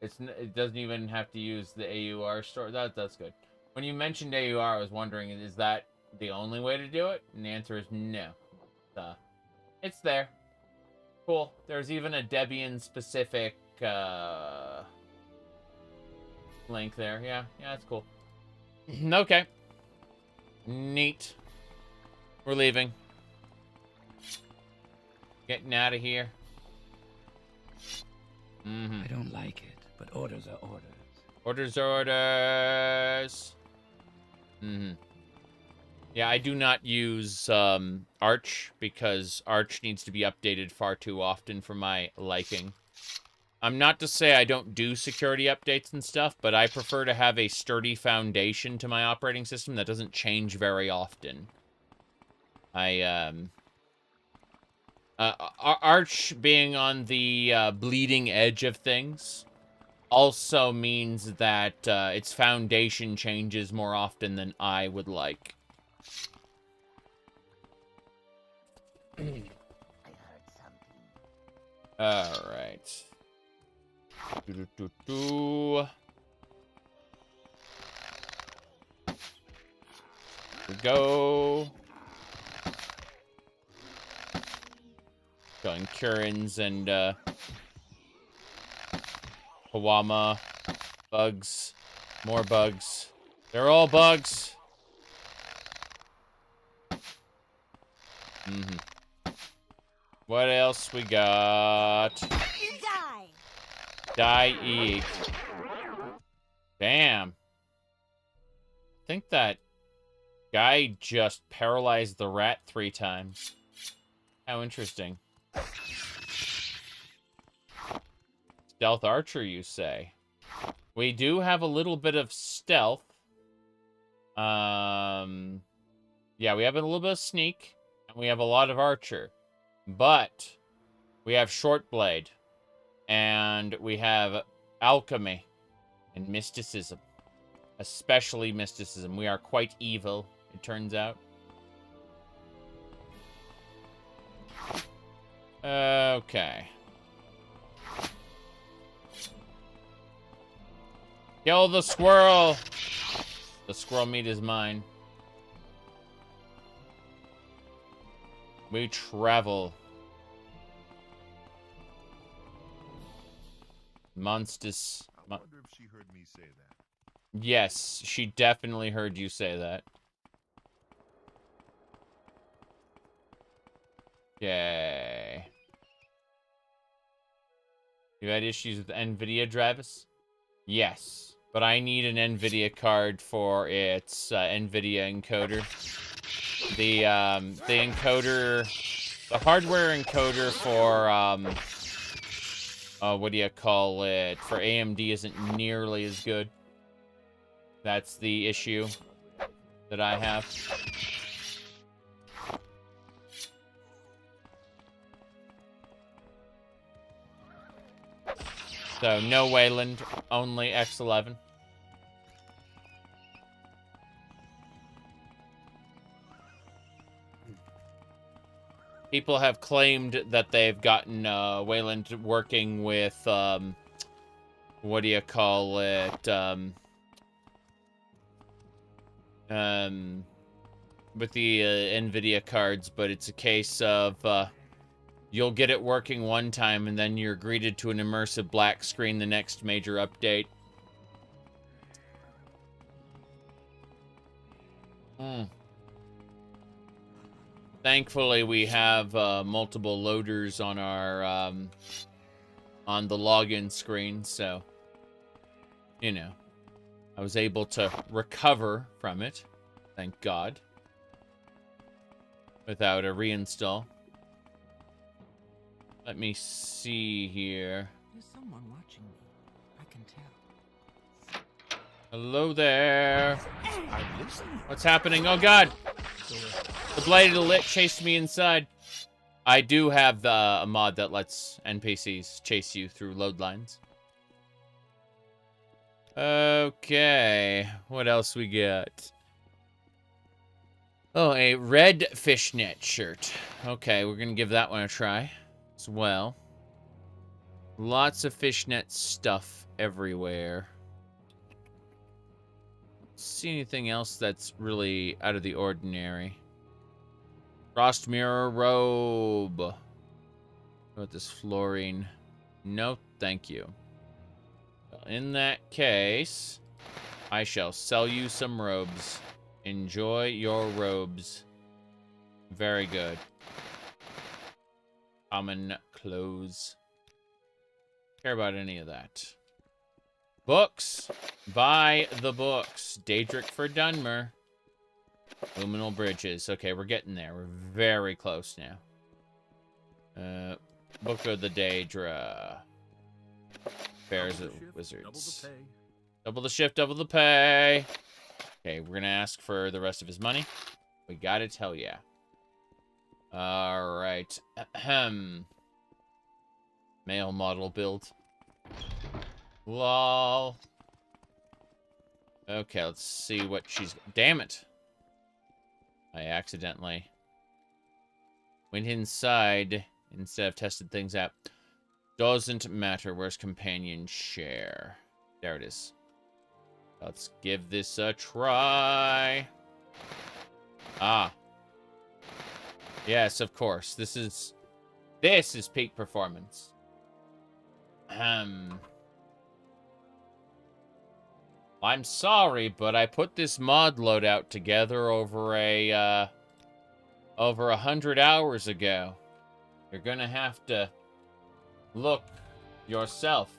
It doesn't even have to use the AUR store. That's good. When you mentioned AUR, I was wondering, is that the only way to do it? And the answer is no. It's there. Cool. There's even a Debian specific link there. Yeah, that's cool. Okay. Neat. We're leaving. Getting out of here. I don't like it, but orders are orders. Orders are orders. Yeah, I do not use Arch because Arch needs to be updated far too often for my liking. I'm not to say I don't do security updates and stuff, but I prefer to have a sturdy foundation to my operating system that doesn't change very often. Arch being on the bleeding edge of things also means that its foundation changes more often than I would like. I heard something. All right. We go. Killing Kurins and Hawama. Bugs. More bugs. They're all bugs. What else we got? Die! Die, eat. Damn. I think that guy just paralyzed the rat 3 times. How interesting. Stealth archer, you say? We do have a little bit of stealth. Yeah, we have a little bit of sneak, and we have a lot of archer. But we have short blade, and we have alchemy and mysticism. Especially mysticism. We are quite evil, it turns out. Okay. Kill the squirrel! The squirrel meat is mine. We travel. Monsters. I wonder if she heard me say that. Yes, she definitely heard you say that. Yay. You had issues with NVIDIA drivers? Yes, but I need an NVIDIA card for its NVIDIA encoder. The encoder, the hardware encoder for, what do you call it, for AMD isn't nearly as good. That's the issue that I have. So, no Wayland, only X11. People have claimed that they've gotten Wayland working with, what do you call it, with the NVIDIA cards, but it's a case of, you'll get it working one time, and then you're greeted to an immersive black screen the next major update. Thankfully, we have multiple loaders on our on the login screen, so you know, I was able to recover from it, thank God, without a reinstall. Let me see here. There's someone watching me. I can tell. Hello there. What's happening? Oh God! The Blade of the Lich chased me inside. I do have a mod that lets NPCs chase you through load lines. Okay, what else we got? Oh, a red fishnet shirt. Okay, we're gonna give that one a try as well. Lots of fishnet stuff everywhere. Don't see anything else that's really out of the ordinary. Frost mirror robe. What about this fluorine? No, thank you. Well, in that case, I shall sell you some robes. Enjoy your robes. Very good. Common clothes. Care about any of that. Books. Buy the books. Daedric for Dunmer. Luminal Bridges. Okay, we're getting there. We're very close now. Book of the Daedra. Bears of Wizards. Double the shift, double the pay. Okay, we're gonna ask for the rest of his money. We got it, hell yeah. Alright. Male model build. Lol. Okay, let's see what she's... Damn it! I accidentally went inside instead of tested things out. Doesn't matter. Where's companion share? There it is. Let's give this a try. Ah. Yes, of course. This is peak performance. I'm sorry, but I put this mod loadout together over 100 hours ago. You're gonna have to look yourself.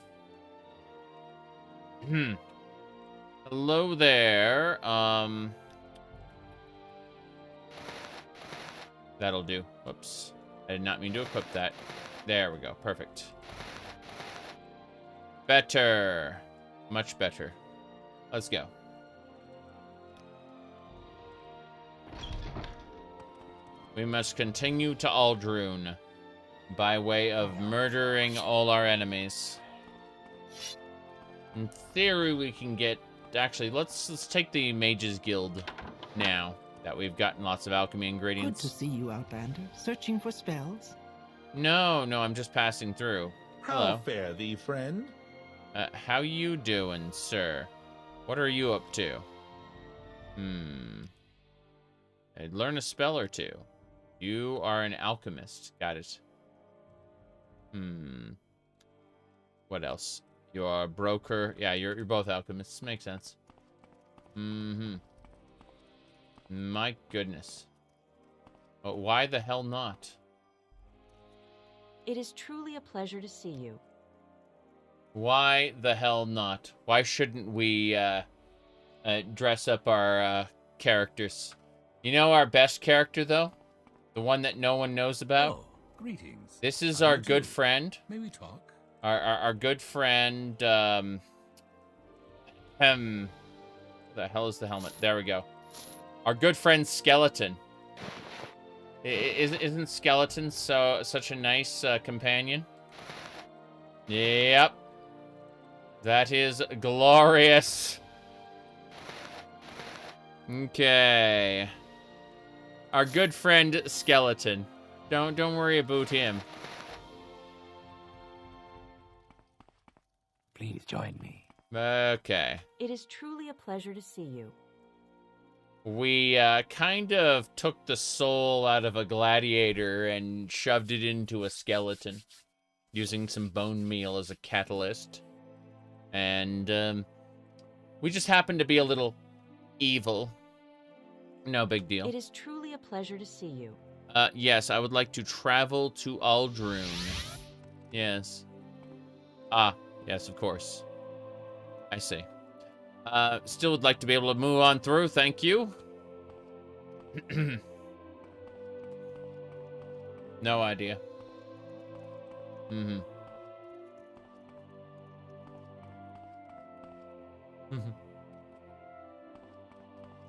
Hello there. That'll do. Whoops. I did not mean to equip that. There we go. Perfect. Better. Much better. Let's go. We must continue to Aldrune by way of murdering all our enemies. In theory, we can get... Actually, let's take the Mages Guild now that we've gotten lots of alchemy ingredients. Good to see you, Outlander. Searching for spells? No, I'm just passing through. Hello. How fare thee, friend? How you doing, sir? What are you up to? I'd learn a spell or two. You are an alchemist. Got it. What else? You're a broker. Yeah, you're both alchemists. Makes sense. My goodness. But why the hell not? It is truly a pleasure to see you. Why the hell not? Why shouldn't we dress up our characters? You know our best character, though? The one that no one knows about? Oh, greetings. This is our good friend. May we talk? Our good friend, the hell is the helmet? There we go. Our good friend Skeleton. Isn't Skeleton such a nice companion? Yep. That is glorious. Okay. Our good friend Skeleton. Don't worry about him. Please join me. Okay. It is truly a pleasure to see you. we kind of took the soul out of a gladiator and shoved it into a skeleton, using some bone meal as a catalyst. And we just happened to be a little evil. No big deal. It is truly a pleasure to see you. Yes, I would like to travel to Aldrune. Yes. Ah, yes, of course. I see. Still would like to be able to move on through, thank you. No idea.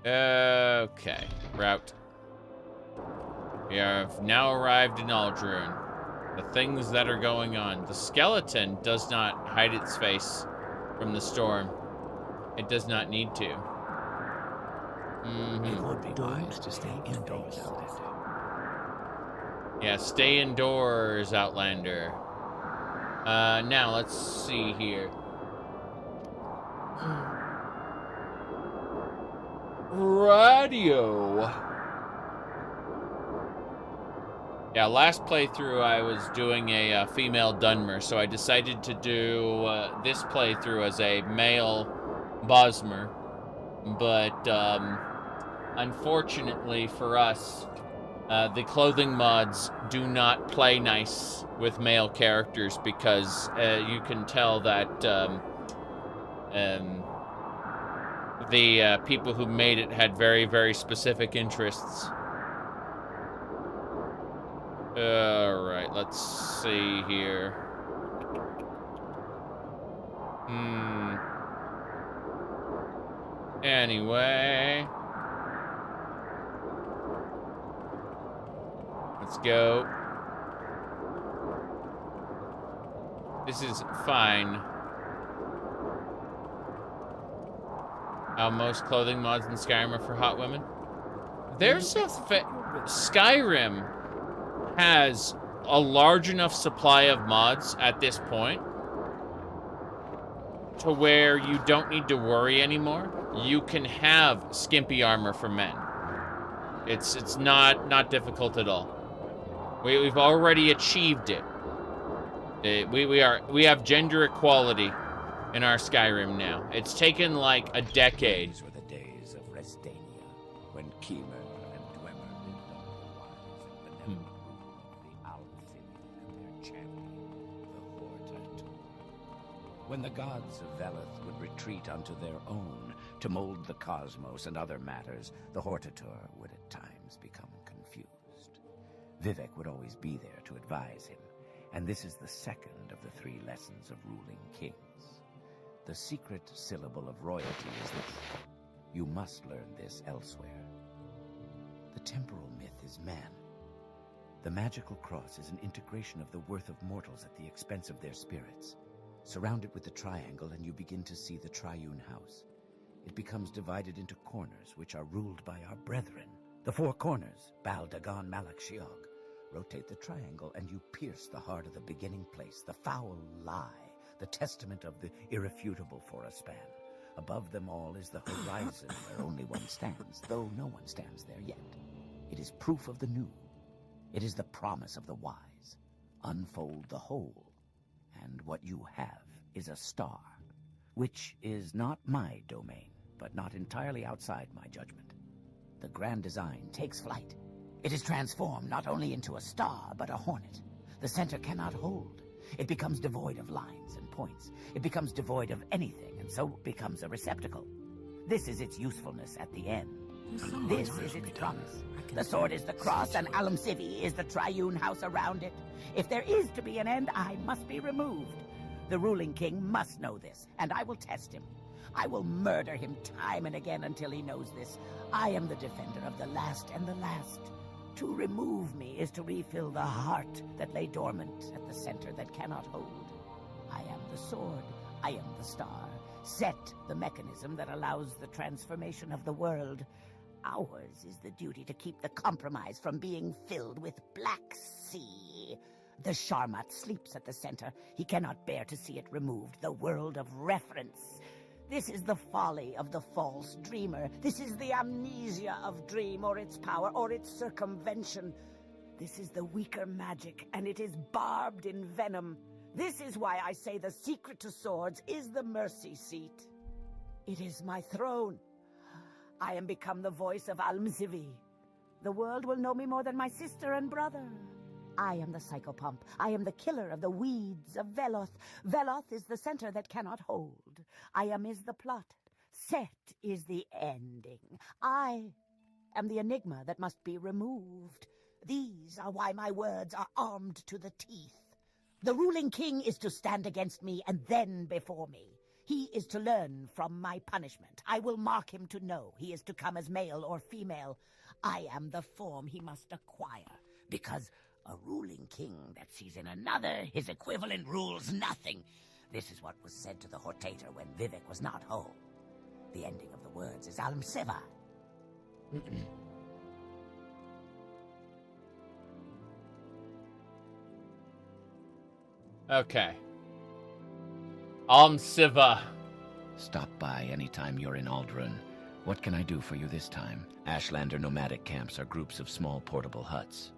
Okay, route. We have now arrived in Aldrune. The things that are going on. The skeleton does not hide its face from the storm. It does not need to. It would be wise to stay indoors. Yeah, stay indoors, Outlander. Now, let's see here. Radio. Yeah, last playthrough I was doing a female Dunmer, so I decided to do this playthrough as a male Bosmer. But unfortunately for us, the clothing mods do not play nice with male characters because you can tell that the people who made it had very, very specific interests. Alright, let's see here. Anyway. Let's go. This is fine. Most clothing mods in Skyrim are for hot women. There's a Skyrim has a large enough supply of mods at this point to where you don't need to worry anymore. You can have skimpy armor for men. It's not difficult at all. We've already achieved it. We have gender equality in our Skyrim now. It's taken like a decade. These were the days of Restania, when Keemer and Dwemer lived under the wise and benevolent rule of the Alcid and their champion, the Hortator. When the gods of Veleth would retreat unto their own to mold the cosmos and other matters, the Hortator would at times become confused. Vivek would always be there to advise him, and this is the second of the 3 lessons of ruling kings. The secret syllable of royalty is this. You must learn this elsewhere. The temporal myth is man. The magical cross is an integration of the worth of mortals at the expense of their spirits. Surround it with the triangle and you begin to see the triune house. It becomes divided into corners which are ruled by our brethren. The 4 corners, Bal Dagon Malak Shiog. Rotate the triangle and you pierce the heart of the beginning place, the foul lie. The testament of the irrefutable for a span. Above them all is the horizon where only one stands, though no one stands there yet. It is proof of the new. It is the promise of the wise. Unfold the whole, and what you have is a star, which is not my domain, but not entirely outside my judgment. The grand design takes flight. It is transformed not only into a star, but a hornet. The center cannot hold. It becomes devoid of lines and points. It becomes devoid of anything, and so becomes a receptacle. This is its usefulness at the end. This is its promise. The sword is the cross, and Alam Sivi is the triune house around it. If there is to be an end, I must be removed. The ruling king must know this, and I will test him. I will murder him time and again until he knows this. I am the defender of the last and the last. To remove me is to refill the heart that lay dormant at the center that cannot hold. I am the sword. I am the star. Set the mechanism that allows the transformation of the world. Ours is the duty to keep the compromise from being filled with Black Sea. The Sharmat sleeps at the center. He cannot bear to see it removed. The world of reference. This is the folly of the false dreamer. This is the amnesia of dream, or its power, or its circumvention. This is the weaker magic, and it is barbed in venom. This is why I say the secret to swords is the mercy seat. It is my throne. I am become the voice of Almzivi. The world will know me more than my sister and brother. I am the psychopomp. I am the killer of the weeds of Veloth. Veloth is the center that cannot hold. I is the plot. Set is the ending. I am the enigma that must be removed. These are why my words are armed to the teeth. The ruling king is to stand against me and then before me. He is to learn from my punishment. I will mark him to know he is to come as male or female. I am the form he must acquire, because a ruling king that sees in another his equivalent rules nothing. This is what was said to the Hortator when Vivek was not whole. The ending of the words is Almsiva. Okay. Almsiva. Stop by anytime you're in Aldrun. What can I do for you this time? Ashlander nomadic camps are groups of small portable huts.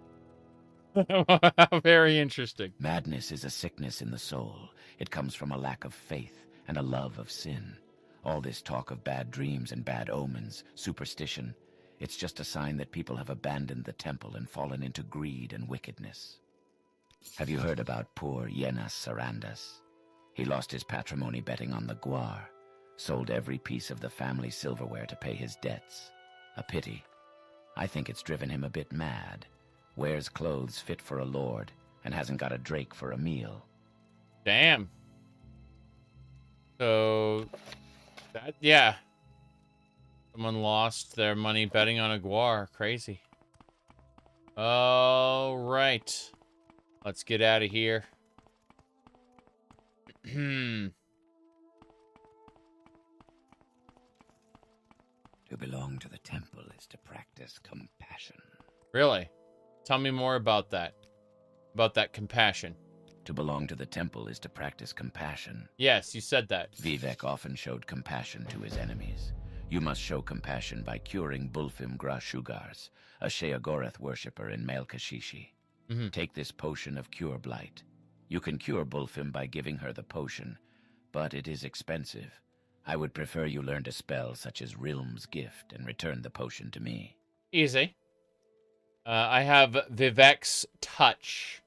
Very interesting. Madness is a sickness in the soul. It comes from a lack of faith and a love of sin. All this talk of bad dreams and bad omens, superstition, it's just a sign that people have abandoned the temple and fallen into greed and wickedness. Have you heard about poor Yenas Sarandas? He lost his patrimony betting on the Guar, sold every piece of the family silverware to pay his debts. A pity. I think it's driven him a bit mad. Wears clothes fit for a lord, and hasn't got a drake for a meal. Damn. So, yeah. Someone lost their money betting on a Guar. Crazy. All right. Let's get out of here. To belong to the temple is to practice compassion. Really? Tell me more about that. About that compassion. To belong to the temple is to practice compassion. Yes, you said that. Vivek often showed compassion to his enemies. You must show compassion by curing Bulfim Gra Shugars, a Sheogorath worshipper in Melkashishi. Take this potion of cure blight. You can cure Bulfim by giving her the potion, but it is expensive. I would prefer you learned a spell such as Rilm's Gift and return the potion to me. Easy. I have Vivek's Touch.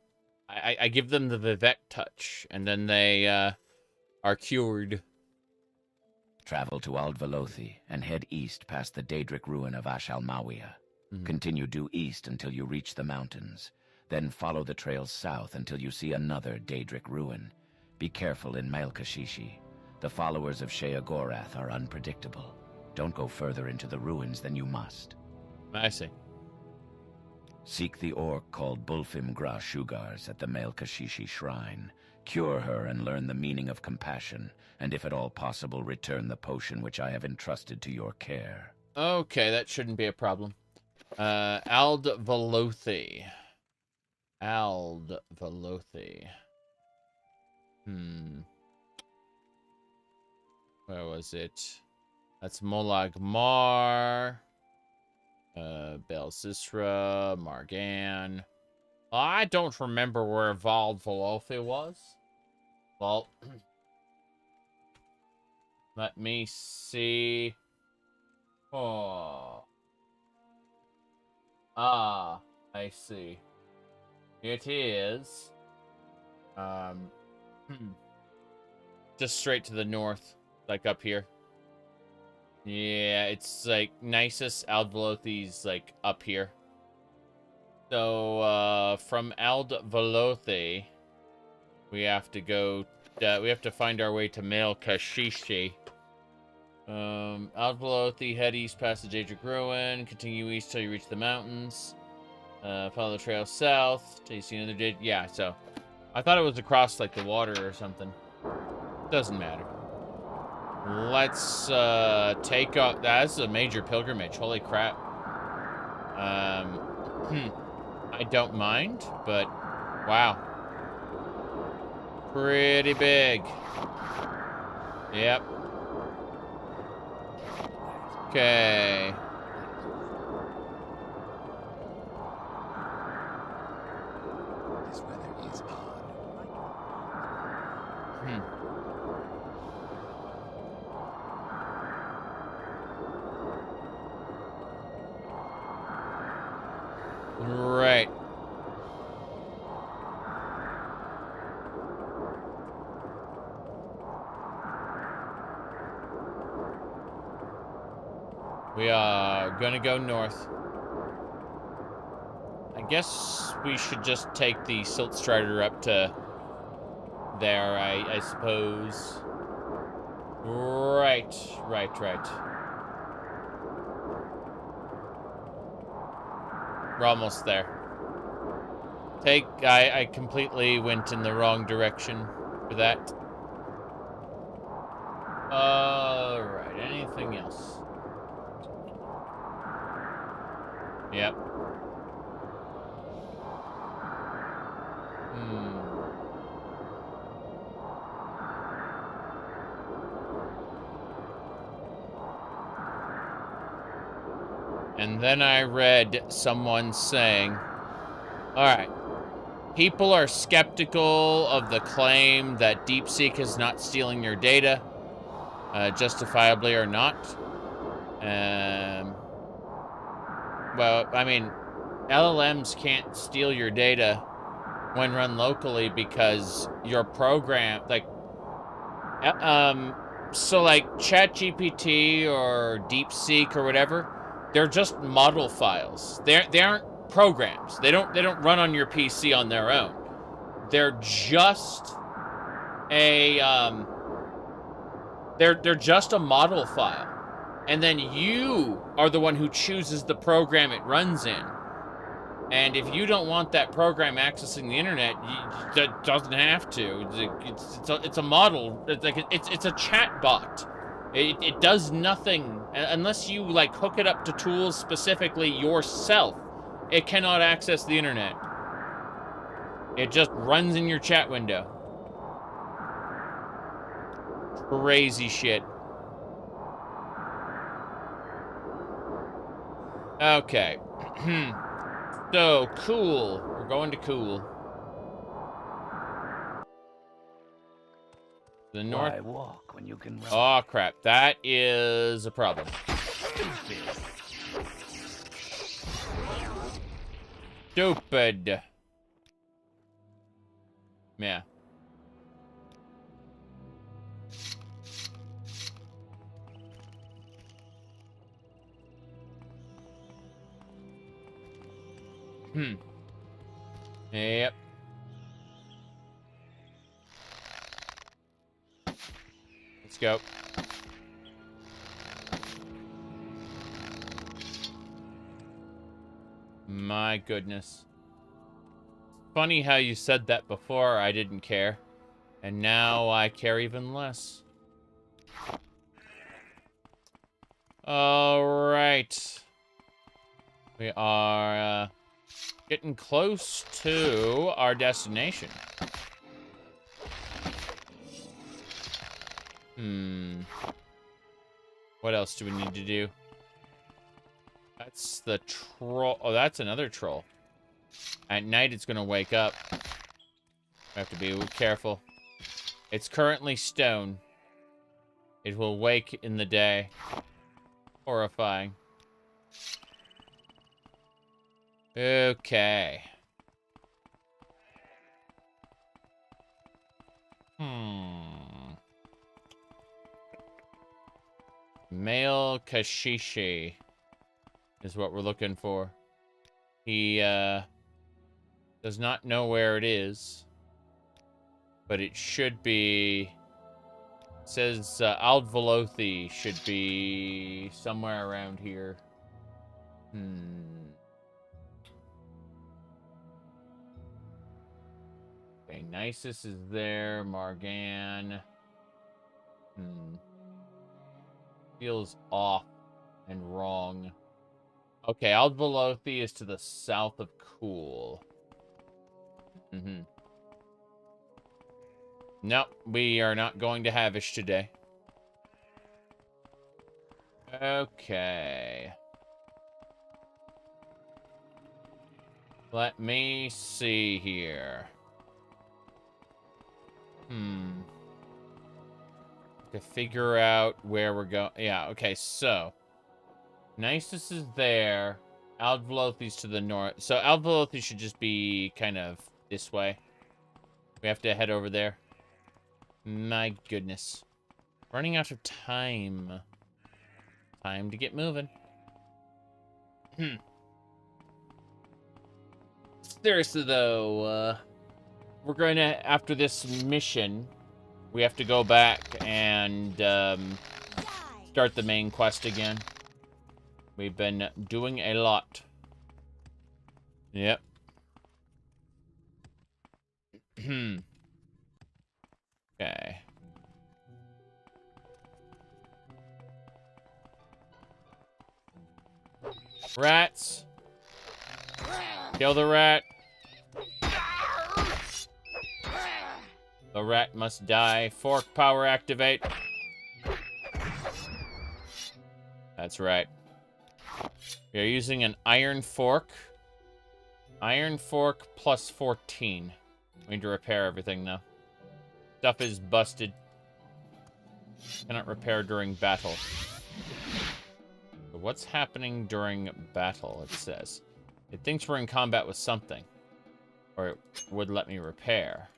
I give them the Vivek Touch, and then they are cured. Travel to Aldvalothi and head east past the Daedric ruin of Ashalmawia. Continue due east until you reach the mountains. Then follow the trail south until you see another Daedric ruin. Be careful in Melkashishi. The followers of Sheogorath are unpredictable. Don't go further into the ruins than you must. I see. Seek the orc called Bulfim Gra Shugars at the Melkashishi shrine. Cure her and learn the meaning of compassion, and if at all possible, return the potion which I have entrusted to your care. Okay, that shouldn't be a problem. Aldvalothi. Aldvalothi. Where was it? That's Molag Mar. Bel Sisra, Margan. I don't remember where Aldvalothi was. Well, let me see. Oh. Ah, I see. It is. Just straight to the north, like up here. Yeah, it's like Nisus Aldvalothi's like up here. So from Aldvalothi, we have to go. We have to find our way to Melkashishi. Aldvalothi, head east past the Daedric ruin. Continue east till you reach the mountains. Follow the trail south till you see another Daedric. Yeah, so I thought it was across like the water or something. Doesn't matter. Let's take up. That's a major pilgrimage. Holy crap. I don't mind, but wow. Pretty big. Yep. Okay. This weather is odd. Right. We are gonna go north. I guess we should just take the Silt Strider up to there, I suppose. Right. We're almost there. I completely went in the wrong direction for that. Alright, anything else? Yep. And then I read someone saying, alright, people are skeptical of the claim that DeepSeek is not stealing your data, justifiably or not. Well, I mean, LLMs can't steal your data when run locally because your program, so like ChatGPT or DeepSeek or whatever, they're just model files. They aren't programs. They don't run on your PC on their own. They're just a they're just a model file. And then you are the one who chooses the program it runs in. And if you don't want that program accessing the internet, it doesn't have to. It's a model. It's a chat bot. It does nothing unless you like hook it up to tools specifically yourself. It cannot access the internet. It just runs in your chat window. Crazy shit. Okay. So, cool. We're going to cool. The north. Why walk when you can run? Oh, crap. That is a problem. Stupid. Yeah. Yep. Let's go. My goodness. Funny how you said that before I didn't care. And now I care even less. Alright. We are getting close to our destination. What else do we need to do? That's the troll. Oh, that's another troll. At night, it's going to wake up. We have to be careful. It's currently stone. It will wake in the day. Horrifying. Okay. Male Kashishi is what we're looking for. He does not know where it is, but it should be. It says Aldvelothi should be somewhere around here. Okay, Nisus is there. Margan. Feels off and wrong. Okay, Aldvelothi is to the south of Cool. Nope, we are not going to Havish today. Okay. Let me see here. To figure out where we're going. Yeah, okay, so. Nisus is there. Aldvalothi's to the north. So Aldvalothi should just be kind of this way. We have to head over there. My goodness. Running out of time. Time to get moving. Seriously, though, we're going to, after this mission, we have to go back and start the main quest again. We've been doing a lot. Yep. Okay. Rats. Kill the rat. The rat must die. Fork power activate. That's right. We are using an iron fork. Iron fork plus 14. We need to repair everything now. Stuff is busted. Cannot repair during battle. So what's happening during battle, it says. It thinks we're in combat with something. Or it would let me repair.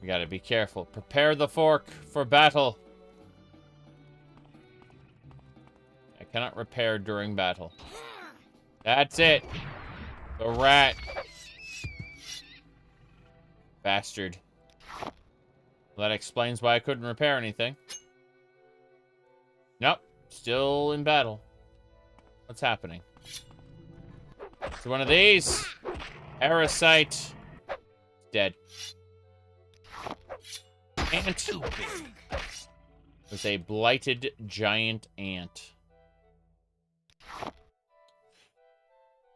We gotta be careful. Prepare the fork for battle. I cannot repair during battle. That's it. The rat. Bastard. Well, that explains why I couldn't repair anything. Nope. Still in battle. What's happening? It's one of these. Parasite. Dead. Ant. There's a blighted giant ant.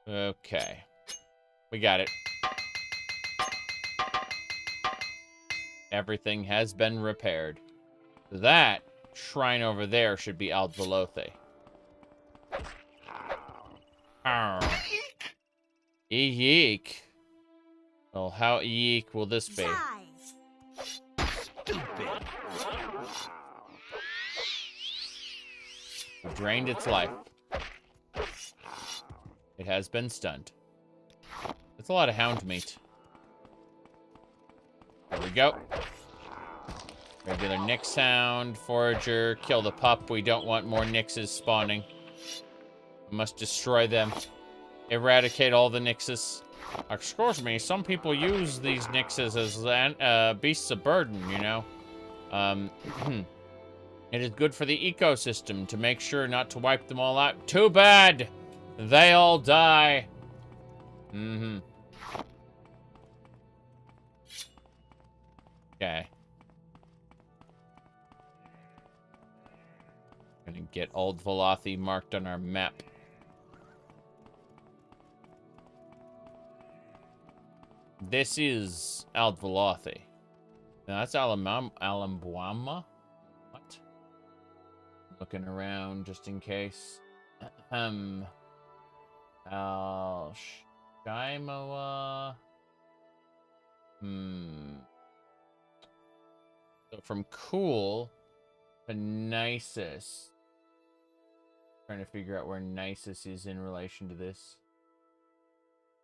Okay. We got it. Everything has been repaired. That shrine over there should be Aldvalothi. Eek. Well, how eek will this be? Stupid. We drained its life. It has been stunned. That's a lot of hound meat. There we go. Regular Nyx hound, forager, kill the pup. We don't want more Nyxes spawning. We must destroy them. Eradicate all the Nyxes. Excuse me, some people use these Nyxes as beasts of burden, you know. It is good for the ecosystem to make sure not to wipe them all out. Too bad! They all die. Okay. Gonna get Aldvalothi marked on our map. This is Aldvalothi. Now that's Alambwama? What? Looking around just in case. Alshimoa. So from Cool to Nisus. Trying to figure out where Nisus is in relation to this.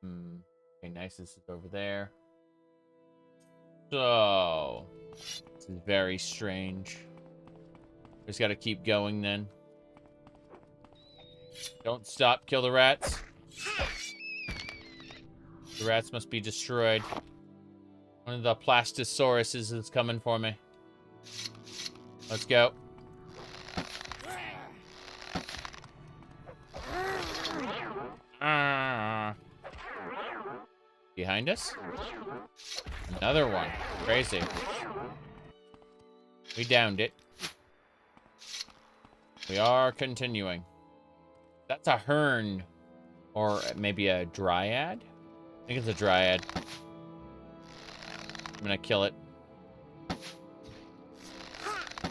Okay, Nisus is over there. So, this is very strange. We just gotta keep going then. Don't stop, kill the rats. The rats must be destroyed. One of the Plastosauruses is coming for me. Let's go. Behind us? Another one. Crazy. We downed it. We are continuing. That's a hern. Or maybe a dryad? I think it's a dryad. I'm gonna kill it.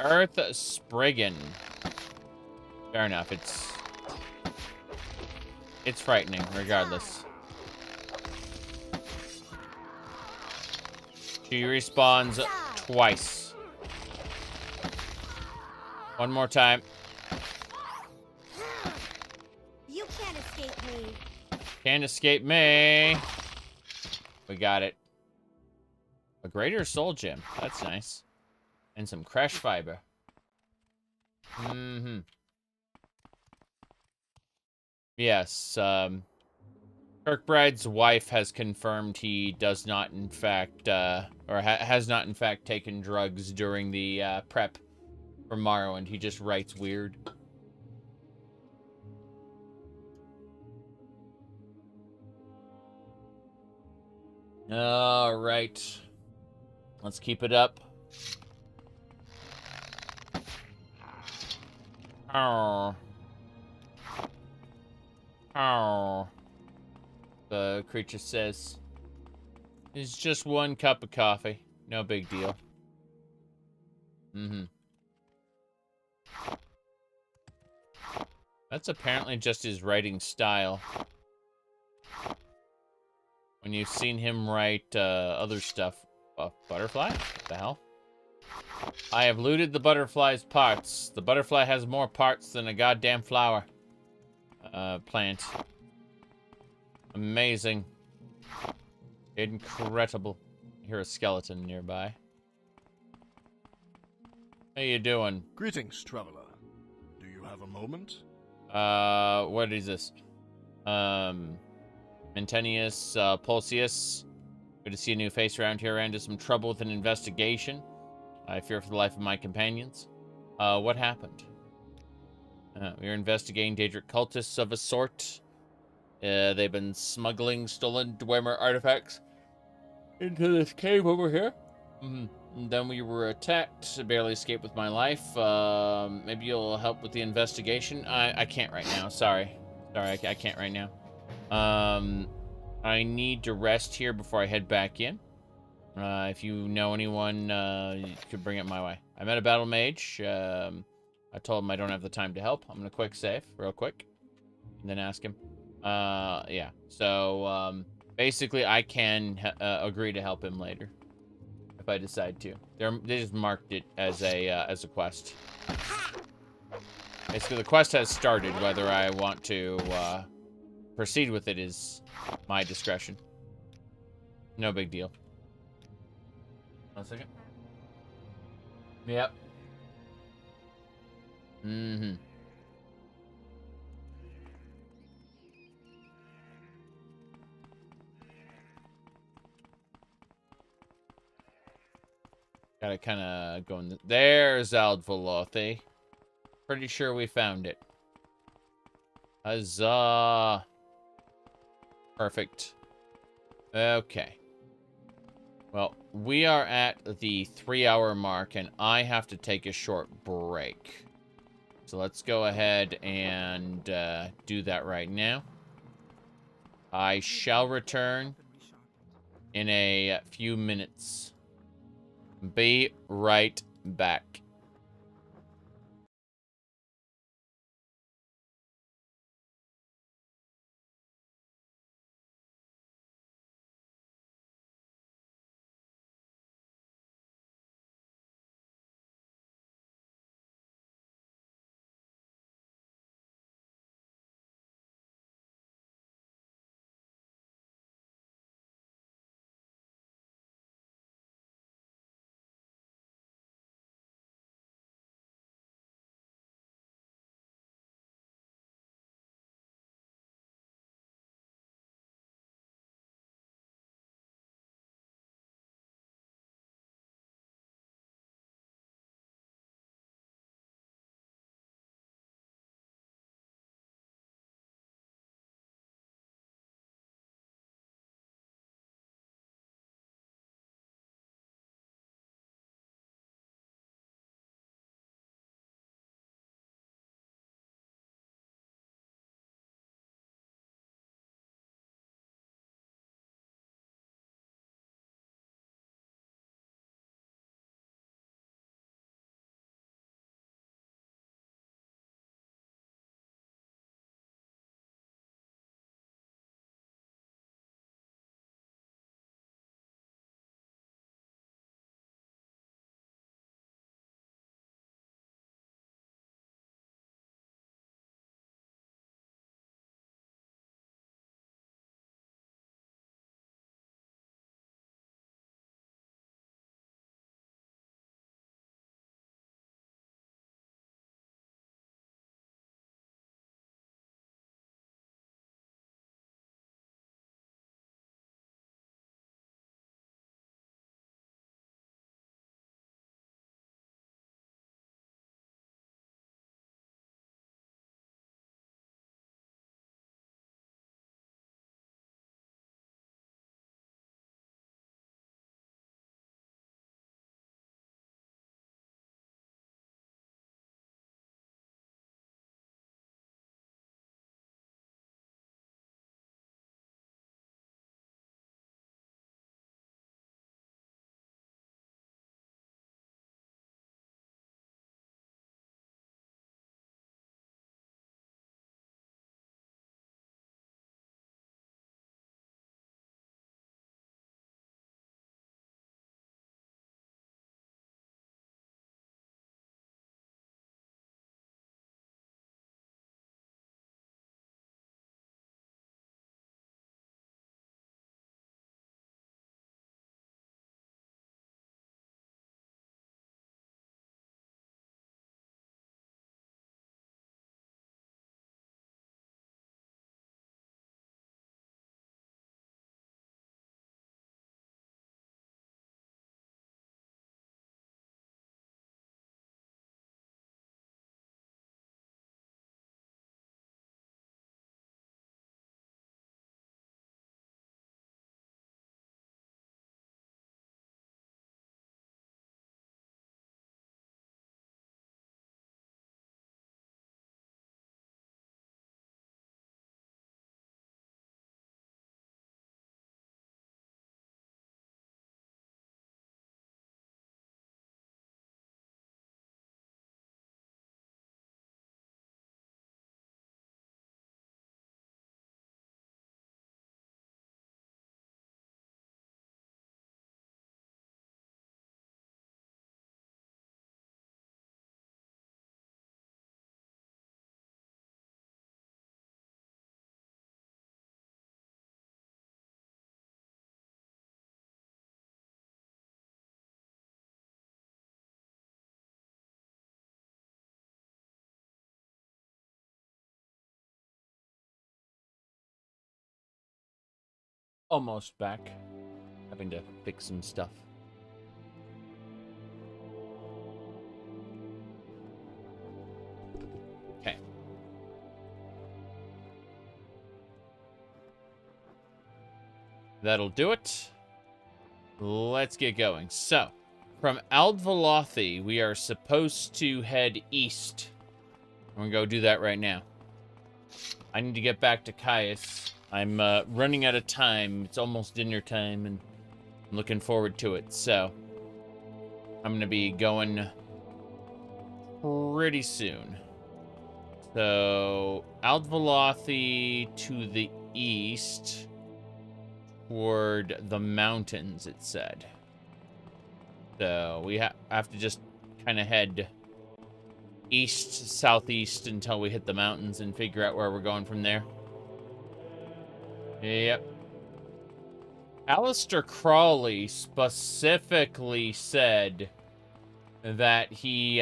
Earth Spriggan. Fair enough. It's frightening, regardless. She respawns twice. One more time. You can't escape me. Can't escape me. We got it. A greater soul gem. That's nice. And some crash fiber. Mm-hmm. Yes, Kirkbride's wife has confirmed he does not, in fact, has not, in fact, taken drugs during the prep for Morrowind. He just writes weird. All right. Let's keep it up. Oh. Oh. The creature says, it's just one cup of coffee. No big deal. Mm-hmm. That's apparently just his writing style. When you've seen him write other stuff. Butterfly? What the hell? I have looted the butterfly's parts. The butterfly has more parts than a goddamn flower. Plant. Amazing. Incredible. I hear a skeleton nearby. How you doing? Greetings, traveler. Do you have a moment? What is this? Mentenius, Pulsius. Good to see a new face around here. Ran into some trouble with an investigation. I fear for the life of my companions. What happened? We are investigating Daedric cultists of a sort. They've been smuggling stolen Dwemer artifacts into this cave over here. And then we were attacked. Barely escaped with my life. Maybe you'll help with the investigation. I can't right now. Sorry, I can't right now. I need to rest here before I head back in. If you know anyone, you could bring it my way. I met a battle mage. I told him I don't have the time to help. I'm gonna quick save real quick, and then ask him. Yeah. So basically, I can agree to help him later if I decide to. They just marked it as a quest. Basically, the quest has started. Whether I want to proceed with it is my discretion. No big deal. 1 second. Yep. Mm-hmm. Gotta kind of go in. There's Aldvalothi. Pretty sure we found it. Huzzah. Perfect. Okay. Well, we are at the 3-hour mark, and I have to take a short break. So let's go ahead and do that right now. I shall return in a few minutes. Be right back. Almost back. Having to fix some stuff. Okay. That'll do it. Let's get going. So, from Aldvalothi, we are supposed to head east. I'm gonna go do that right now. I need to get back to Caius. I'm running out of time. It's almost dinner time, and I'm looking forward to it. So, I'm gonna be going pretty soon. So, Aldvalothi to the east, toward the mountains, it said. So, we have to just kind of head east, southeast until we hit the mountains and figure out where we're going from there. Yep. Alistair Crawley specifically said that he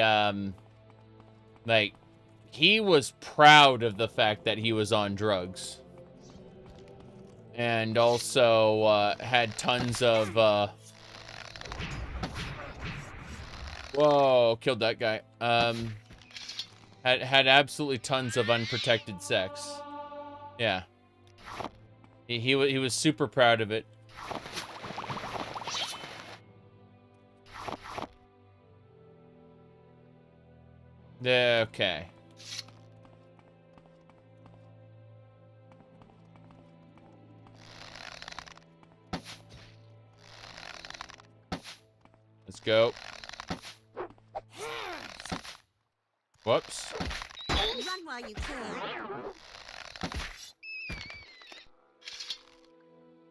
was proud of the fact that he was on drugs. And also had tons of whoa, killed that guy. Had absolutely tons of unprotected sex. Yeah. He was super proud of it. Okay. Let's go. Whoops. Run while you can.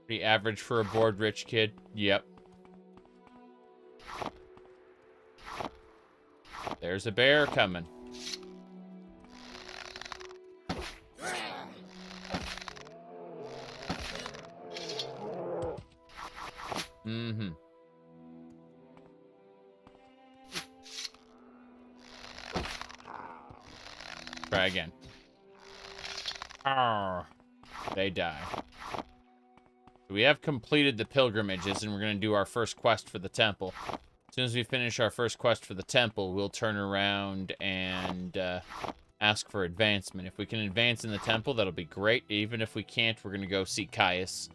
Pretty average for a bored rich kid. Yep. There's a bear coming. Mm-hmm. Try again. Arr, they die. We have completed the pilgrimages, and we're going to do our first quest for the temple. As soon as we finish our first quest for the temple, we'll turn around and ask for advancement. If we can advance in the temple, that'll be great. Even if we can't, we're going to go see Caius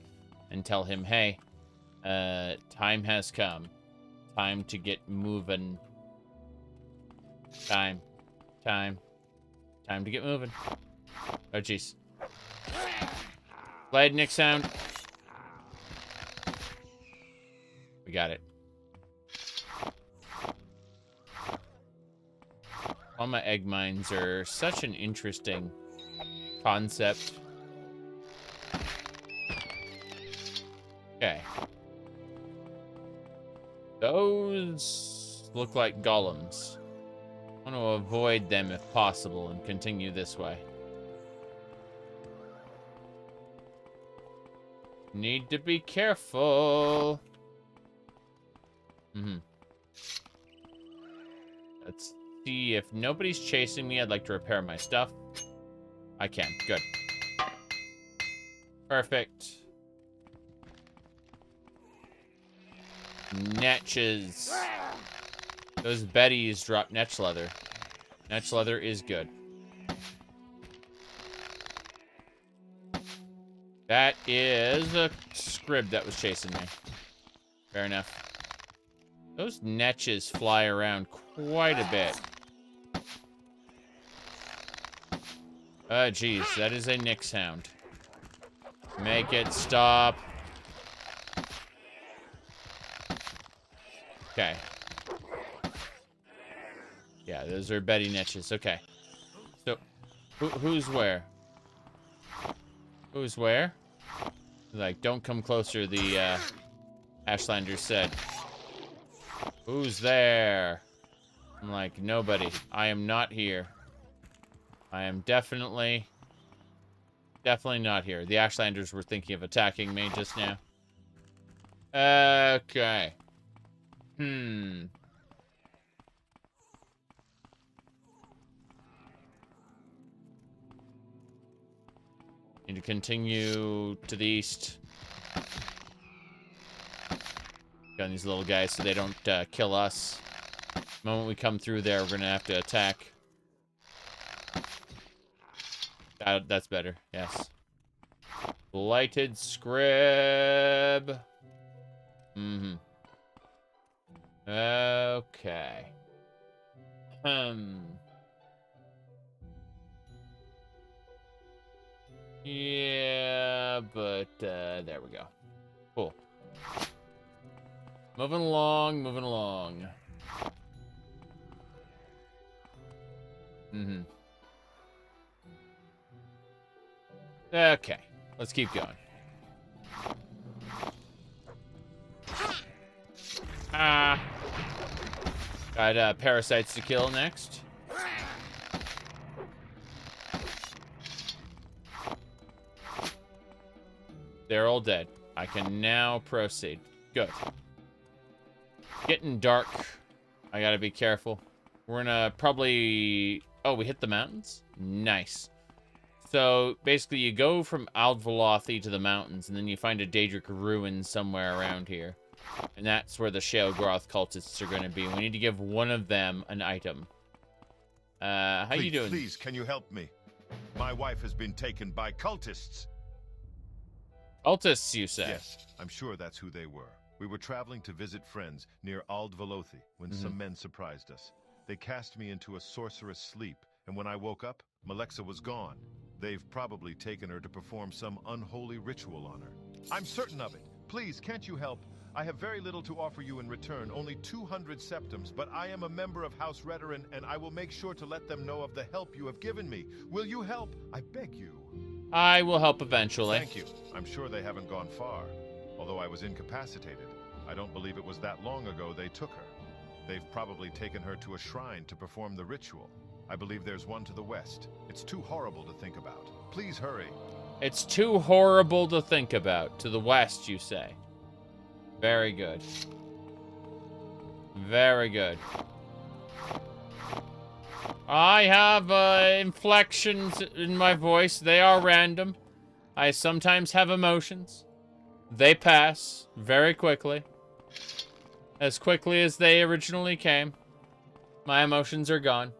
and tell him, hey, time has come. Time to get moving. Time to get moving. Oh, jeez. Glide Nick sound. We got it. Llama egg mines are such an interesting concept. Okay. Those look like golems. I want to avoid them if possible and continue this way. Need to be careful. Let's see if nobody's chasing me. I'd like to repair my stuff. I can. Good. Perfect. Netches. Those Bettys drop netch leather. Netch leather is good. That is a scrib that was chasing me. Fair enough. Those netches fly around quite a bit. Oh, geez. That is a Nick sound. Make it stop. Okay. Yeah, those are Betty netches. Okay. So, who's where? Who's where? Like, don't come closer, the Ashlanders said. Who's there? I'm like, nobody. I am not here. I am definitely not here. The Ashlanders were thinking of attacking me just now. Okay. Need to continue to the east. Gun these little guys so they don't kill us. The moment we come through there, we're gonna have to attack. That's better. Yes. Blighted scrib. Okay. Yeah, but there we go. Cool. Moving along, moving along. Okay, let's keep going. Got parasites to kill next. They're all dead. I can now proceed. Good. Getting dark. I gotta be careful. We're gonna probably... Oh, we hit the mountains? Nice. So, basically, you go from Aldvalothi to the mountains, and then you find a Daedric ruin somewhere around here. And that's where the Shale Groth cultists are going to be. We need to give one of them an item. How you doing? Please, can you help me? My wife has been taken by cultists. Cultists, you say? Yes, I'm sure that's who they were. We were traveling to visit friends near Aldvalothi when some men surprised us. They cast me into a sorcerous sleep, and when I woke up, Malexa was gone. They've probably taken her to perform some unholy ritual on her. I'm certain of it. Please, can't you help? I have very little to offer you in return, only 200 septums, but I am a member of House Redoran, and I will make sure to let them know of the help you have given me. Will you help? I beg you. I will help eventually. Thank you. I'm sure they haven't gone far. Although I was incapacitated, I don't believe it was that long ago they took her. They've probably taken her to a shrine to perform the ritual. I believe there's one to the west. It's too horrible to think about. Please hurry. It's too horrible to think about. To the west, you say. Very good. Very good. I have inflections in my voice. They are random. I sometimes have emotions. They pass very quickly. As quickly as they originally came. My emotions are gone.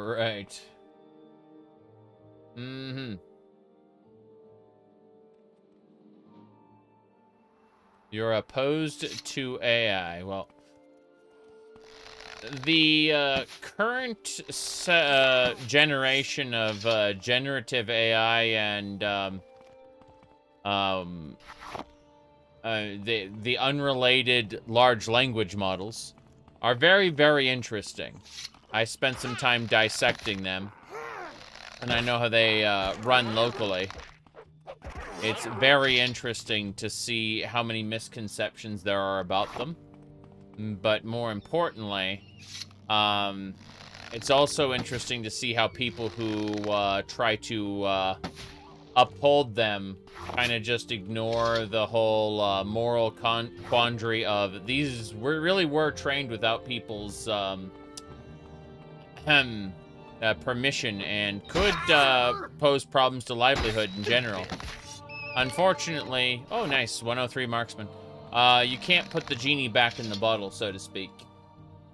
Right. You're opposed to AI. Well, the current generation of generative AI and the unrelated large language models are very, very interesting. I spent some time dissecting them, and I know how they run locally. It's very interesting to see how many misconceptions there are about them. But more importantly, it's also interesting to see how people who try to uphold them kind of just ignore the whole moral quandary of these really were trained without people's permission and could pose problems to livelihood in general. Unfortunately, oh nice, 103 marksman. You can't put the genie back in the bottle, so to speak.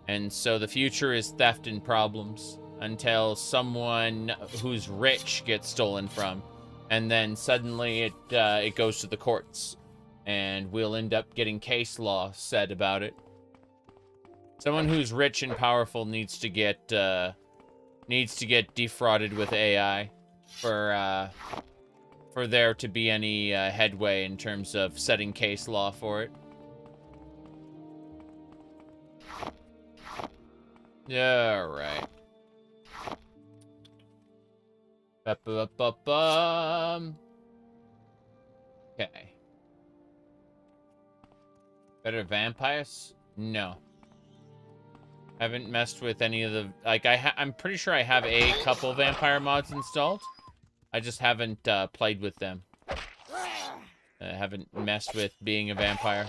And so the future is theft and problems until someone who's rich gets stolen from. And then suddenly it goes to the courts. And we'll end up getting case law said about it. Someone who's rich and powerful needs to get defrauded with AI for there to be any headway in terms of setting case law for it. Yeah, right. Okay. Better vampires? No. Haven't messed with any of the... Like, I'm pretty sure I have a couple vampire mods installed. I just haven't played with them. I haven't messed with being a vampire.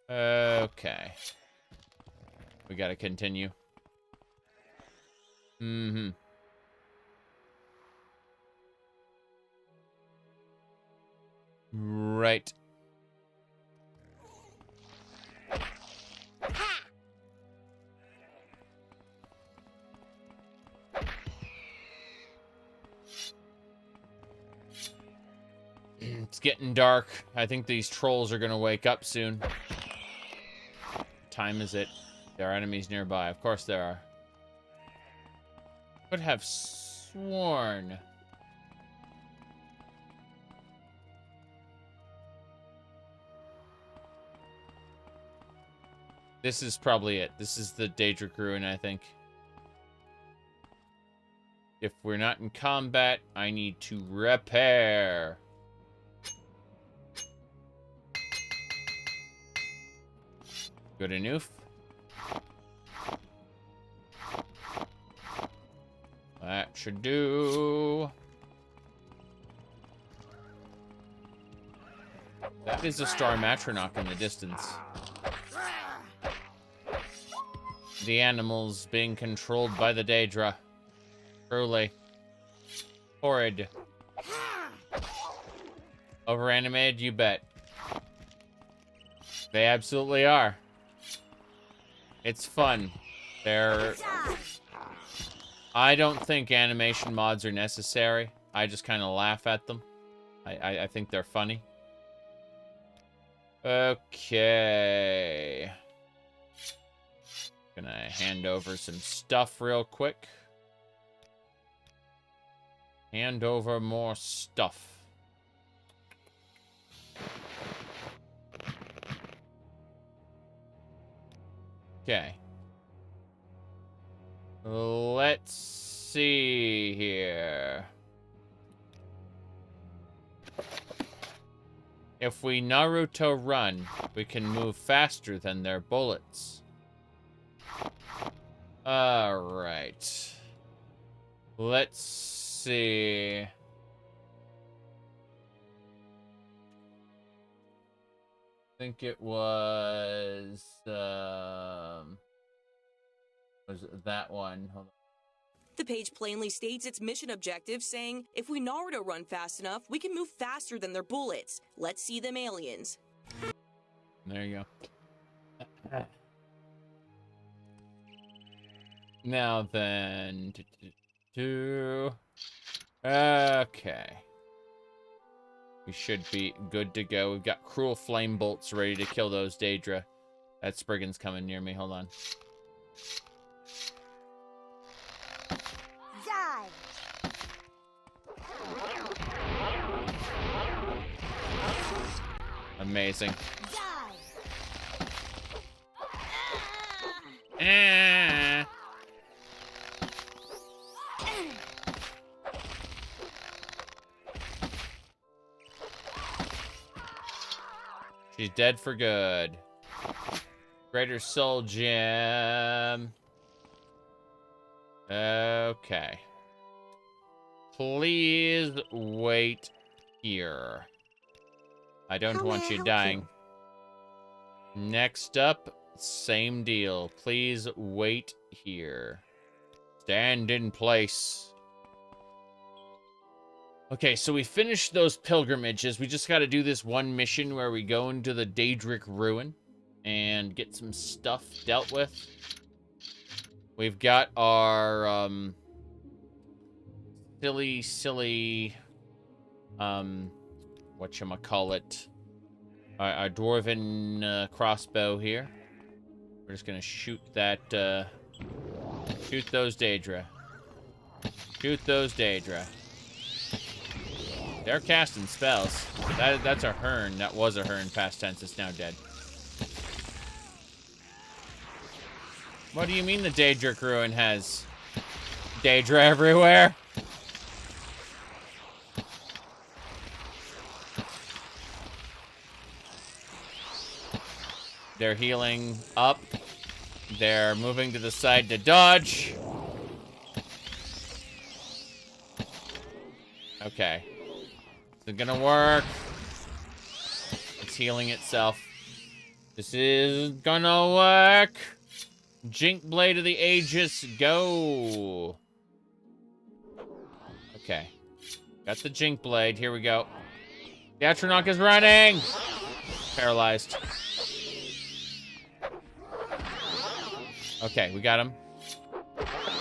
Okay. We gotta continue. Mm-hmm. Right. It's getting dark. I think these trolls are gonna wake up soon. What time is it? There are enemies nearby. Of course there are. Would have sworn. This is probably it. This is the Daedric Ruin, I think. If we're not in combat, I need to repair. Good enough. That should do. That is a Star Matronach in the distance. The animals being controlled by the Daedra. Truly. Horrid. Overanimated, you bet. They absolutely are. It's fun. I don't think animation mods are necessary. I just kind of laugh at them. I think they're funny. Okay. Gonna hand over some stuff real quick. Hand over more stuff. Okay. Let's see here. If we Naruto run, we can move faster than their bullets. Alright. Let's see. I think it was it that one? Hold on. The page plainly states its mission objective, saying, if we Naruto run fast enough, we can move faster than their bullets. Let's see them aliens. There you go. Now then... Okay. We should be good to go. We've got cruel flame bolts ready to kill those Daedra. That Spriggan's coming near me. Hold on. Die. Amazing. She's dead for good. Greater Soul Gem. Okay. Please wait here. I don't want you dying. Next up, same deal. Please wait here. Stand in place. Okay, so we finished those pilgrimages. We just got to do this one mission where we go into the Daedric Ruin and get some stuff dealt with. We've got our silly whatchamacallit, our dwarven crossbow here. We're just gonna shoot that shoot those Daedra. Shoot those Daedra. They're casting spells. That's a Hern. That was a Hern past tense. It's now dead. What do you mean the Daedric Ruin has Daedra everywhere? They're healing up. They're moving to the side to dodge. Okay. Is it gonna work? It's healing itself. This is gonna work. Jink Blade of the Aegis, go. Okay. Got the Jink Blade. Here we go. The Atronach is running. Paralyzed. Okay, we got him.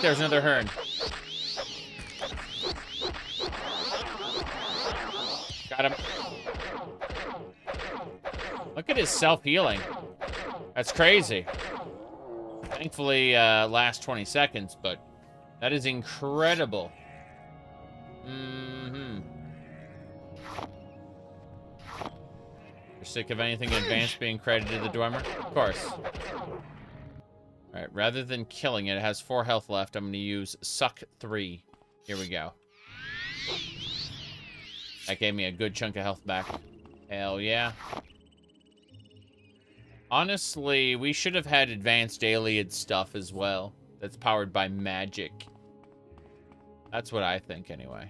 There's another Hearn. Got him. Look at his self-healing. That's crazy. Thankfully, last 20 seconds, but that is incredible. You're sick of anything advanced being credited to the Dwemer? Of course. Alright, rather than killing it, it has 4 health left. I'm going to use Suck 3. Here we go. That gave me a good chunk of health back. Hell yeah. Honestly, we should have had advanced alien stuff as well. That's powered by magic. That's what I think, anyway.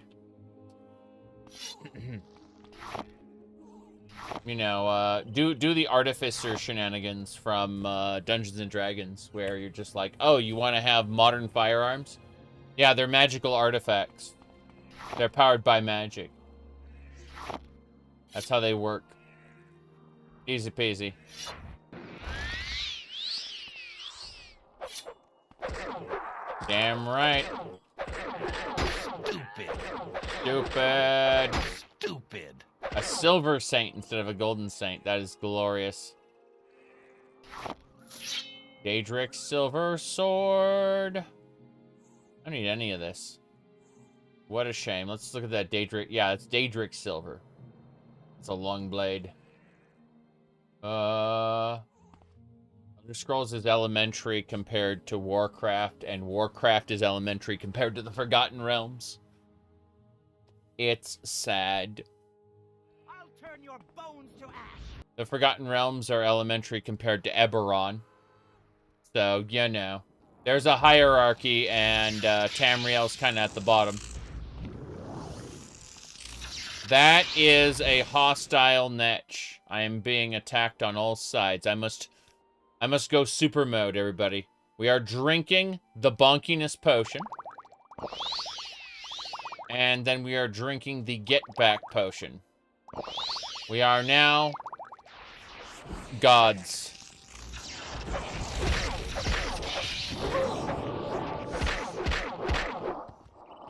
You know, do the artificer shenanigans from Dungeons and Dragons, where you're just like, oh, you want to have modern firearms? Yeah, they're magical artifacts. They're powered by magic. That's how they work. Easy peasy. Damn right. Stupid. Stupid. A silver saint instead of a golden saint. That is glorious. Daedric silver sword. I don't need any of this. What a shame. Let's look at that Daedric. Yeah, it's Daedric silver. It's a long blade. Elder Scrolls is elementary compared to Warcraft, and Warcraft is elementary compared to the Forgotten Realms. It's sad. I'll turn your bones to ash. The Forgotten Realms are elementary compared to Eberron. So, you know. There's a hierarchy, and Tamriel's kind of at the bottom. That is a hostile niche. I am being attacked on all sides. I must go super mode, everybody. We are drinking the bonkiness potion. And then we are drinking the get back potion. We are now gods.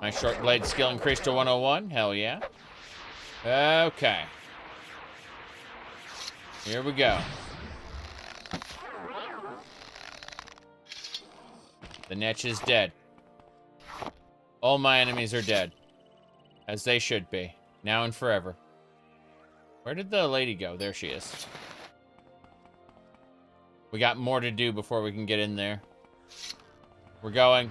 My short blade skill increased to 101. Hell yeah. Okay. Here we go. The niche is dead. All my enemies are dead. As they should be. Now and forever. Where did the lady go? There she is. We got more to do before we can get in there. We're going.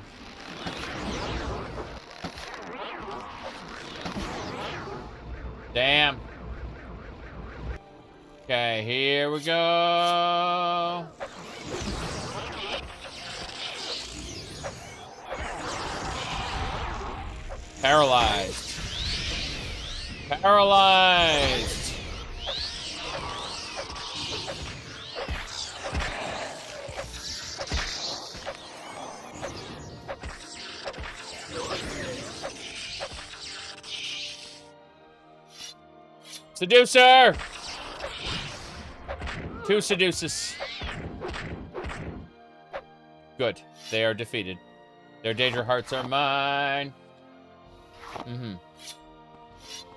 Damn. Okay, here we go. Paralyzed. Paralyzed. Seducer! 2 seduces. Good. They are defeated. Their Daedra hearts are mine.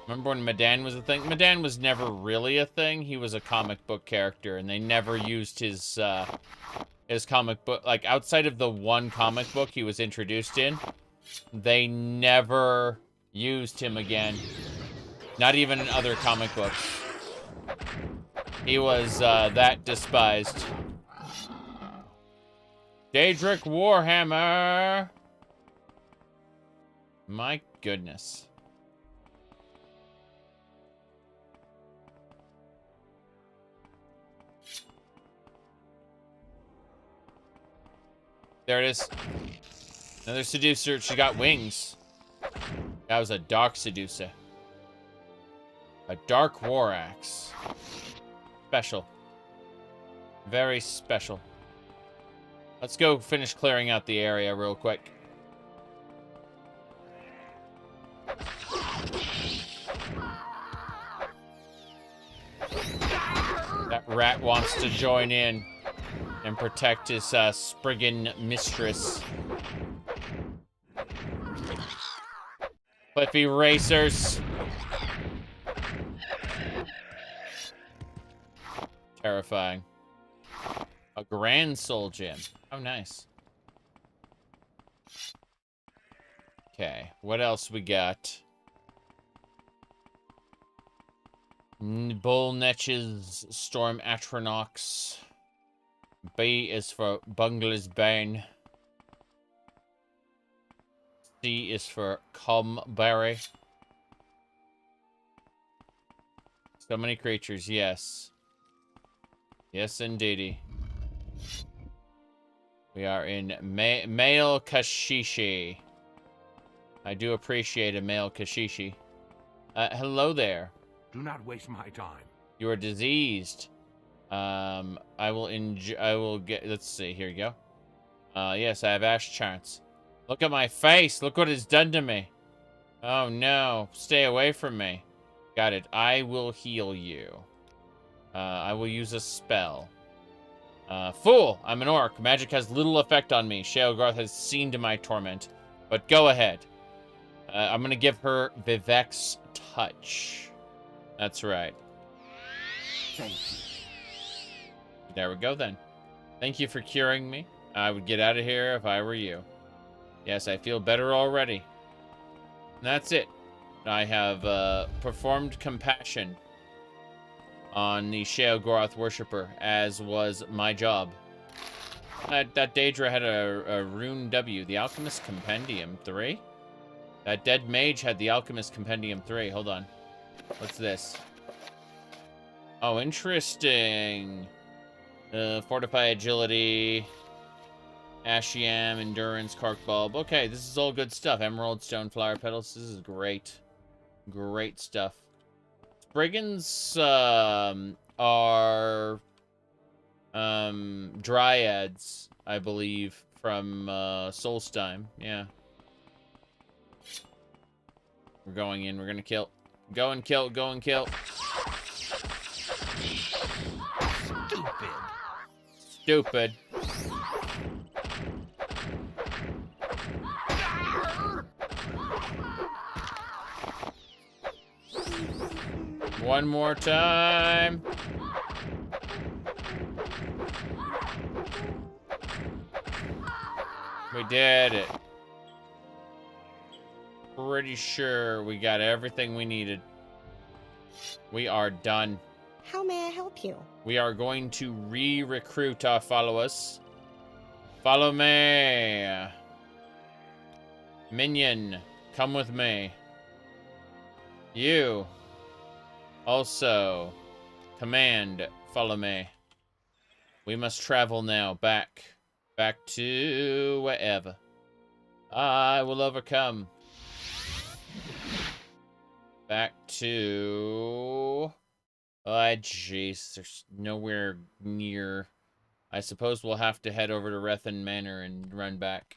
Remember when Medan was a thing? Medan was never really a thing. He was a comic book character, and they never used his comic book. Like, outside of the one comic book he was introduced in, they never used him again. Not even in other comic books. He was that despised. Daedric Warhammer! My goodness. There it is. Another seducer. She got wings. That was a dark seducer. A dark war axe. Special. Very special. Let's go finish clearing out the area real quick. That rat wants to join in and protect his Spriggan mistress. Cliffy racers. Terrifying. A Grand Soul Gem. Oh, nice. Okay, what else we got? Bull Netches, Storm Atronox. B is for Bungler's Bane. C is for Comberry. So many creatures, yes. Yes, indeedy. We are in male Kashishi. I do appreciate a male Kashishi. Hello there. Do not waste my time. You are diseased. I will get. Let's see. Here you go. Yes, I have ash charts. Look at my face. Look what it's done to me. Oh no! Stay away from me. Got it. I will heal you. I will use a spell. Fool! I'm an orc. Magic has little effect on me. Sheogarth has seen to my torment. But go ahead. I'm gonna give her Vivek's Touch. That's right. Thank you. There we go then. Thank you for curing me. I would get out of here if I were you. Yes, I feel better already. And that's it. I have performed compassion on the Sheogorath worshipper, as was my job. That Daedra had a Rune W, the Alchemist Compendium 3? That dead mage had the Alchemist Compendium 3. Hold on. What's this? Oh, interesting. Fortify Agility, Ashiam, Endurance, Cork Bulb. Okay, this is all good stuff. Emerald, Stone Flower Petals. This is great. Great stuff. Brigands are dryads, I believe, from Solstheim. Yeah. We're going in. We're gonna kill. Go and kill. Go and kill. Stupid. One more time. We did it. Pretty sure we got everything we needed. We are done. How may I help you? We are going to re-recruit our followers. Follow me. Minion, come with me. You. Also, Command, follow me. We must travel now, back to wherever. I will overcome. Back to... Oh, jeez, there's nowhere near. I suppose we'll have to head over to Rethen Manor and run back.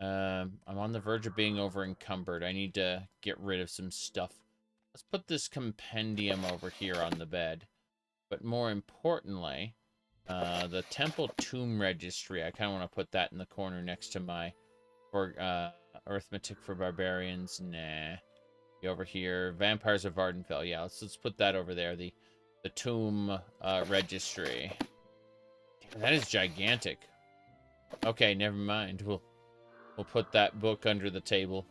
I'm on the verge of being over encumbered. I need to get rid of some stuff. Let's put this compendium over here on the bed. But more importantly, the Temple Tomb Registry. I kind of want to put that in the corner next to my Arithmetic for Barbarians. Nah. Over here, Vampires of Vardenfell. Yeah, let's put that over there. The Tomb Registry. Damn, that is gigantic. Okay, never mind. We'll put that book under the table.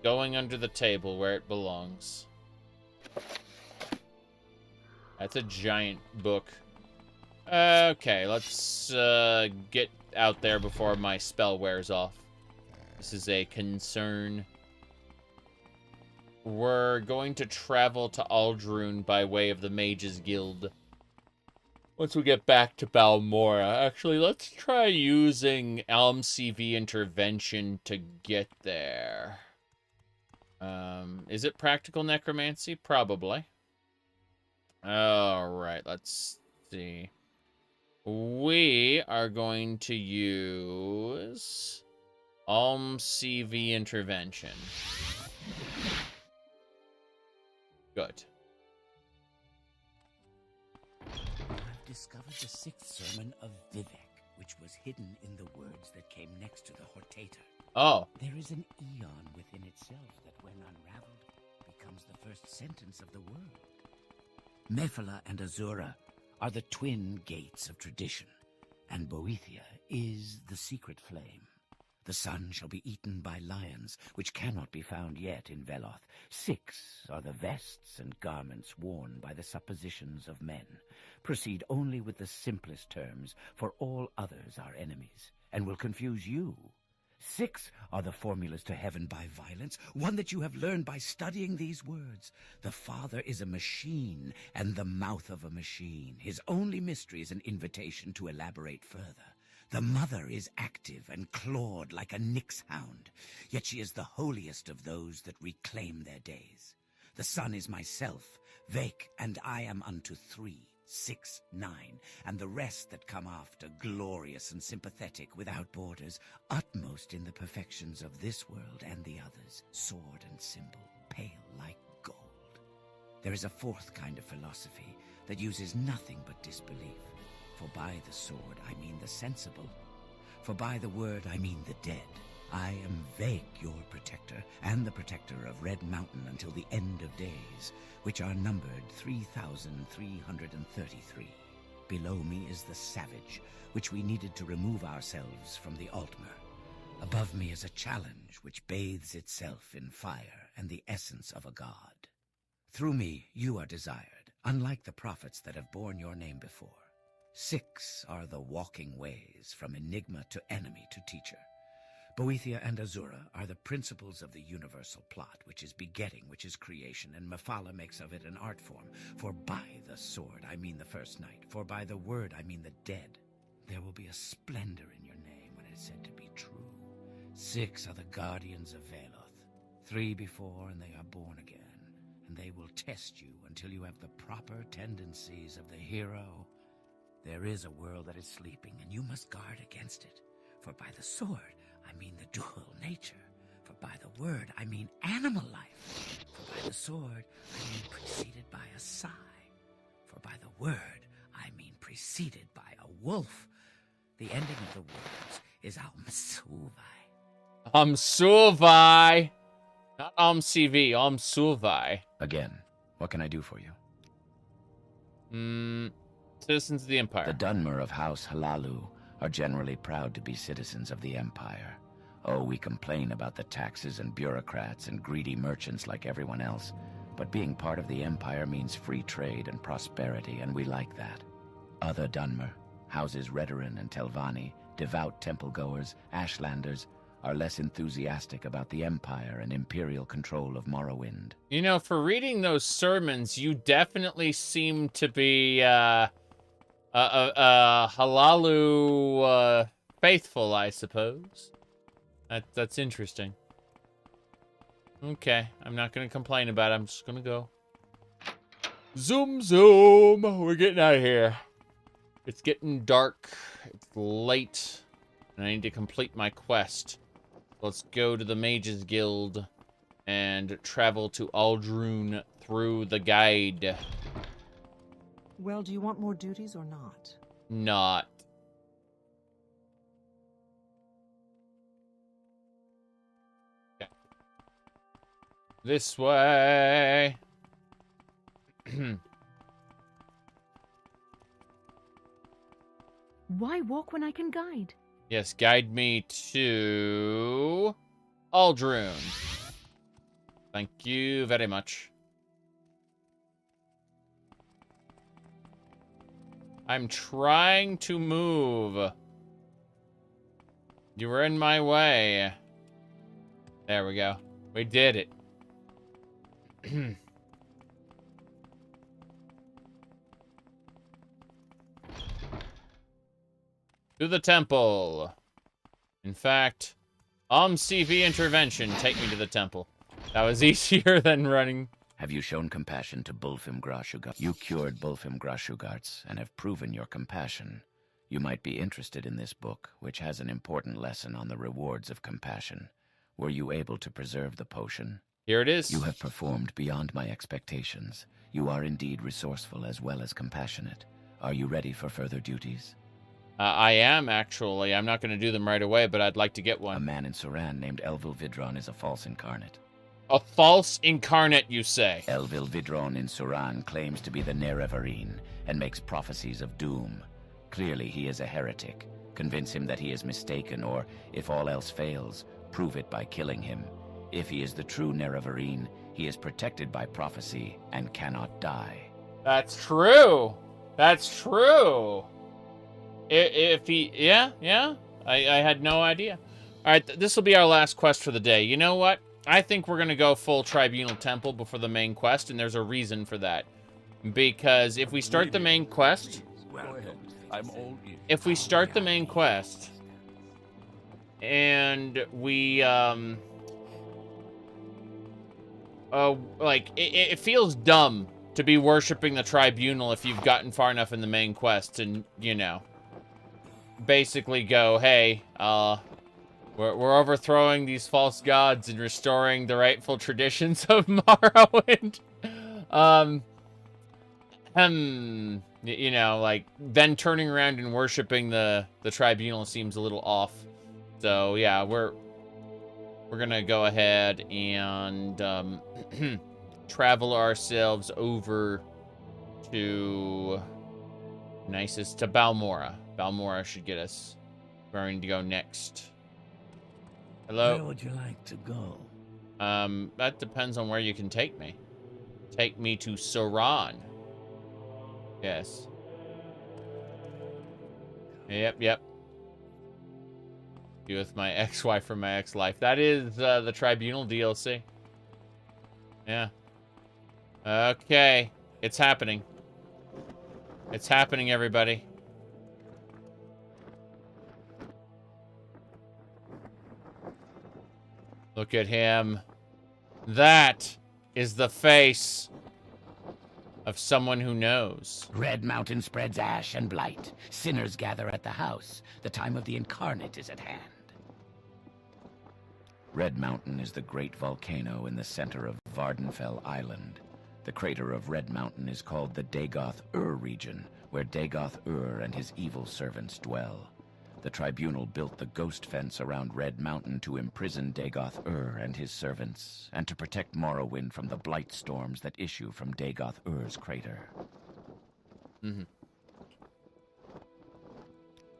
Going under the table where it belongs. That's a giant book. Okay, let's get out there before my spell wears off. This is a concern. We're going to travel to Aldrune by way of the Mages Guild. Once we get back to Balmora. Actually, let's try using Alm CV Intervention to get there. Is it Practical Necromancy? Probably. Alright, let's see. we are going to use CV intervention. Good. I've discovered the 6th sermon of Vivek, which was hidden in the words that came next to the Hortator. Oh. There is an eon within itself that, when unraveled, becomes the first sentence of the world. Mephala and Azura are the twin gates of tradition, and Boethia is the secret flame. The sun shall be eaten by lions, which cannot be found yet in Veloth. 6 are the vests and garments worn by the suppositions of men. Proceed only with the simplest terms, for all others are enemies, and will confuse you. 6 are the formulas to heaven by violence, one that you have learned by studying these words. The Father is a machine, and the mouth of a machine. His only mystery is an invitation to elaborate further. The Mother is active and clawed like a Nyx hound, yet she is the holiest of those that reclaim their days. The Son is myself, Vake, and I am unto 3, 6, 9, and the rest that come after, glorious and sympathetic, without borders, utmost in the perfections of this world and the others, sword and symbol, pale like gold. There is a 4th kind of philosophy that uses nothing but disbelief. For by the sword I mean the sensible, for by the word I mean the dead. I am Vake, your protector, and the protector of Red Mountain until the end of days, which are numbered 3,333. Below me is the savage, which we needed to remove ourselves from the Altmer. Above me is a challenge which bathes itself in fire and the essence of a god. Through me you are desired, unlike the prophets that have borne your name before. 6 are the walking ways, from enigma to enemy to teacher. Boethia and Azura are the principles of the universal plot, which is begetting, which is creation, and Mephala makes of it an art form. For by the sword I mean the first night, for by the word I mean the dead. There will be a splendor in your name when it is said to be true. 6 are the guardians of Veloth, 3 before, and they are born again, and they will test you until you have the proper tendencies of the hero. There is a world that is sleeping, and you must guard against it. For by the sword, I mean the dual nature. For by the word, I mean animal life. For by the sword, I mean preceded by a sigh. For by the word, I mean preceded by a wolf. The ending of the words is Almsuvai. Almsuvai. Not CV, Almsuvai. Again, what can I do for you? Citizens of the Empire. The Dunmer of House Halalu are generally proud to be citizens of the Empire. Oh, we complain about the taxes and bureaucrats and greedy merchants like everyone else, but being part of the Empire means free trade and prosperity, and we like that. Other Dunmer, houses Redoran and Telvanni, devout temple-goers, Ashlanders, are less enthusiastic about the Empire and imperial control of Morrowind. You know, for reading those sermons, you definitely seem to be, Halalu, faithful, I suppose. That's interesting. Okay, I'm not gonna complain about it. I'm just gonna go. Zoom, zoom. We're getting out of here. It's getting dark. It's late. And I need to complete my quest. Let's go to the Mages Guild and travel to Aldrune through the guide. Well, do you want more duties or not? Not. Okay. This way. Why walk when I can guide? Yes, guide me to Aldrune. Thank you very much. I'm trying to move. You were in my way. There we go. We did it. To the temple. In fact, CV intervention, take me to the temple. That was easier than running. Have you shown compassion to Bulfim Grashugarts? You cured Bulfim Grashugarts and have proven your compassion. You might be interested in this book, which has an important lesson on the rewards of compassion. Were you able to preserve the potion? Here it is. You have performed beyond my expectations. You are indeed resourceful as well as compassionate. Are you ready for further duties? I am, actually. I'm not going to do them right away, but I'd like to get one. A man in Suran named Elvil Vidron is a false incarnate. A false incarnate, you say? Elvil Vidron in Suran claims to be the Nerevarine and makes prophecies of doom. Clearly, he is a heretic. Convince him that he is mistaken, or, if all else fails, prove it by killing him. If he is the true Nerevarine, he is protected by prophecy and cannot die. That's true. That's true. If he... Yeah. I had no idea. All right, this will be our last quest for the day. You know what? I think we're going to go full Tribunal Temple before the main quest, and there's a reason for that. Because if we start the main quest... If we start the main quest, and we, like, it feels dumb to be worshipping the Tribunal if you've gotten far enough in the main quest and, you know, basically go, hey, we're overthrowing these false gods and restoring the rightful traditions of Morrowind. You know, like, then turning around and worshipping the Tribunal seems a little off. So, yeah, we're gonna go ahead and travel ourselves over to Balmora. Balmora should get us where we need to go next. Hello? Where would you like to go? That depends on where you can take me. Take me to Suran. Yes. Yep. Be with my ex-wife from my ex-life. That is the Tribunal DLC. Yeah. Okay. It's happening. It's happening, everybody. Look at him. That is the face of someone who knows. Red Mountain spreads ash and blight. Sinners gather at the house. The time of the incarnate is at hand. Red Mountain is the great volcano in the center of Vardenfell Island. The crater of Red Mountain is called the Dagoth-Ur region, where Dagoth-Ur and his evil servants dwell. The Tribunal built the ghost fence around Red Mountain to imprison Dagoth-Ur and his servants, and to protect Morrowind from the blight storms that issue from Dagoth-Ur's crater.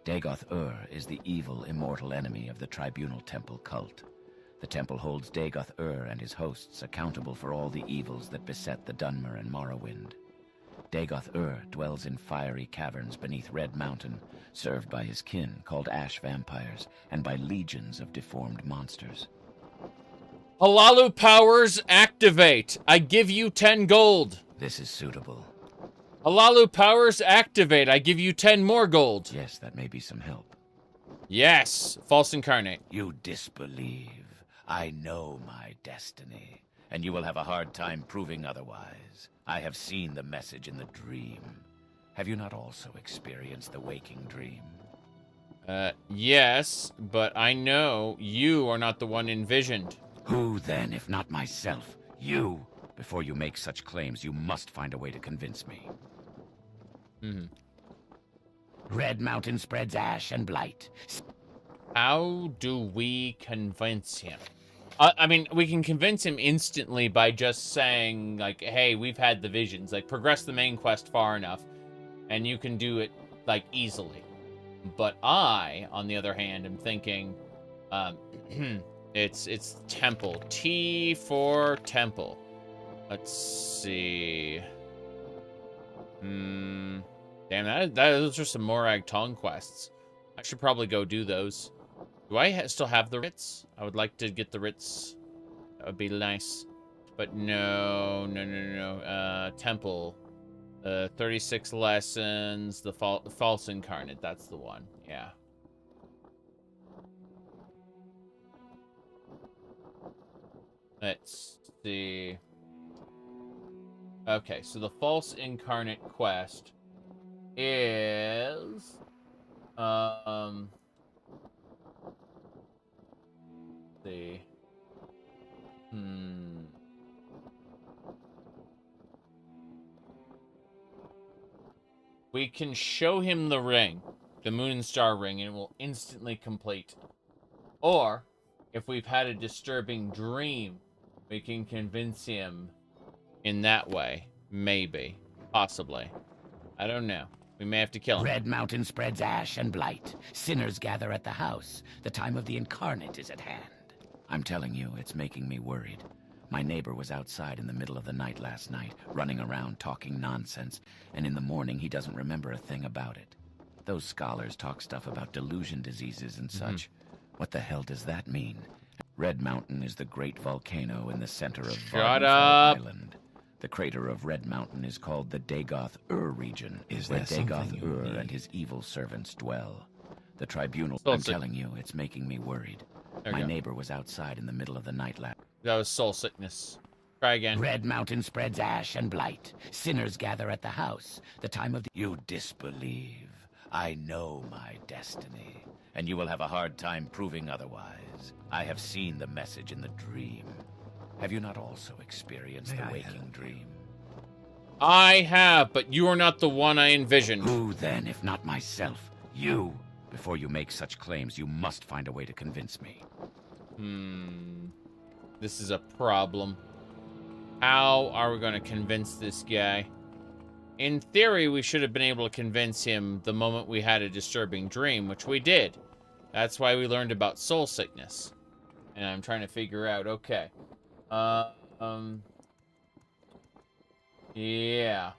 Dagoth-Ur is the evil, immortal enemy of the Tribunal Temple cult. The temple holds Dagoth-Ur and his hosts accountable for all the evils that beset the Dunmer and Morrowind. Dagoth-Ur dwells in fiery caverns beneath Red Mountain, served by his kin, called Ash Vampires, and by legions of deformed monsters. Halalu powers activate. I give you 10 gold. This is suitable. Halalu powers activate. I give you 10 more gold. Yes, that may be some help. Yes, false incarnate. You disbelieve. I know my destiny, and you will have a hard time proving otherwise. I have seen the message in the dream. Have you not also experienced the waking dream? Yes, but I know you are not the one envisioned. Who then, if not myself? You! Before you make such claims, you must find a way to convince me. Red Mountain spreads ash and blight. How do we convince him? I mean, we can convince him instantly by just saying, like, hey, we've had the visions. Like, progress the main quest far enough, and you can do it, like, easily. But I, on the other hand, am thinking, it's temple. T for temple. Let's see. Damn, those are some Morag Tong quests. I should probably go do those. Do I still have the writs? I would like to get the writs. That would be nice. But no. Temple. 36 lessons. The false incarnate. That's the one. Yeah. Let's see. Okay, so the false incarnate quest is See. We can show him the ring, the Moon and Star ring, and it will instantly complete. Or, if we've had a disturbing dream, we can convince him in that way. Maybe. Possibly. I don't know. We may have to kill him. Red Mountain spreads ash and blight. Sinners gather at the house. The time of the incarnate is at hand. I'm telling you, it's making me worried. My neighbor was outside in the middle of the night last night, running around talking nonsense, and in the morning he doesn't remember a thing about it. Those scholars talk stuff about delusion diseases and such. What the hell does that mean? Red Mountain is the great volcano in the center of Shut up! Island. The crater of Red Mountain is called the Dagoth-Ur region, Is where there something Dagoth-Ur you need? and his evil servants dwell. The tribunal, Soul I'm sick- telling you, it's making me worried. There we My go. neighbor was outside in the middle of the night last. That was soul sickness. Try again. Red Mountain spreads ash and blight. Sinners gather at the house. The time of the... You disbelieve. I know my destiny, and you will have a hard time proving otherwise. I have seen the message in the dream. Have you not also experienced the waking dream? I have, but you are not the one I envisioned. Who then, if not myself? You. Before you make such claims, you must find a way to convince me. This is a problem. How are we going to convince this guy? In theory, we should have been able to convince him the moment we had a disturbing dream, which we did. That's why we learned about soul sickness. And I'm trying to figure out, okay. Yeah.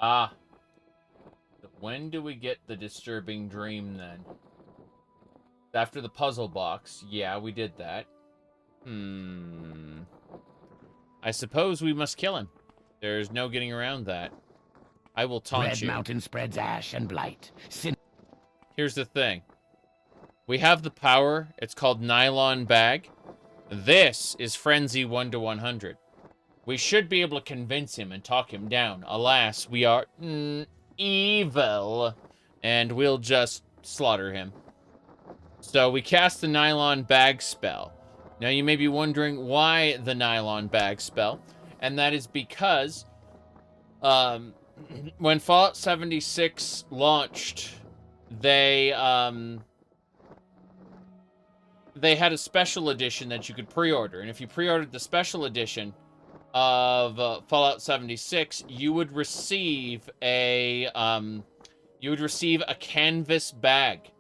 Ah. When do we get the disturbing dream, then? After the puzzle box. Yeah, we did that. I suppose we must kill him. There's no getting around that. I will taunt Red you. Mountain spreads ash and blight. Here's the thing. We have the power. It's called Nylon Bag. This is Frenzy 1 to 100. We should be able to convince him and talk him down. Alas, we are evil. And we'll just slaughter him. So we cast the Nylon Bag spell. Now you may be wondering why the Nylon Bag spell. And that is because when Fallout 76 launched, they had a special edition that you could pre-order. And if you pre-ordered the special edition of Fallout 76, you would receive a canvas bag.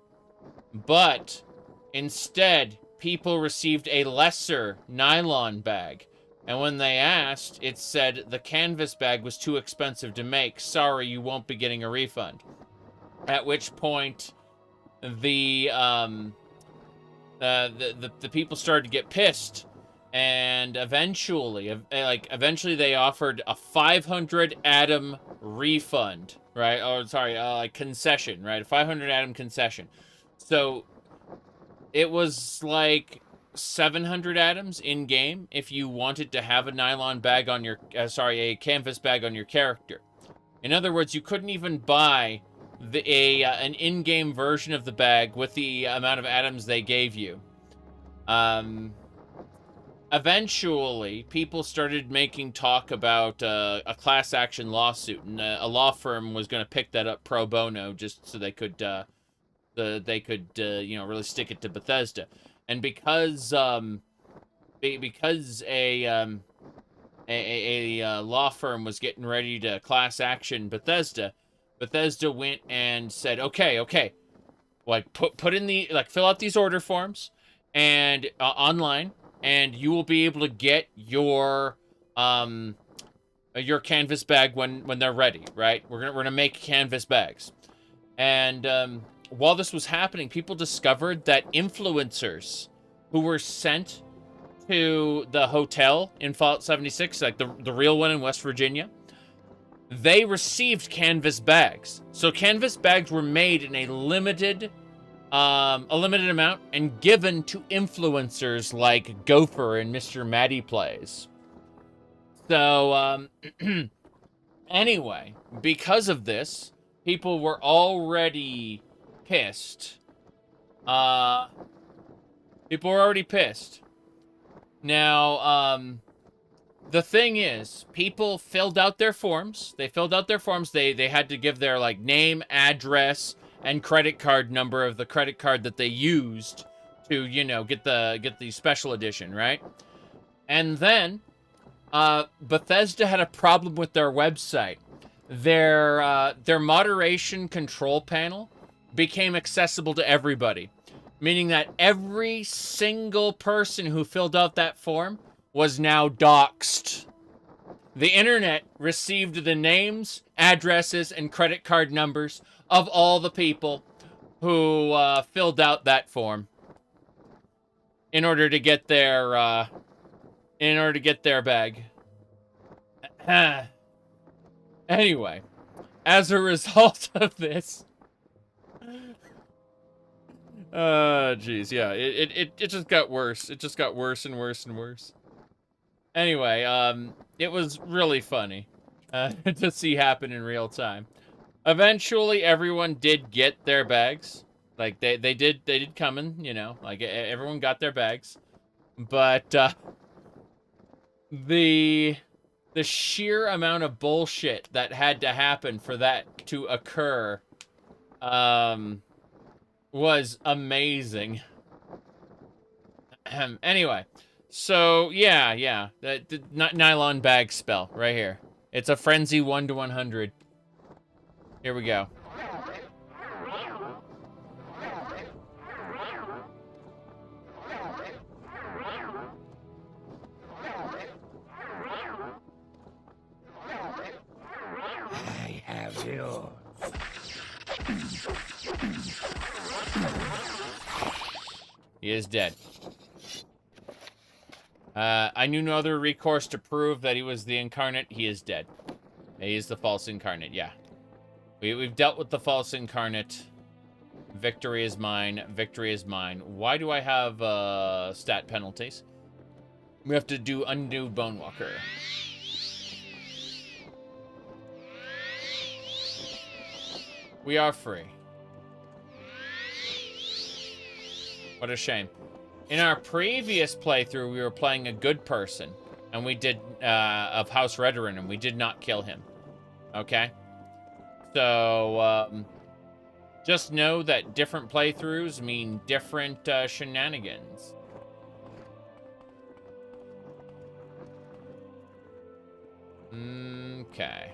But instead, people received a lesser nylon bag. And when they asked, it said the canvas bag was too expensive to make. Sorry, you won't be getting a refund. At which point, the people started to get pissed, and eventually they offered a 500 atom refund, right? Oh, sorry, like concession, right? A 500 atom concession. So it was like 700 atoms in game if you wanted to have a nylon bag on your, a canvas bag on your character. In other words, you couldn't even buy an in-game version of the bag with the amount of atoms they gave you. Eventually, people started making talk about a class action lawsuit, and a law firm was going to pick that up pro bono just so they could really stick it to Bethesda. And because a law firm was getting ready to class action Bethesda went and said, okay, like put in the, like, fill out these order forms and online, and you will be able to get your canvas bag when they're ready, right? We're gonna make canvas bags. And while this was happening, people discovered that influencers who were sent to the hotel in Fallout 76, like the real one in West Virginia, they received canvas bags. So canvas bags were made in a limited amount and given to influencers like Gopher and Mr. Matty Plays. So, anyway, because of this, people were already pissed. People were already pissed. Now, the thing is, people filled out their forms. They had to give their, like, name, address, and credit card number of the credit card that they used to, you know, get the special edition, right? And then, Bethesda had a problem with their website. Their moderation control panel became accessible to everybody, meaning that every single person who filled out that form was now doxxed. The internet received the names, addresses, and credit card numbers of all the people who filled out that form in order to get their bag. Anyway, as a result of this, geez, yeah, it just got worse. It just got worse and worse and worse. Anyway, it was really funny to see happen in real time. Eventually, everyone did get their bags. Like, they did come in, you know, like, everyone got their bags. But, the sheer amount of bullshit that had to happen for that to occur, was amazing. Anyway, so, yeah, the nylon bag spell, right here. It's a frenzy 1 to 100. Here we go. I have you. He is dead. I knew no other recourse to prove that he was the incarnate. He is dead. He is the false incarnate, yeah. We've dealt with the false incarnate. Victory is mine. Victory is mine. Why do I have stat penalties? We have to do undo Bonewalker. We are free. What a shame. In our previous playthrough, we were playing a good person, and we did, of House Redoran, and we did not kill him. Okay? So, just know that different playthroughs mean different shenanigans. Okay.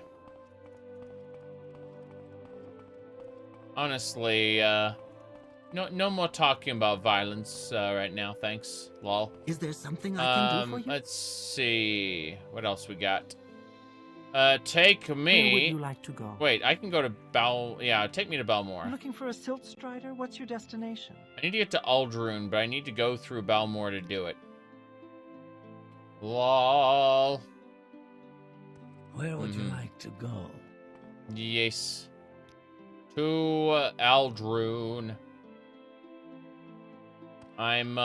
Honestly, no more talking about violence right now, thanks. Lol. Is there something I can do for you? Let's see. What else we got? Take me... Where would you like to go? Wait, I can go to Yeah, take me to Balmor. You're looking for a silt strider? What's your destination? I need to get to Aldrune, but I need to go through Balmor to do it. Lol. Where would you like to go? Yes. To Aldrune. I'm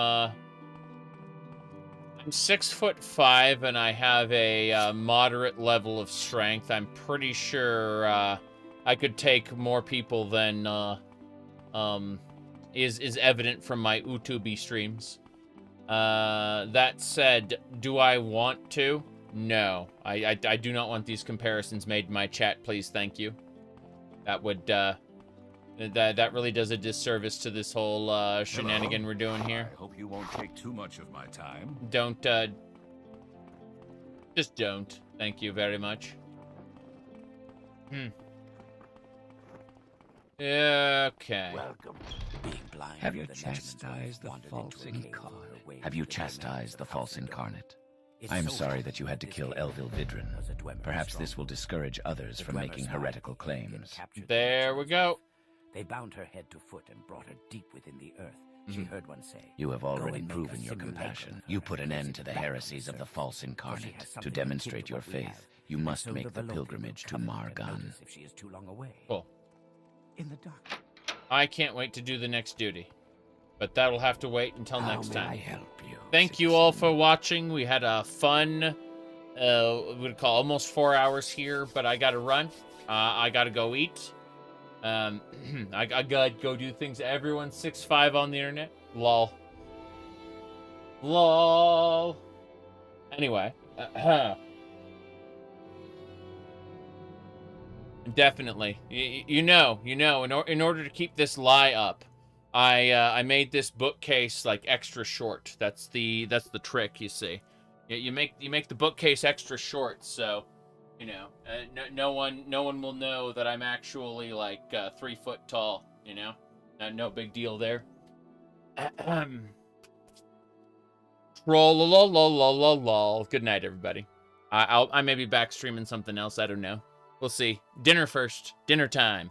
6'5" and I have a moderate level of strength. I'm pretty sure I could take more people than is evident from my Utubi streams. That said, do I want to? No, I do not want these comparisons made in my chat. Please, thank you. That would that really does a disservice to this whole shenanigan we're doing here. I hope you won't take too much of my time. Don't just don't. Thank you very much. Okay. Welcome. Have you chastised the false incarnate? Have you chastised the false incarnate? I am sorry that you had to kill Elvil Vidrin. Perhaps this will discourage others from making heretical claims. There we go. They bound her head to foot and brought her deep within the earth. She heard one say, "You have already proven your compassion. You put an end to the heresies of the false incarnate. To demonstrate your faith, You must make the pilgrimage to Margan. If she is too long away. Cool. In the dark. I can't wait to do the next duty. But that'll have to wait until next time. I help you? Thank you all for watching. We had a fun, we'd call almost 4 hours here, but I gotta run. I gotta go eat. I gotta go do things. Everyone's 6'5" on the internet. Lol. Lol. Anyway. Definitely. You know, in order to keep this lie up, I made this bookcase like extra short. That's the trick, you see. You make the bookcase extra short, so you know, no one will know that I'm actually like 3 foot tall. You know, no big deal there. Troll. Good night, everybody. I may be back streaming something else. I don't know. We'll see. Dinner first. Dinner time.